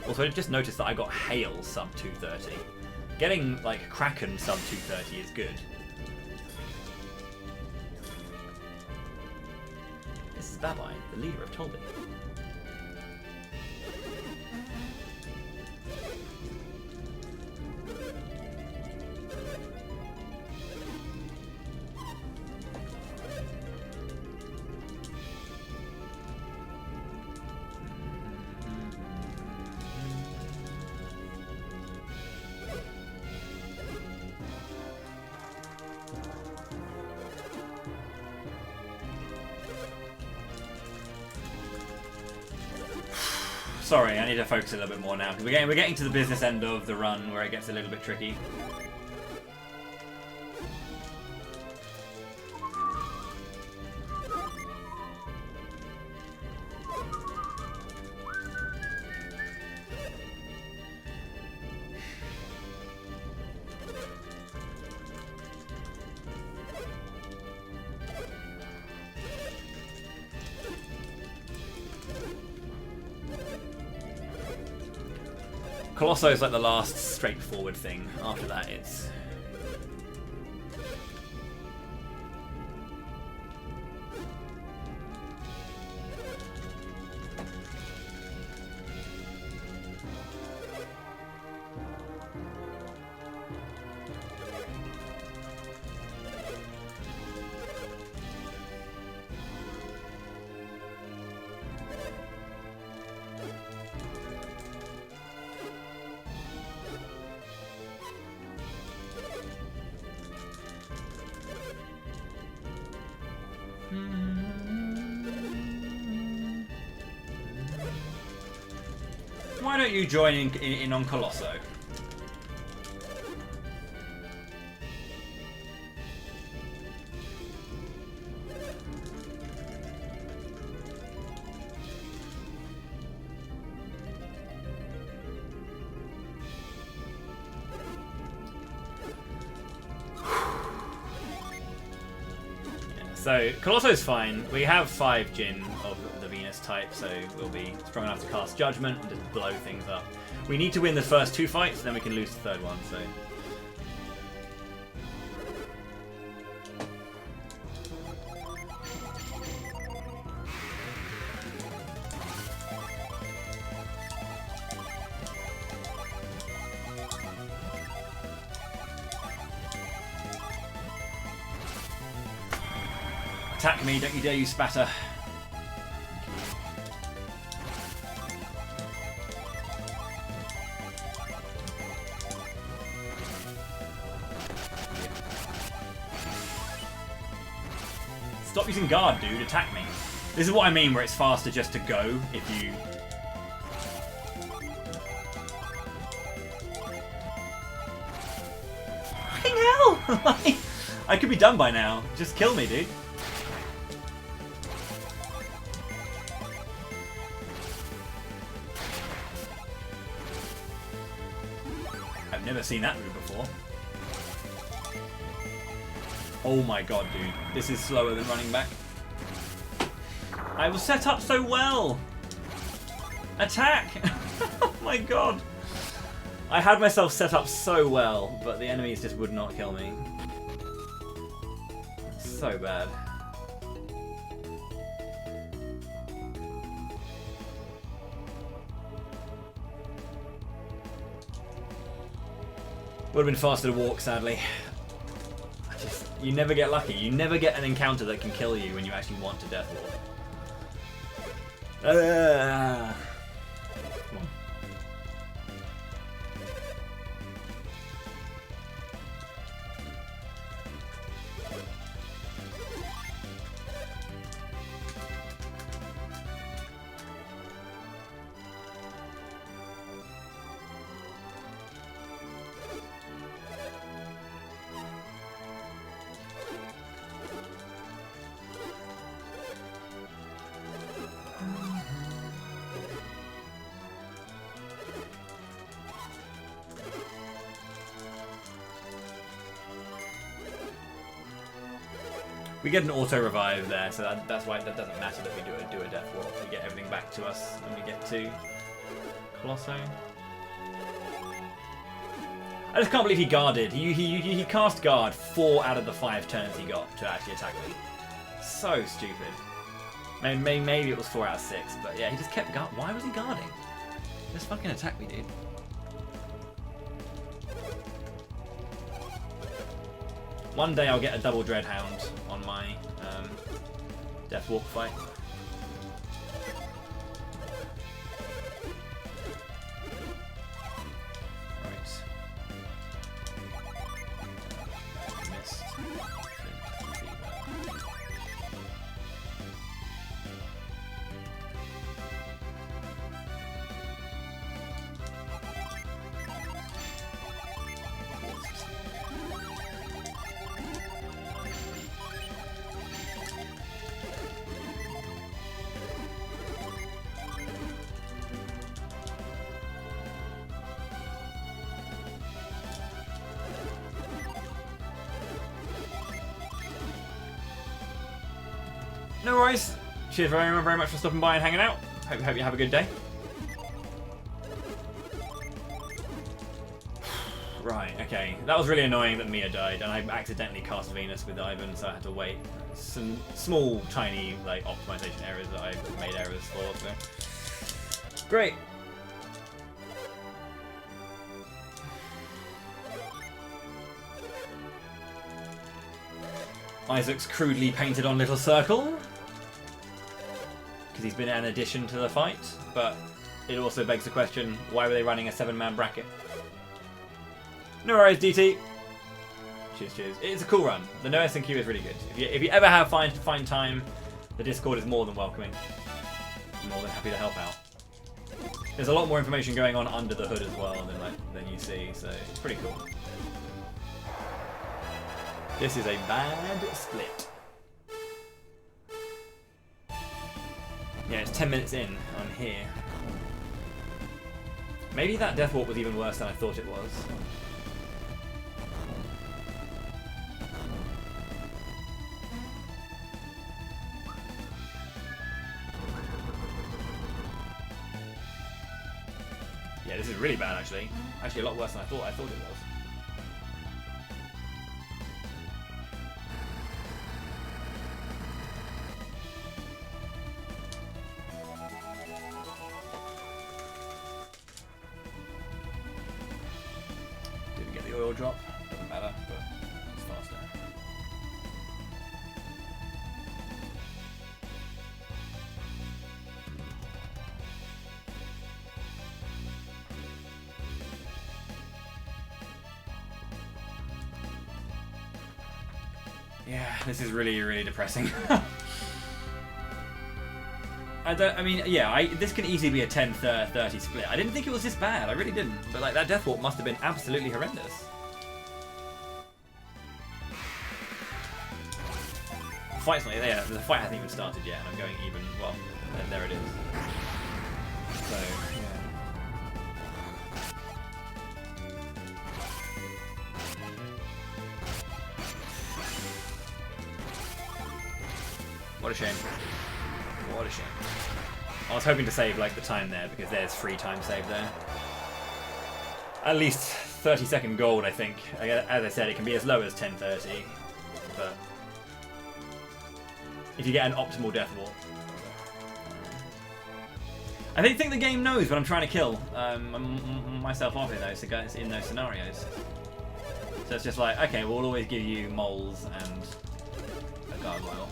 Also, I just noticed that I got Hail sub 230. Getting, like, Kraken sub 230 is good. This is Babai, the leader of Tolby. Sorry, I need to focus a little bit more now, because we're getting to the business end of the run where it gets a little bit tricky. Colosso is like the last straightforward thing. After that, it's... Why don't you join in on Colosso? So, Colosso's fine. We have 5 Jin of the Venus type, so we'll be strong enough to cast Judgment and just blow things up. We need to win the first 2 fights, then we can lose the third one, so... Attack me, don't you dare you spatter. Stop using guard, dude, attack me. This is what I mean where it's faster just to go if you... Fucking hell! I could be done by now. Just kill me, dude. Never seen that move before. Oh my god, dude. This is slower than running back. I was set up so well! Attack! Oh my god. I had myself set up so well, but the enemies just would not kill me. So bad. Would have been faster to walk, sadly. You never get lucky. You never get an encounter that can kill you when you actually want to death walk. Come on. We get an auto revive there, so that's why that doesn't matter that we do a death walk. We get everything back to us when we get to Colosso. I just can't believe he guarded. He cast guard 4 out of the 5 turns he got to actually attack me. So stupid. Maybe it was 4 out of 6, but yeah, he just kept guard. Why was he guarding? Just fucking attack me, dude. One day I'll get a double Dreadhound on my Death Walk fight. Right. Missed. No worries. Cheers very much for stopping by and hanging out. Hope you have a good day. Right, okay. That was really annoying that Mia died, and I accidentally cast Venus with Ivan, so I had to wait. Some small, tiny, like, optimization errors that I made errors for, so. Great. Isaac's crudely painted on little circle. Because he's been an addition to the fight, but it also begs the question, why were they running a 7-man bracket? No worries, DT. Cheers, cheers. It's a cool run. The No S&Q is really good. If you ever have find time, the Discord is more than welcoming. I'm more than happy to help out. There's a lot more information going on under the hood as well than you see, so it's pretty cool. This is a bad split. Yeah, it's 10 minutes in on here. Maybe that death walk was even worse than I thought it was. Yeah, this is really bad actually. Actually a lot worse than I thought it was. Drop. Doesn't matter, but it's faster. Yeah, this is really depressing. This can easily be a 10-30 split. I didn't think it was this bad. I really didn't. But like that death walk must have been absolutely horrendous. Yeah, the fight hasn't even started yet, and I'm going even, well, there it is. So, yeah. What a shame. What a shame. I was hoping to save, like, the time there, because there's free time save there. At least 30-second gold, I think. As I said, it can be as low as 10:30, but if you get an optimal death walk. I think the game knows what I'm trying to kill myself off in those scenarios. So it's just like, okay, we'll always give you moles and a gargoyle.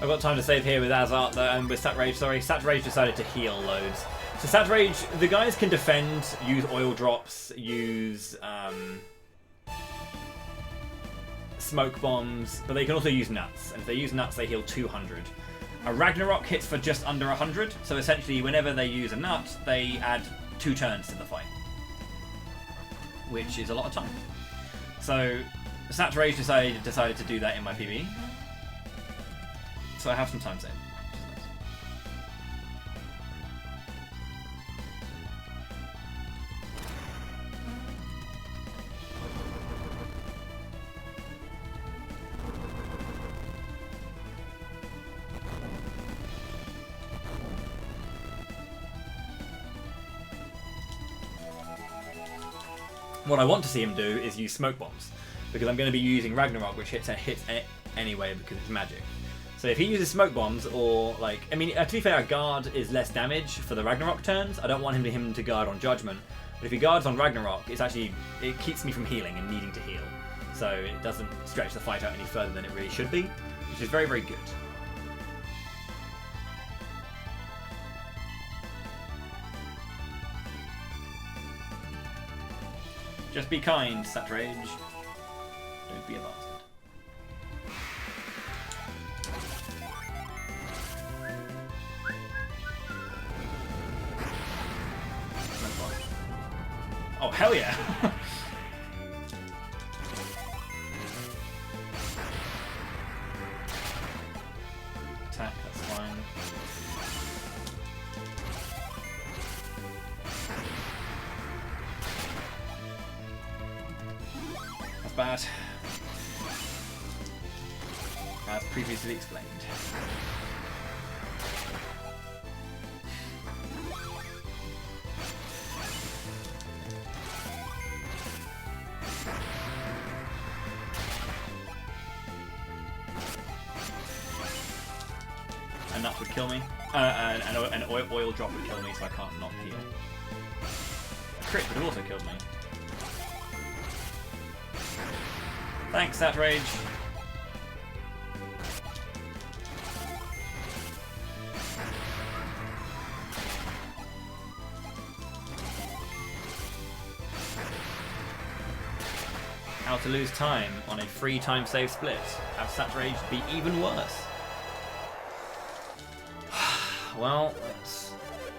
I've got time to save here with Azart though, and with Satrage, sorry. Satrage decided to heal loads. So Satrage, the guys can defend, use oil drops, use smoke bombs, but they can also use nuts. And if they use nuts, they heal 200. A Ragnarok hits for just under 100, so essentially whenever they use a nut, they add 2 turns to the fight. Which is a lot of time. So Satrage decided to do that in my PB. So I have some time saved. What I want to see him do is use smoke bombs, because I'm going to be using Ragnarok, which hits anyway because it's magic. So if he uses smoke bombs, or like, I mean, to be fair, a guard is less damage for the Ragnarok turns. I don't want him to guard on Judgment, but if he guards on Ragnarok, it keeps me from healing and needing to heal. So it doesn't stretch the fight out any further than it really should be, which is very, very good. Just be kind, Satrage. Don't be a bastard. Oh, hell yeah! Attack, that's fine. That's bad. As previously explained. And that would kill me. An oil drop would kill me, so I can't not heal. A crit would have also killed me. Thanks, Satrage. How to lose time on a free time save split. Have Satrage be even worse. Well, it's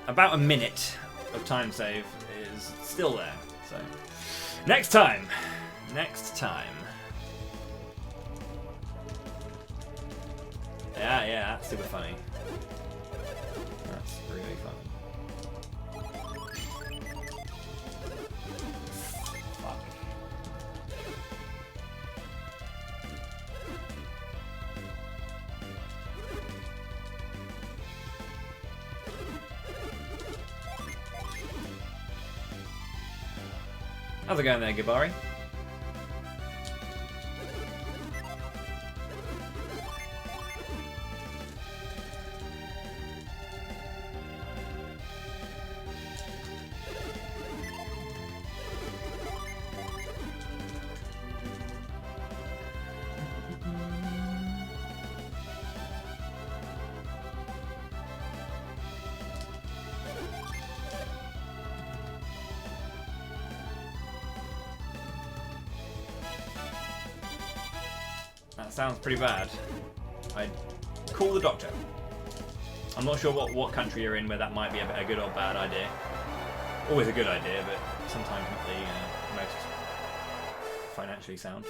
about a minute of time save is still there. So, next time. Next time. Yeah, that's super funny. That's really funny. Fuck. How's it going there, Gibari? Sounds pretty bad. I'd call the doctor. I'm not sure what country you're in where that might be a good or bad idea. Always a good idea, but sometimes not the most financially sound.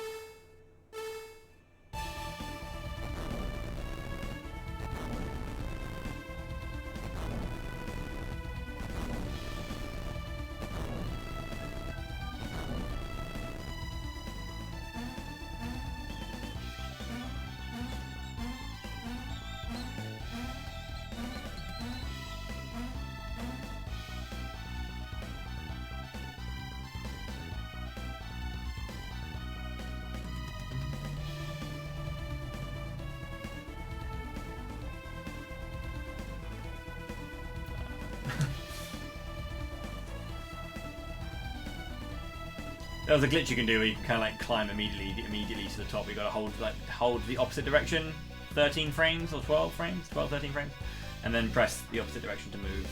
There's a glitch you can do where you can kind of like climb immediately to the top. You got to hold the opposite direction, 13 frames or 12 frames, 12, 13 frames, and then press the opposite direction to move.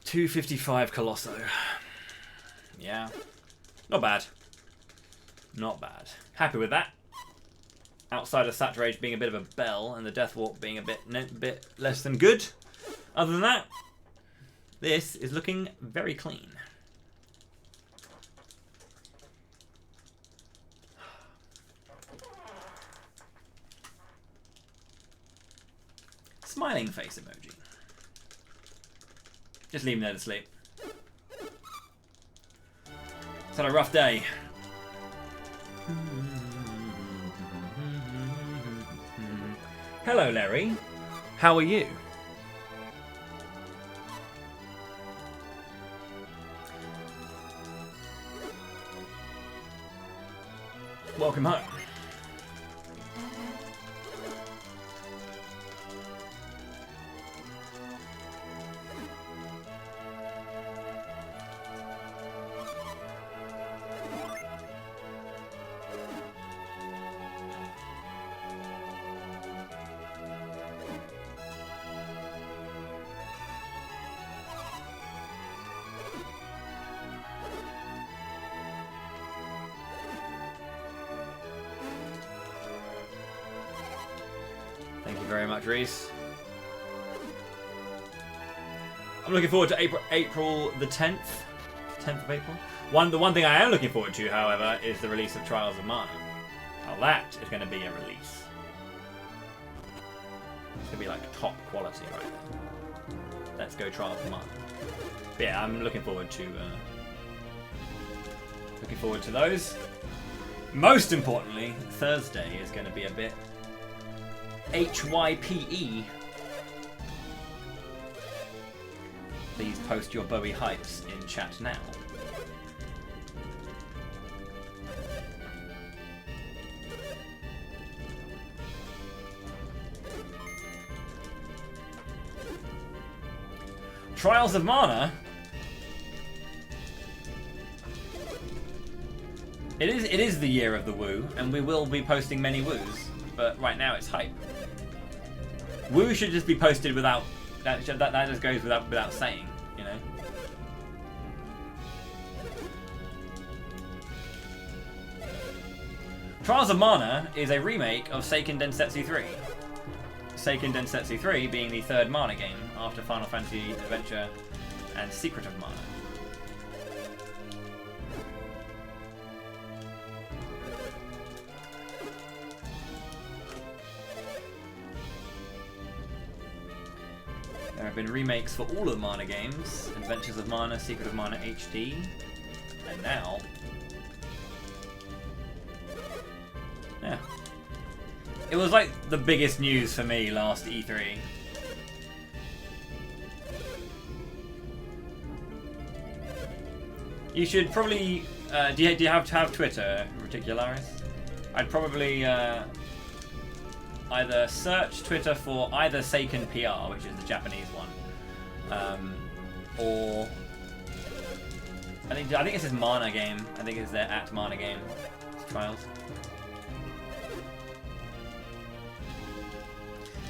255 Colosso. Yeah. Not bad. Not bad. Happy with that. Outside of Saturage being a bit of a bell and the Death Walk being a bit less than good. Other than that, this is looking very clean. Smiling face emoji. Just leave him there to sleep. It's had a rough day. Hello, Larry. How are you? Welcome home. Thank you very much, Reese. I'm looking forward to April the 10th. 10th of April. The one thing I am looking forward to, however, is the release of Trials of Mana. Now that is going to be a release. It's going to be like top quality right there. Let's go Trials of Mana. But yeah, I'm looking forward to those. Most importantly, Thursday is going to be a bit HYPE. Please post your Bowie hypes in chat now. Trials of Mana. It is the year of the woo, and we will be posting many woos, but right now it's hype. Woo should just be posted without that just goes without saying, you know. Trials of Mana is a remake of Seiken Densetsu 3. Seiken Densetsu 3 being the third Mana game after Final Fantasy Adventure and Secret of Mana. There have been remakes for all of the Mana games, Adventures of Mana, Secret of Mana HD, and now... yeah. It was like the biggest news for me last E3. You should probably... do you have to have Twitter, Reticularis? I'd probably... either search Twitter for either Seiken PR, which is the Japanese one, or I think this is Mana Game. I think it's their @Mana Game Trials.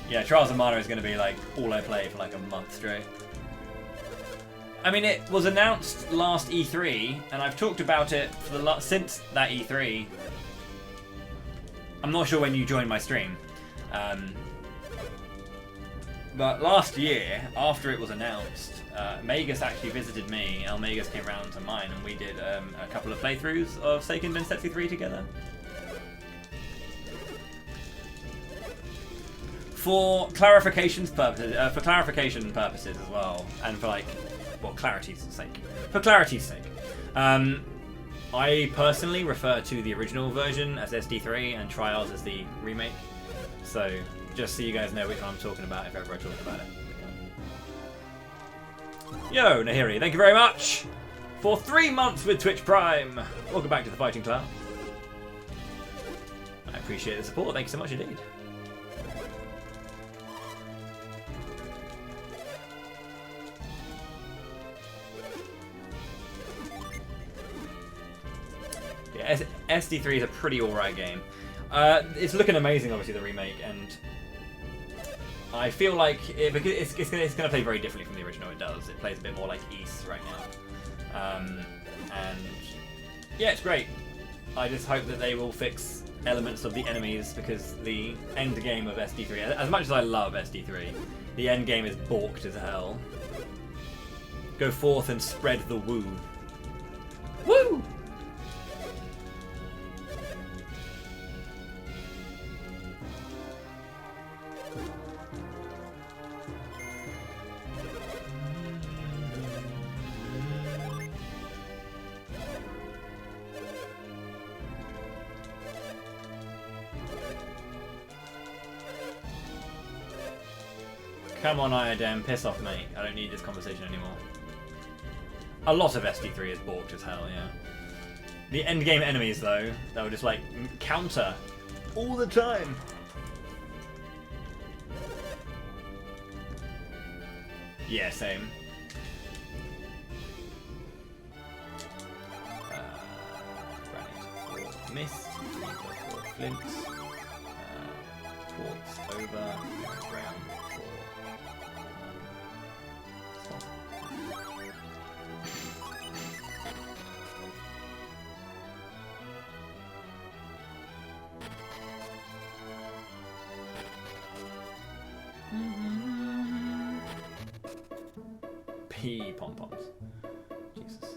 Yeah, Trials of Mana is going to be like all I play for like a month straight. I mean, it was announced last E3, and I've talked about it for since that E3. I'm not sure when you joined my stream. But last year, after it was announced, Magus actually visited me. El Magus came round to mine, and we did a couple of playthroughs of Seiken Densetsu 3 together. For clarification purposes as well, and for clarity's sake. For clarity's sake, I personally refer to the original version as SD3 and Trials as the remake. So just so you guys know which one I'm talking about if ever I talk about it. Yo, Nahiri, thank you very much for 3 months with Twitch Prime. Welcome back to the Fighting Club. I appreciate the support. Thank you so much indeed. Yeah, SD3 is a pretty alright game. It's looking amazing, obviously, the remake, and I feel like it's going to play very differently from the original. It does. It plays a bit more like Ys right now. And yeah, it's great. I just hope that they will fix elements of the enemies, because the end game of SD3, as much as I love SD3, the end game is balked as hell. Go forth and spread the woo. Woo! Come on, Iodem, piss off, mate. I don't need this conversation anymore. A lot of SD3 is balked as hell, yeah. The endgame enemies, though, that were just like counter all the time. Yeah, same. Granite for mist, for flints, quartz over, brown for. P pom-poms. Jesus.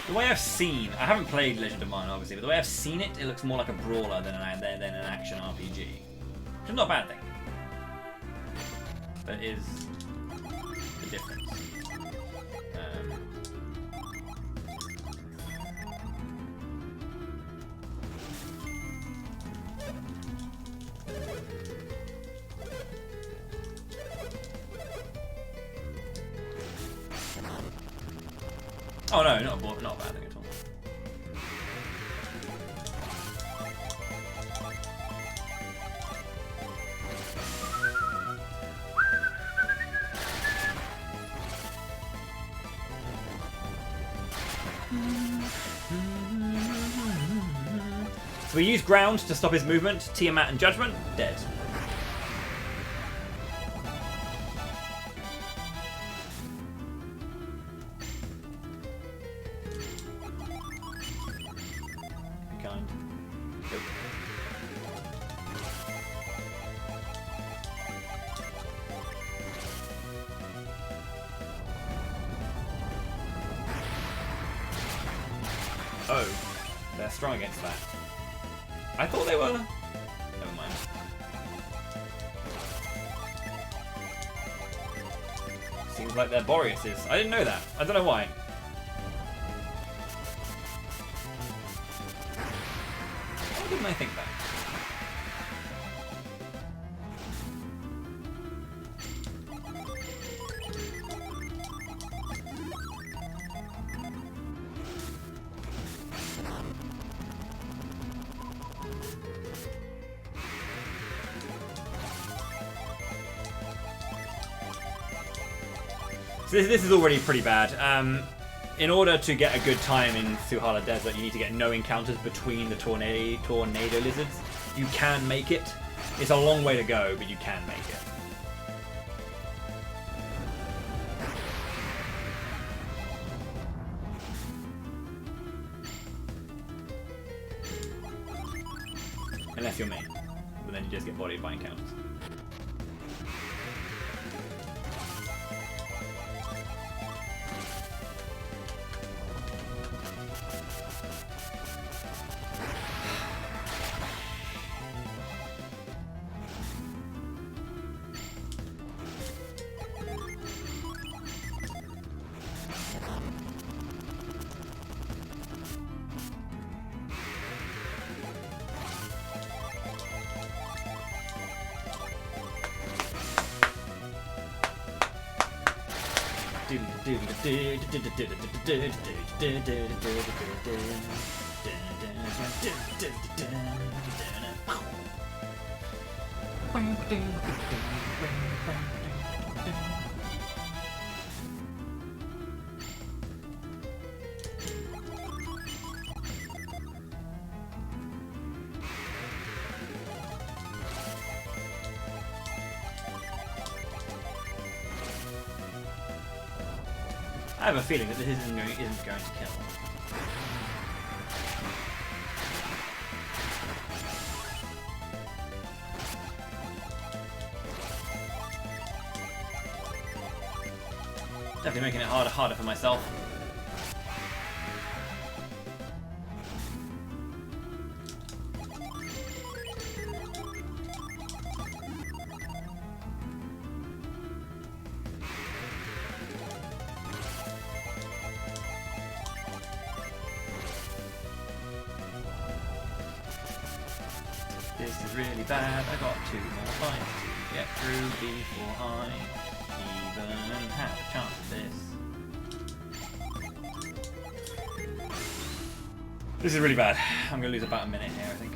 The way I've seen, I haven't played Legend of Mana obviously, but the way I've seen it, it looks more like a brawler than an action RPG. Which is not a bad thing. That is the difference. Oh no, not a bad thing at all. So we use ground to stop his movement. Tiamat and Judgment, dead. Oh, they're strong against that. I thought they were. Never mind. Seems like they're Boreases. I didn't know that. I don't know why. Why didn't I think that? So this is already pretty bad. In order to get a good time in Suhala Desert, you need to get no encounters between the tornado lizards. You can make it. It's a long way to go, but you can make it. Unless you're me. But then you just get bodied by encounters. I have a feeling that this isn't going to kill. Definitely making it harder for myself. This is really bad. I got 2 more fights to get through before I even have a chance at this. This is really bad. I'm going to lose about a minute here, I think.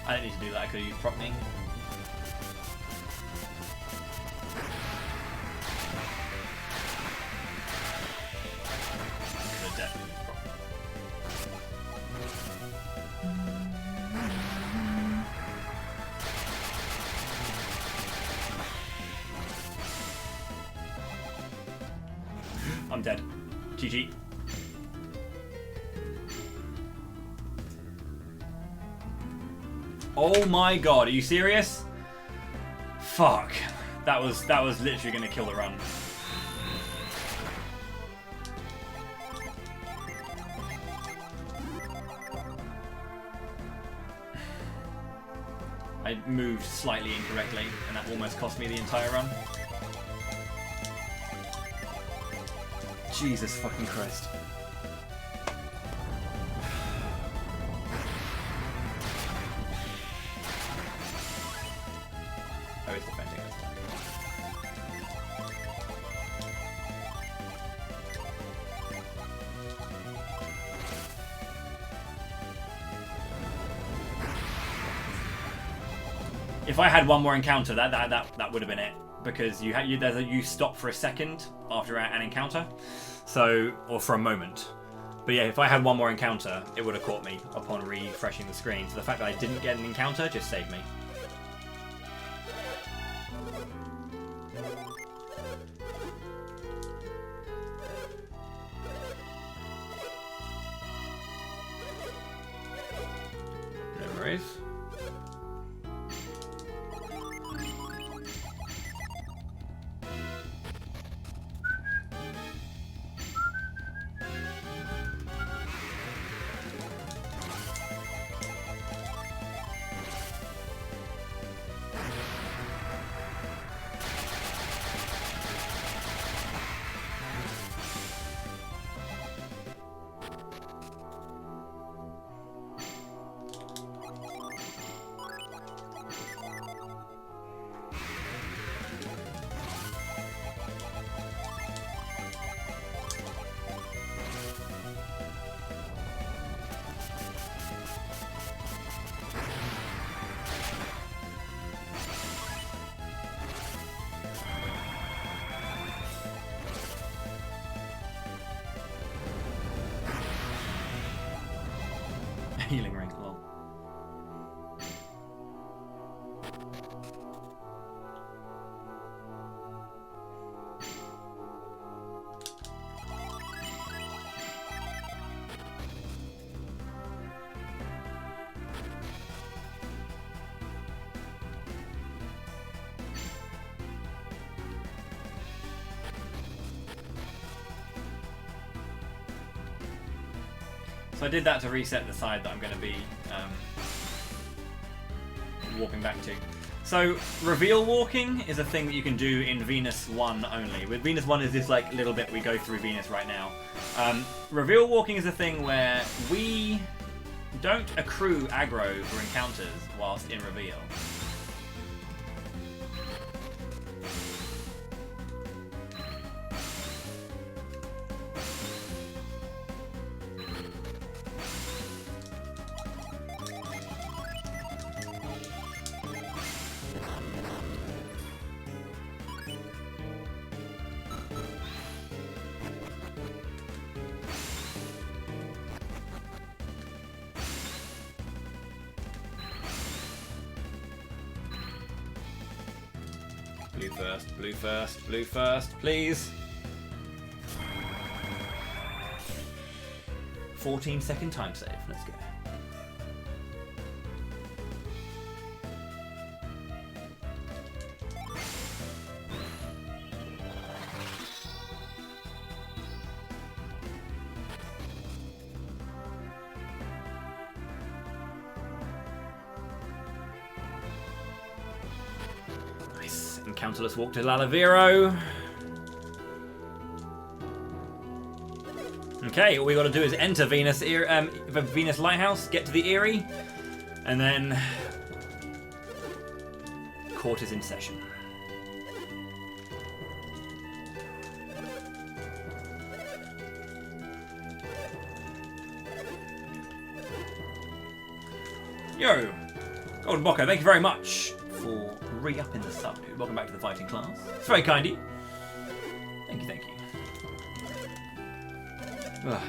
I don't need to do that, I could use propping. Could definitely use propping. I'm dead. GG. Oh my god, are you serious? Fuck. That was literally gonna kill the run. I moved slightly incorrectly, and that almost cost me the entire run. Jesus fucking Christ. Oh, he's defending us. If I had one more encounter, that would have been it, because you stop for a second after an encounter, so, or for a moment. But yeah, if I had one more encounter, it would have caught me upon refreshing the screen. So the fact that I didn't get an encounter just saved me. No worries. Healing ring, lol. So I did that to reset the side that I'm going to be warping back to. So reveal walking is a thing that you can do in Venus 1 only. With Venus 1 is this like little bit we go through Venus right now. Reveal walking is a thing where we don't accrue aggro for encounters whilst in reveal. Blue first, blue first, blue first, please. 14-second time save. Let's go. Encounterless walk to Lalavero. Okay, all we got to do is enter Venus Venus Lighthouse, get to the Eyrie, and then court is in session. Yo, Golden Bocco, thank you very much for re-upping the sub, dude. Welcome back to the fighting class. It's very kind of you. Thank you, thank you. Ugh.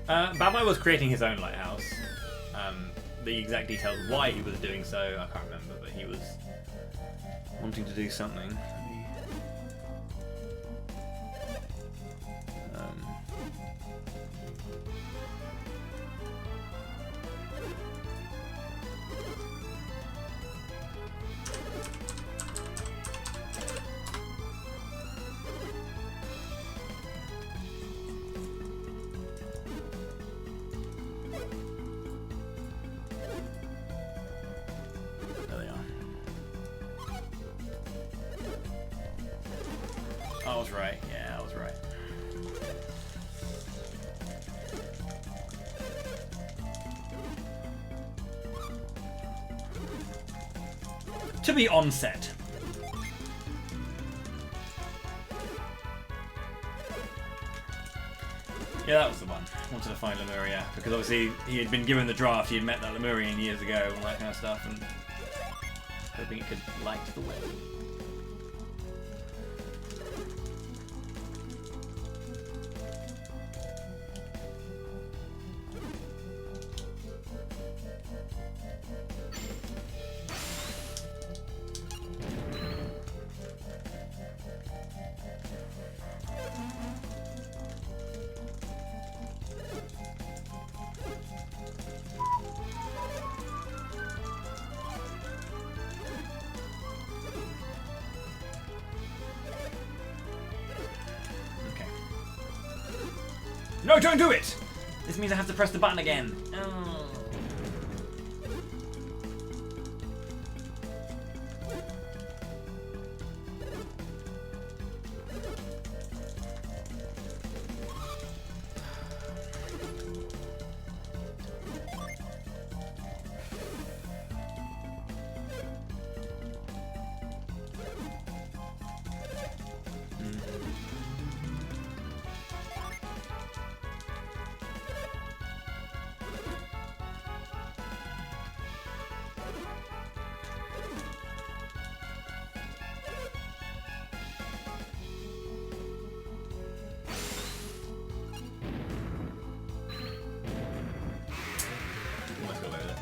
Bad was creating his own lighthouse. The exact details why he was doing so, I can't remember, but he was wanting to do something. I was right. Yeah, I was right. To be on set. Yeah, that was the one. Wanted to find Lemuria because obviously he had been given the draft. He had met that Lemurian years ago, all that kind of stuff, and hoping it could light the way. No, don't do it! This means I have to press the button again. Oh. Let's go over there.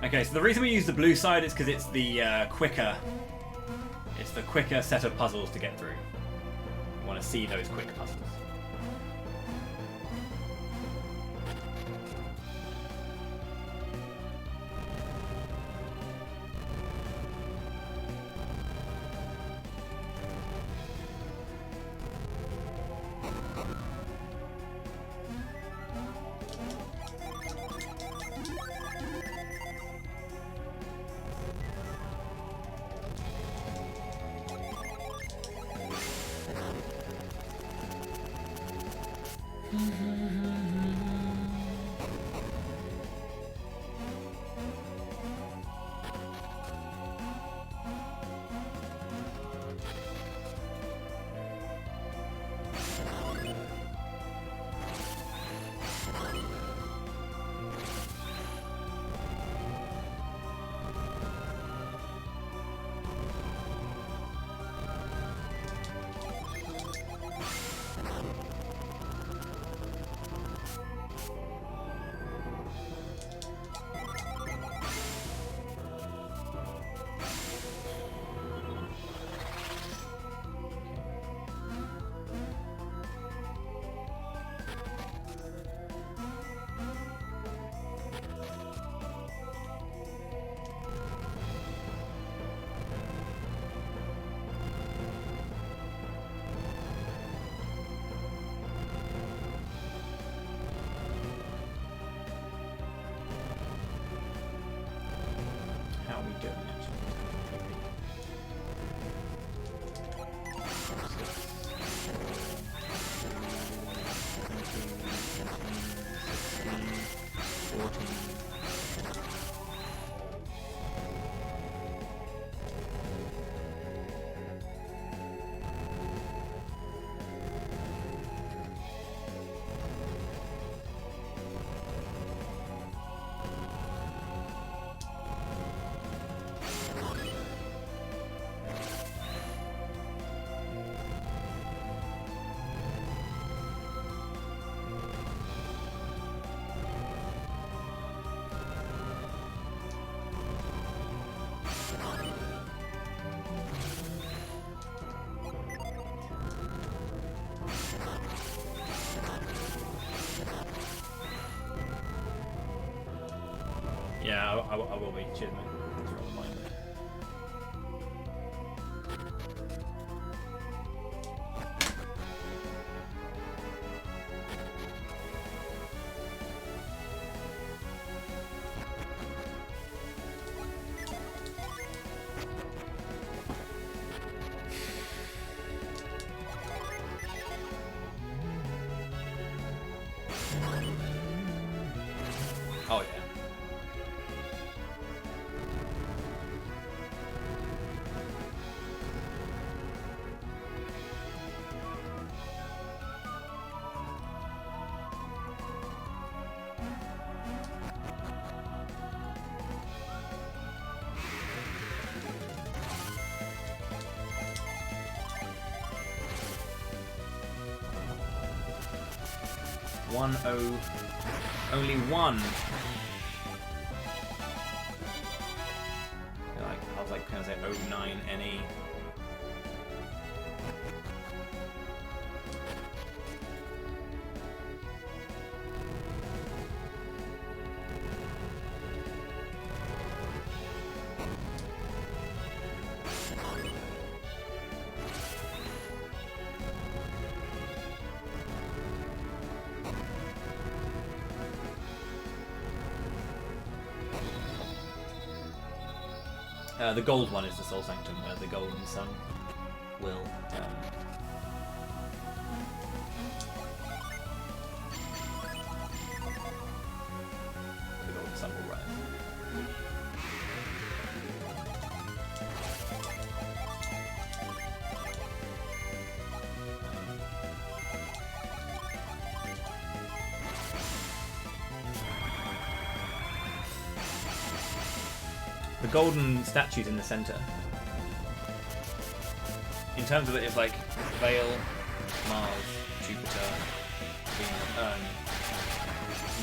Okay, so the reason we use the blue side is because it's the quicker set of puzzles to get through. We want to see those quick puzzles. Yeah, I will be. Cheers, mate. Thanks for all the point. Oh, yeah. Only one. I was like, can I say 09 NE? The gold one is the Soul Sanctum, where the Golden Sun will the Golden Sun will rise. The golden statues in the center. In terms of it, it's like Vale, Mars, Jupiter, Venus,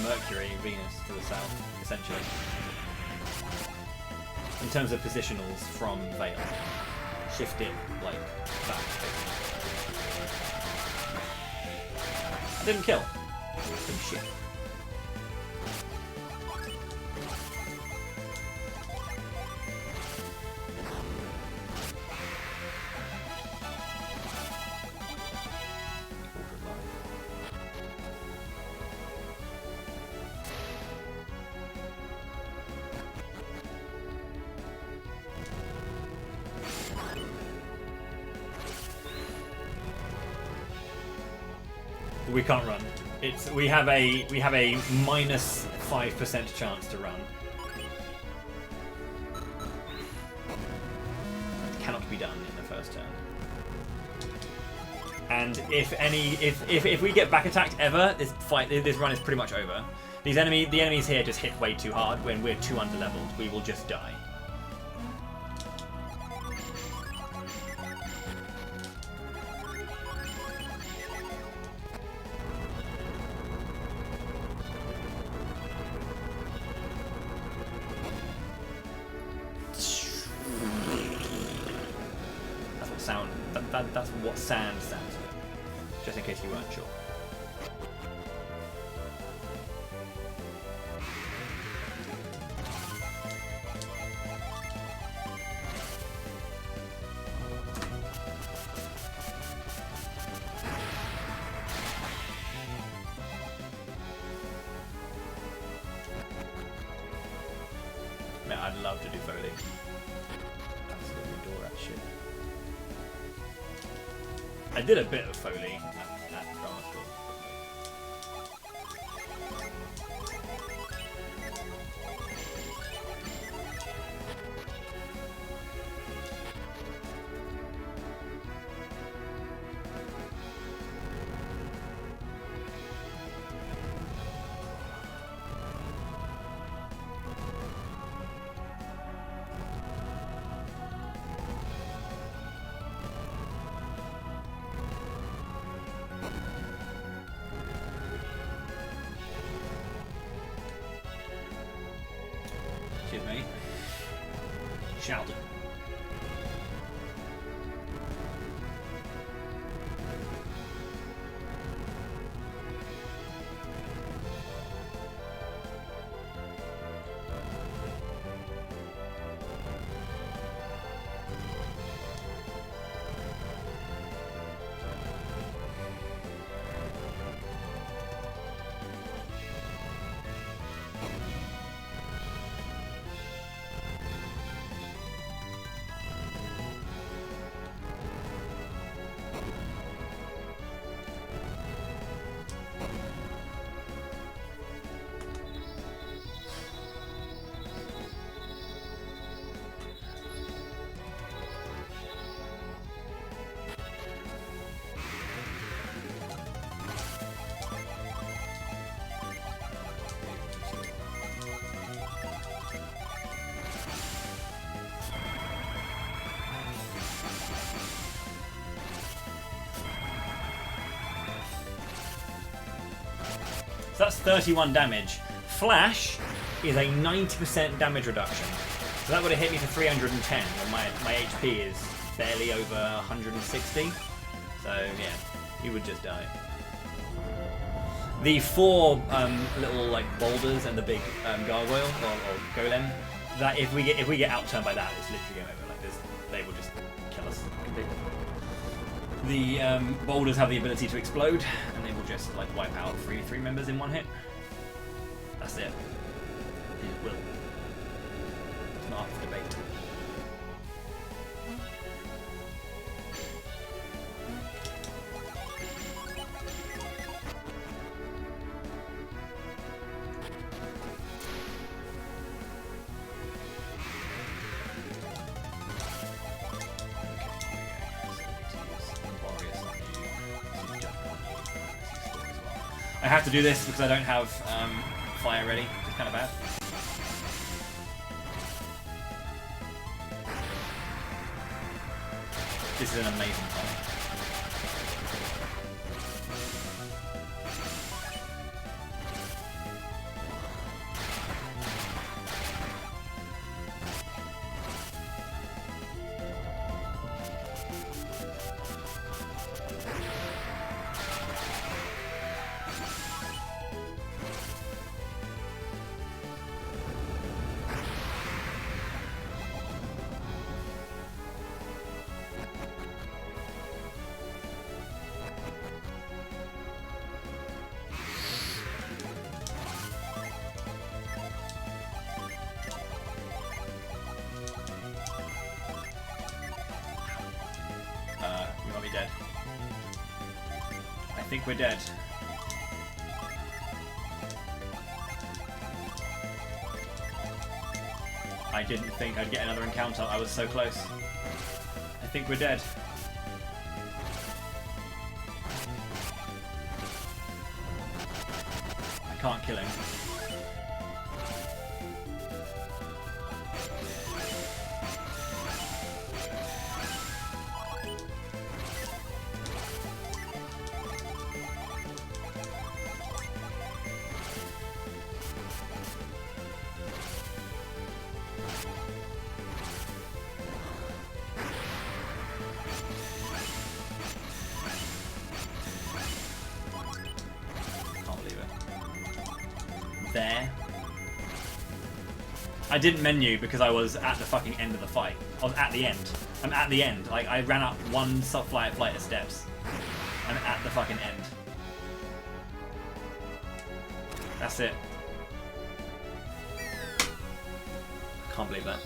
Mercury, Venus to the south, essentially. In terms of positionals from Vale, shift it like that. I didn't kill. Some shit. We can't run. We have a minus 5% chance to run. It cannot be done in the first turn. And if we get back attacked ever, this run is pretty much over. The enemies here just hit way too hard. When we're too underleveled, we will just die. That's what sand sounds like, just in case you weren't sure. Man, I'd love to do Foley. Absolutely adore that shit. I did a bit of Foley at drama school. Cheers, mate. Sheldon. So that's 31 damage. Flash is a 90% damage reduction. So that would have hit me for 310 when my HP is barely over 160. So yeah, he would just die. The 4 little like boulders and the big gargoyle or golem, that if we get outturned by that, it's literally game over. Like this, they will just kill us completely. The boulders have the ability to explode, and they will just like wipe out three members in one hit. That's it. It will. It's not up for debate. I have to do this because I don't have fire ready. It's kind of bad. This is an amazing fight. We might be dead. I think we're dead. I didn't think I'd get another encounter. I was so close. I think we're dead. I can't kill him. There. I didn't menu because I was at the fucking end of the fight. I was at the end. I'm at the end. Like, I ran up one flight of steps. I'm at the fucking end. That's it. I can't believe that.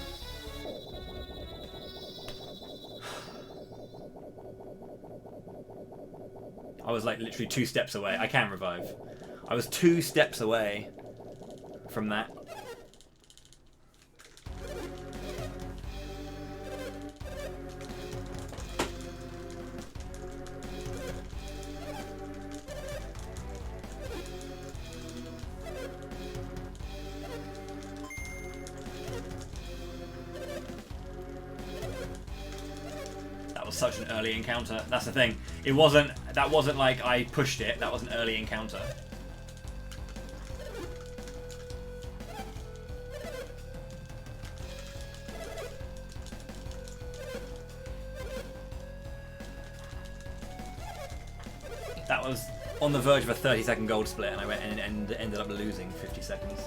I was like literally 2 steps away. I can revive. I was 2 steps away from that. That was such an early encounter. That's the thing. It wasn't. That wasn't like I pushed it. That was an early encounter. That was on the verge of a 30-second gold split, and I went and ended up losing 50 seconds.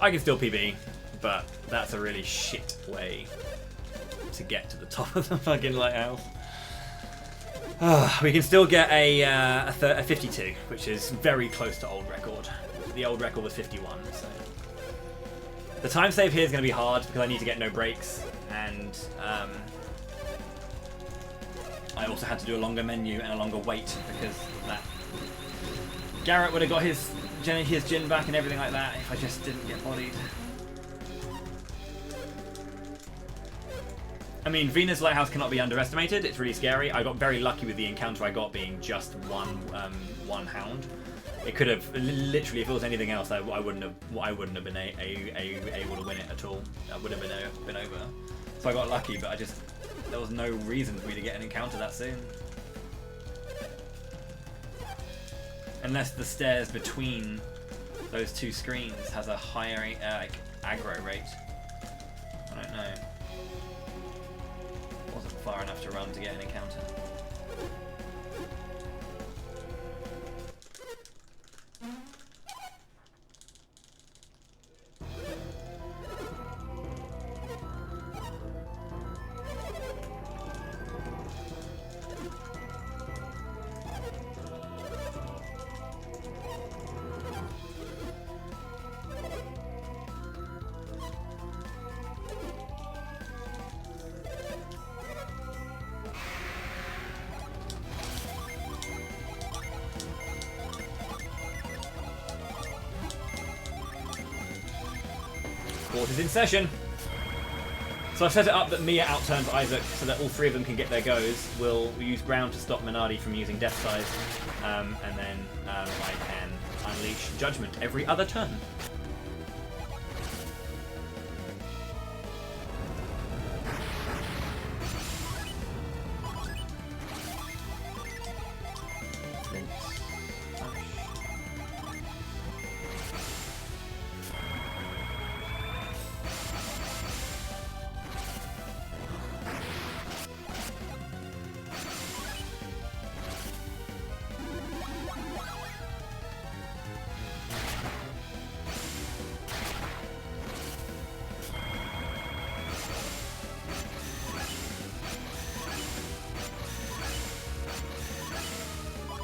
I can still PB, but that's a really shit way to get to the top of the fucking lighthouse. We can still get a 52, which is very close to old record. The old record was 51, so... The time save here is going to be hard because I need to get no breaks, and I also had to do a longer menu and a longer wait because of that. Garrett would have got his gin back and everything like that if I just didn't get bodied. I mean, Venus Lighthouse cannot be underestimated. It's really scary. I got very lucky with the encounter I got being just one hound. It could have literally, if it was anything else, I wouldn't have been able to win it at all. I would have been over. So I got lucky, but there was no reason for me to get an encounter that soon. Unless the stairs between those two screens has a higher aggro rate. I don't know. Wasn't far enough to run to get an encounter. Is in session. So I've set it up that Mia outturns Isaac so that all three of them can get their goes. We'll use ground to stop Minardi from using Death Size, and then I can unleash Judgment every other turn.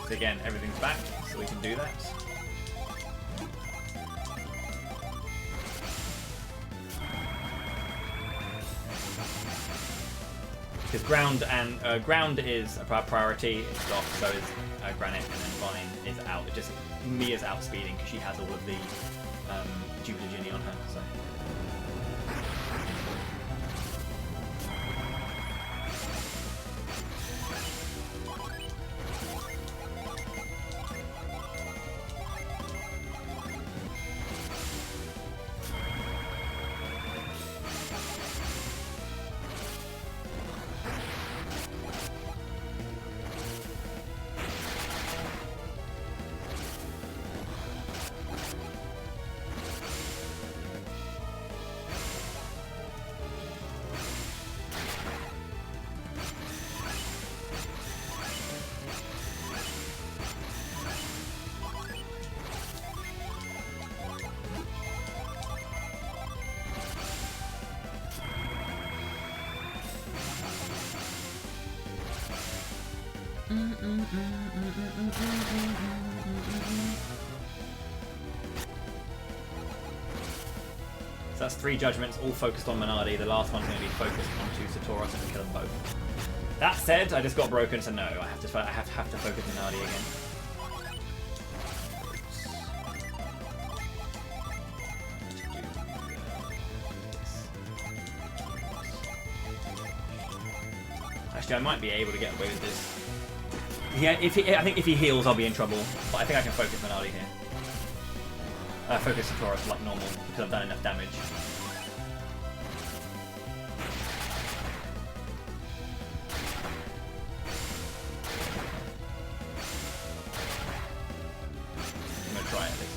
Again, everything's back, so we can do that. Because ground is a priority. It's off, so is granite, and then vine is out. It just Mia's outspeeding because she has all of the Jupiter Ginny on her. So. So that's 3 judgments, all focused on Minardi. The last one's going to be focused onto Satoros and kill them both. That said, I just got broken, so no, I have to focus Minardi again. Actually, I might be able to get away with this. Yeah, I think if he heals, I'll be in trouble. But I think I can focus Minardi here. Focus Satoros like normal because I've done enough damage. I'm gonna try it at least.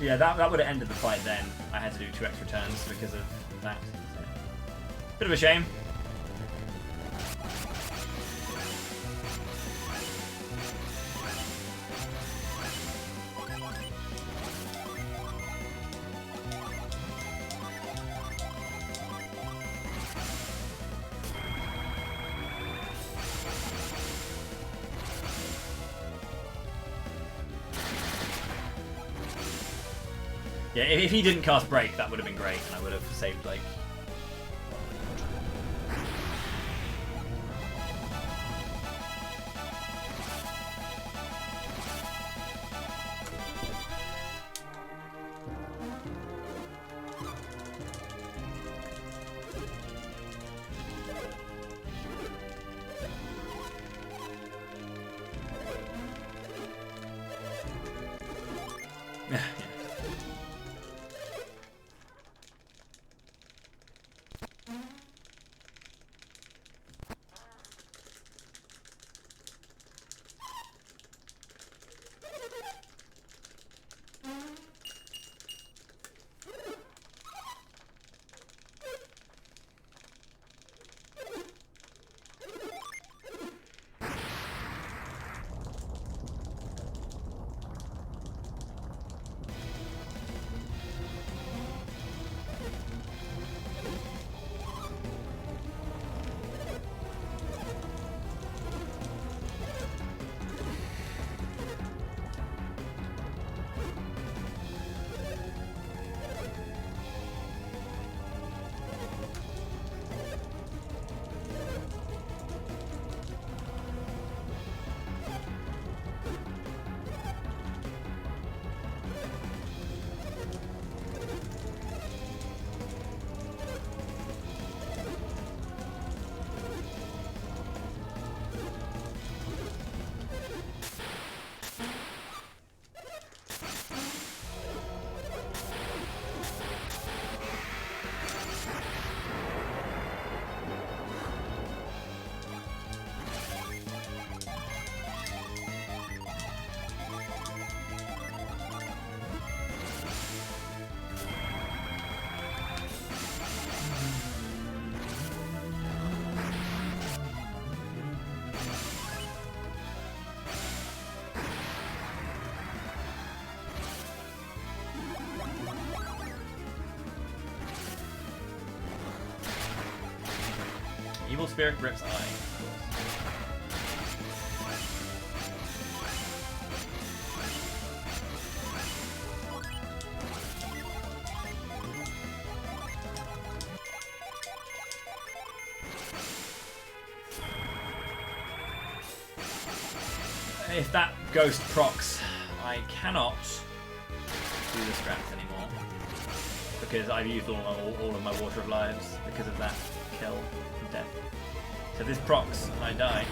Yeah, that would have ended the fight then. I had to do 2 extra turns because of that. So. Bit of a shame. Yeah, if he didn't cast Break, that would have been great, and I would have saved, like... yeah. Evil Spirit Grip's Eye. If that ghost procs, I cannot do the scraps anymore because I've used all of my Water of Lives because of that kill and death. So if this procs, I die.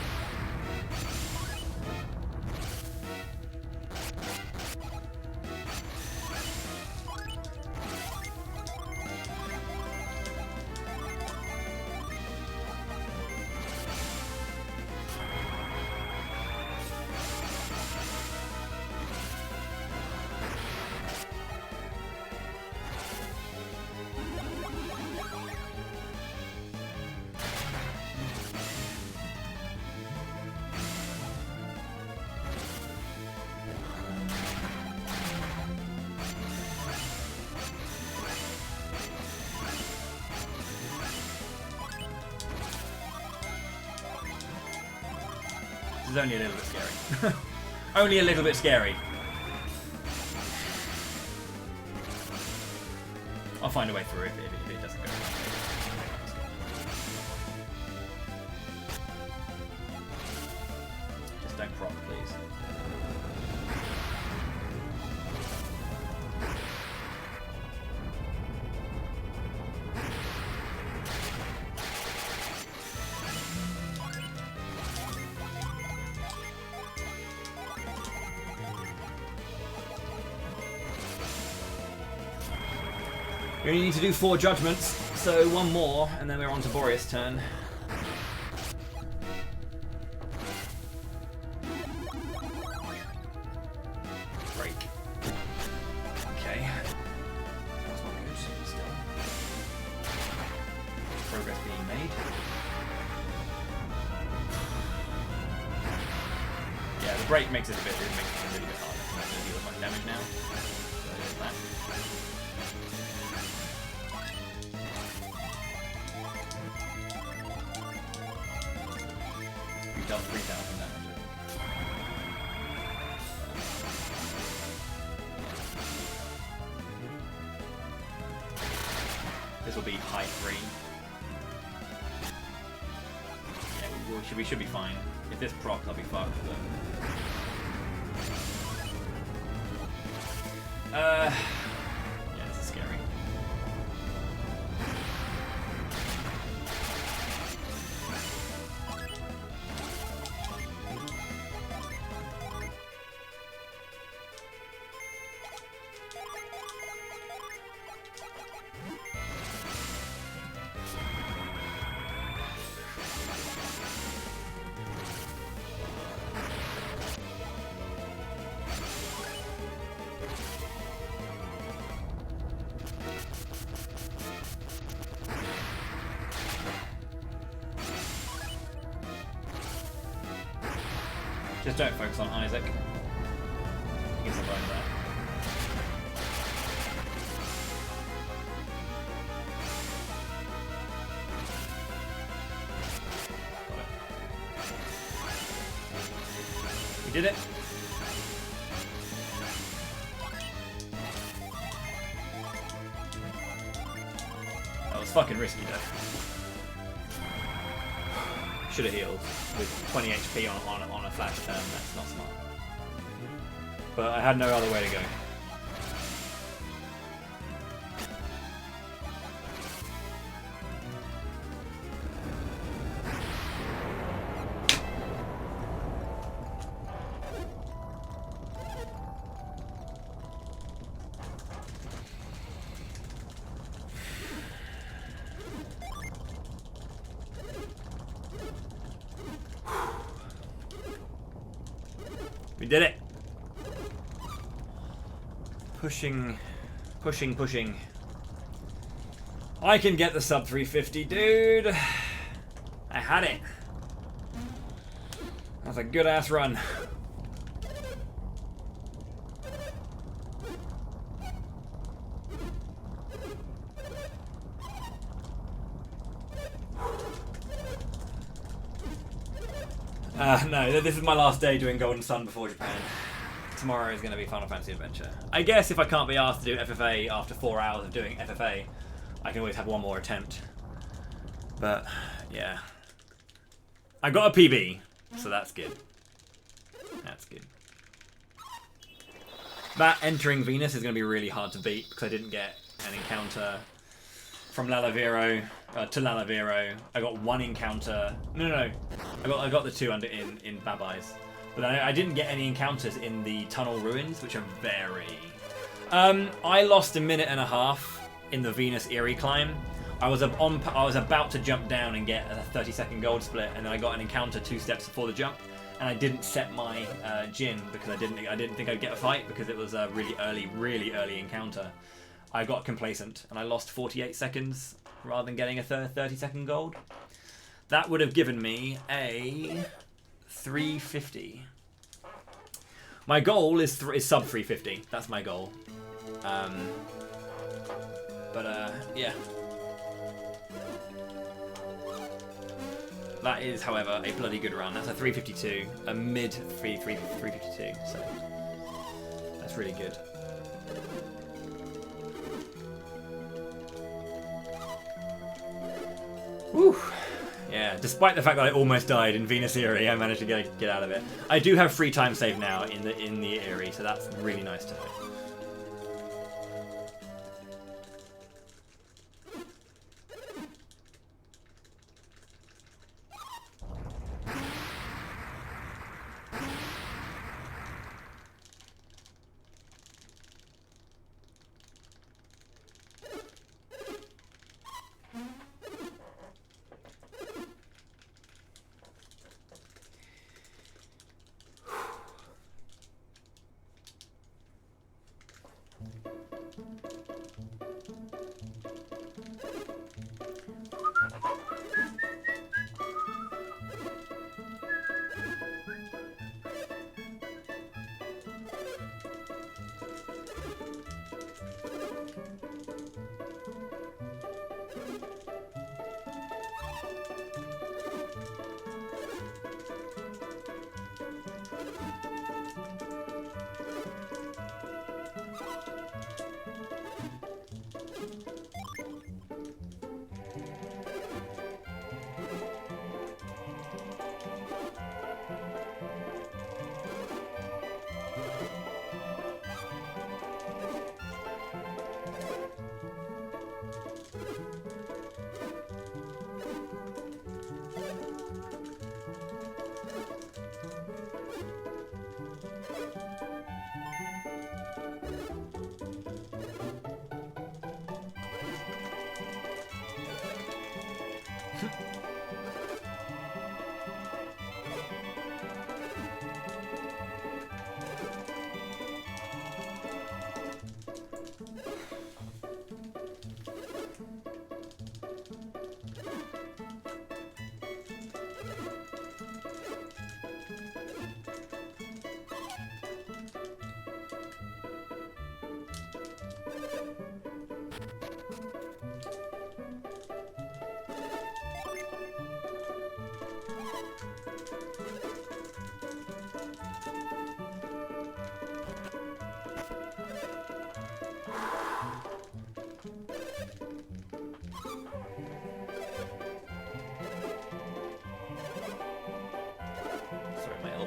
This is only a little bit scary. Only a little bit scary. I'll find a way through it if it doesn't go. Just don't proc, please. We only need to do 4 judgments, so one more, and then we're on to Boreas' turn. Break. Okay. The break makes it a little bit harder. I'm not going to deal with much damage now. So there's that. We've done 3,000 damage. This will be high 3. Yeah, we should be fine. If this procs, I'll be fucked. But... yeah, this is scary. Just don't focus on Isaac. He gets a bone there. We did it. That was fucking risky though. Should have healed with 20 HP on a flash turn. That's not smart. But I had no other way to go. We did it! Pushing, pushing, pushing. I can get the sub 350, dude! I had it! That's a good ass run. No, this is my last day doing Golden Sun before Japan. Tomorrow is going to be Final Fantasy Adventure. I guess if I can't be asked to do FFA after 4 hours of doing FFA, I can always have one more attempt. But, yeah. I got a PB, so that's good. That's good. That entering Venus is going to be really hard to beat because I didn't get an encounter from Lalavero to Lalavero. I got one encounter. No. I got the two in Babai's. But I didn't get any encounters in the tunnel ruins, which are very... I lost a minute and a half in the Venus Eerie climb. I was about to jump down and get a 30-second gold split, and then I got an encounter 2 steps before the jump, and I didn't set my Jin because I didn't think I'd get a fight because it was a really early encounter. I got complacent and I lost 48 seconds rather than getting a 30-second gold. That would have given me a 350. My goal is sub 350. That's my goal. Yeah. That is, however, a bloody good run. That's a 352, a mid 352. So that's really good. Whew. Yeah, despite the fact that I almost died in Venus Eerie, I managed to get out of it. I do have free time save now in the Eerie, so that's really nice to know.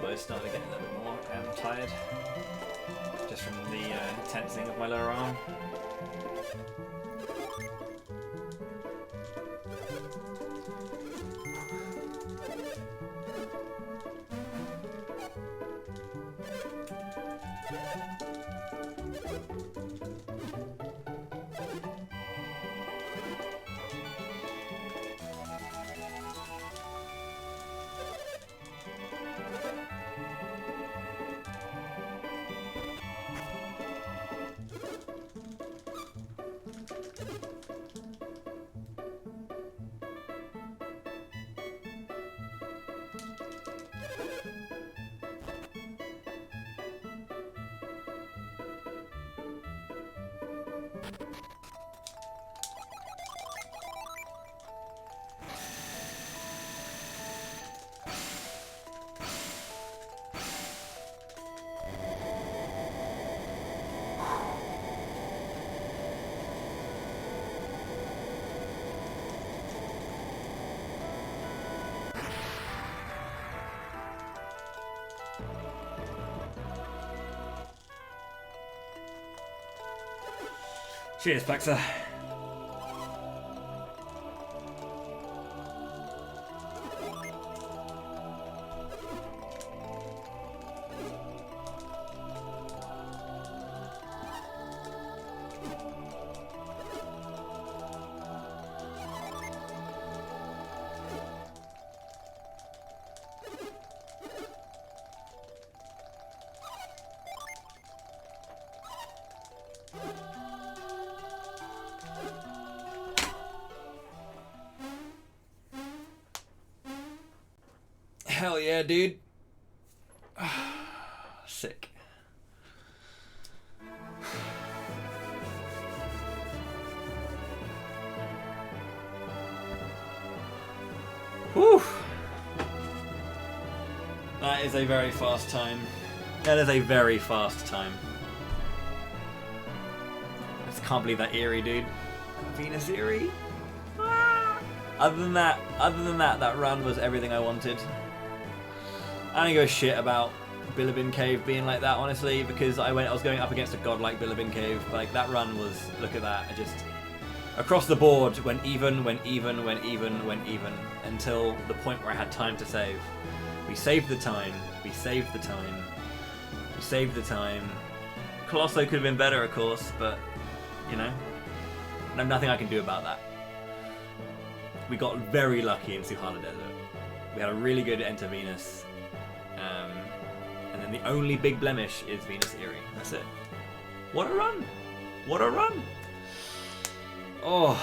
elbows starting to get a little bit more tired. Just from the tensing of my lower arm. Cheers, Plexer. Hell yeah, dude. Sick. Whew. That is a very fast time. That is a very fast time. I just can't believe that Eerie, dude. Venus Eerie. Other than that, that run was everything I wanted. I don't give a shit about Billabin Cave being like that, honestly, because I was going up against a godlike Billabin Cave. Like, that run was, look at that, I just, across the board, went even, until the point where I had time to save. We saved the time, we saved the time. Colosso could have been better, of course, but, you know, nothing I can do about that. We got very lucky in Suhala Desert. We had a really good Enter Venus. And then the only big blemish is Venus Eerie. That's it. What a run! What a run! Oh.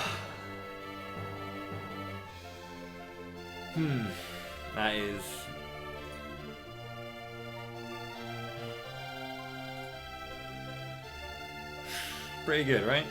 That is... pretty good, right?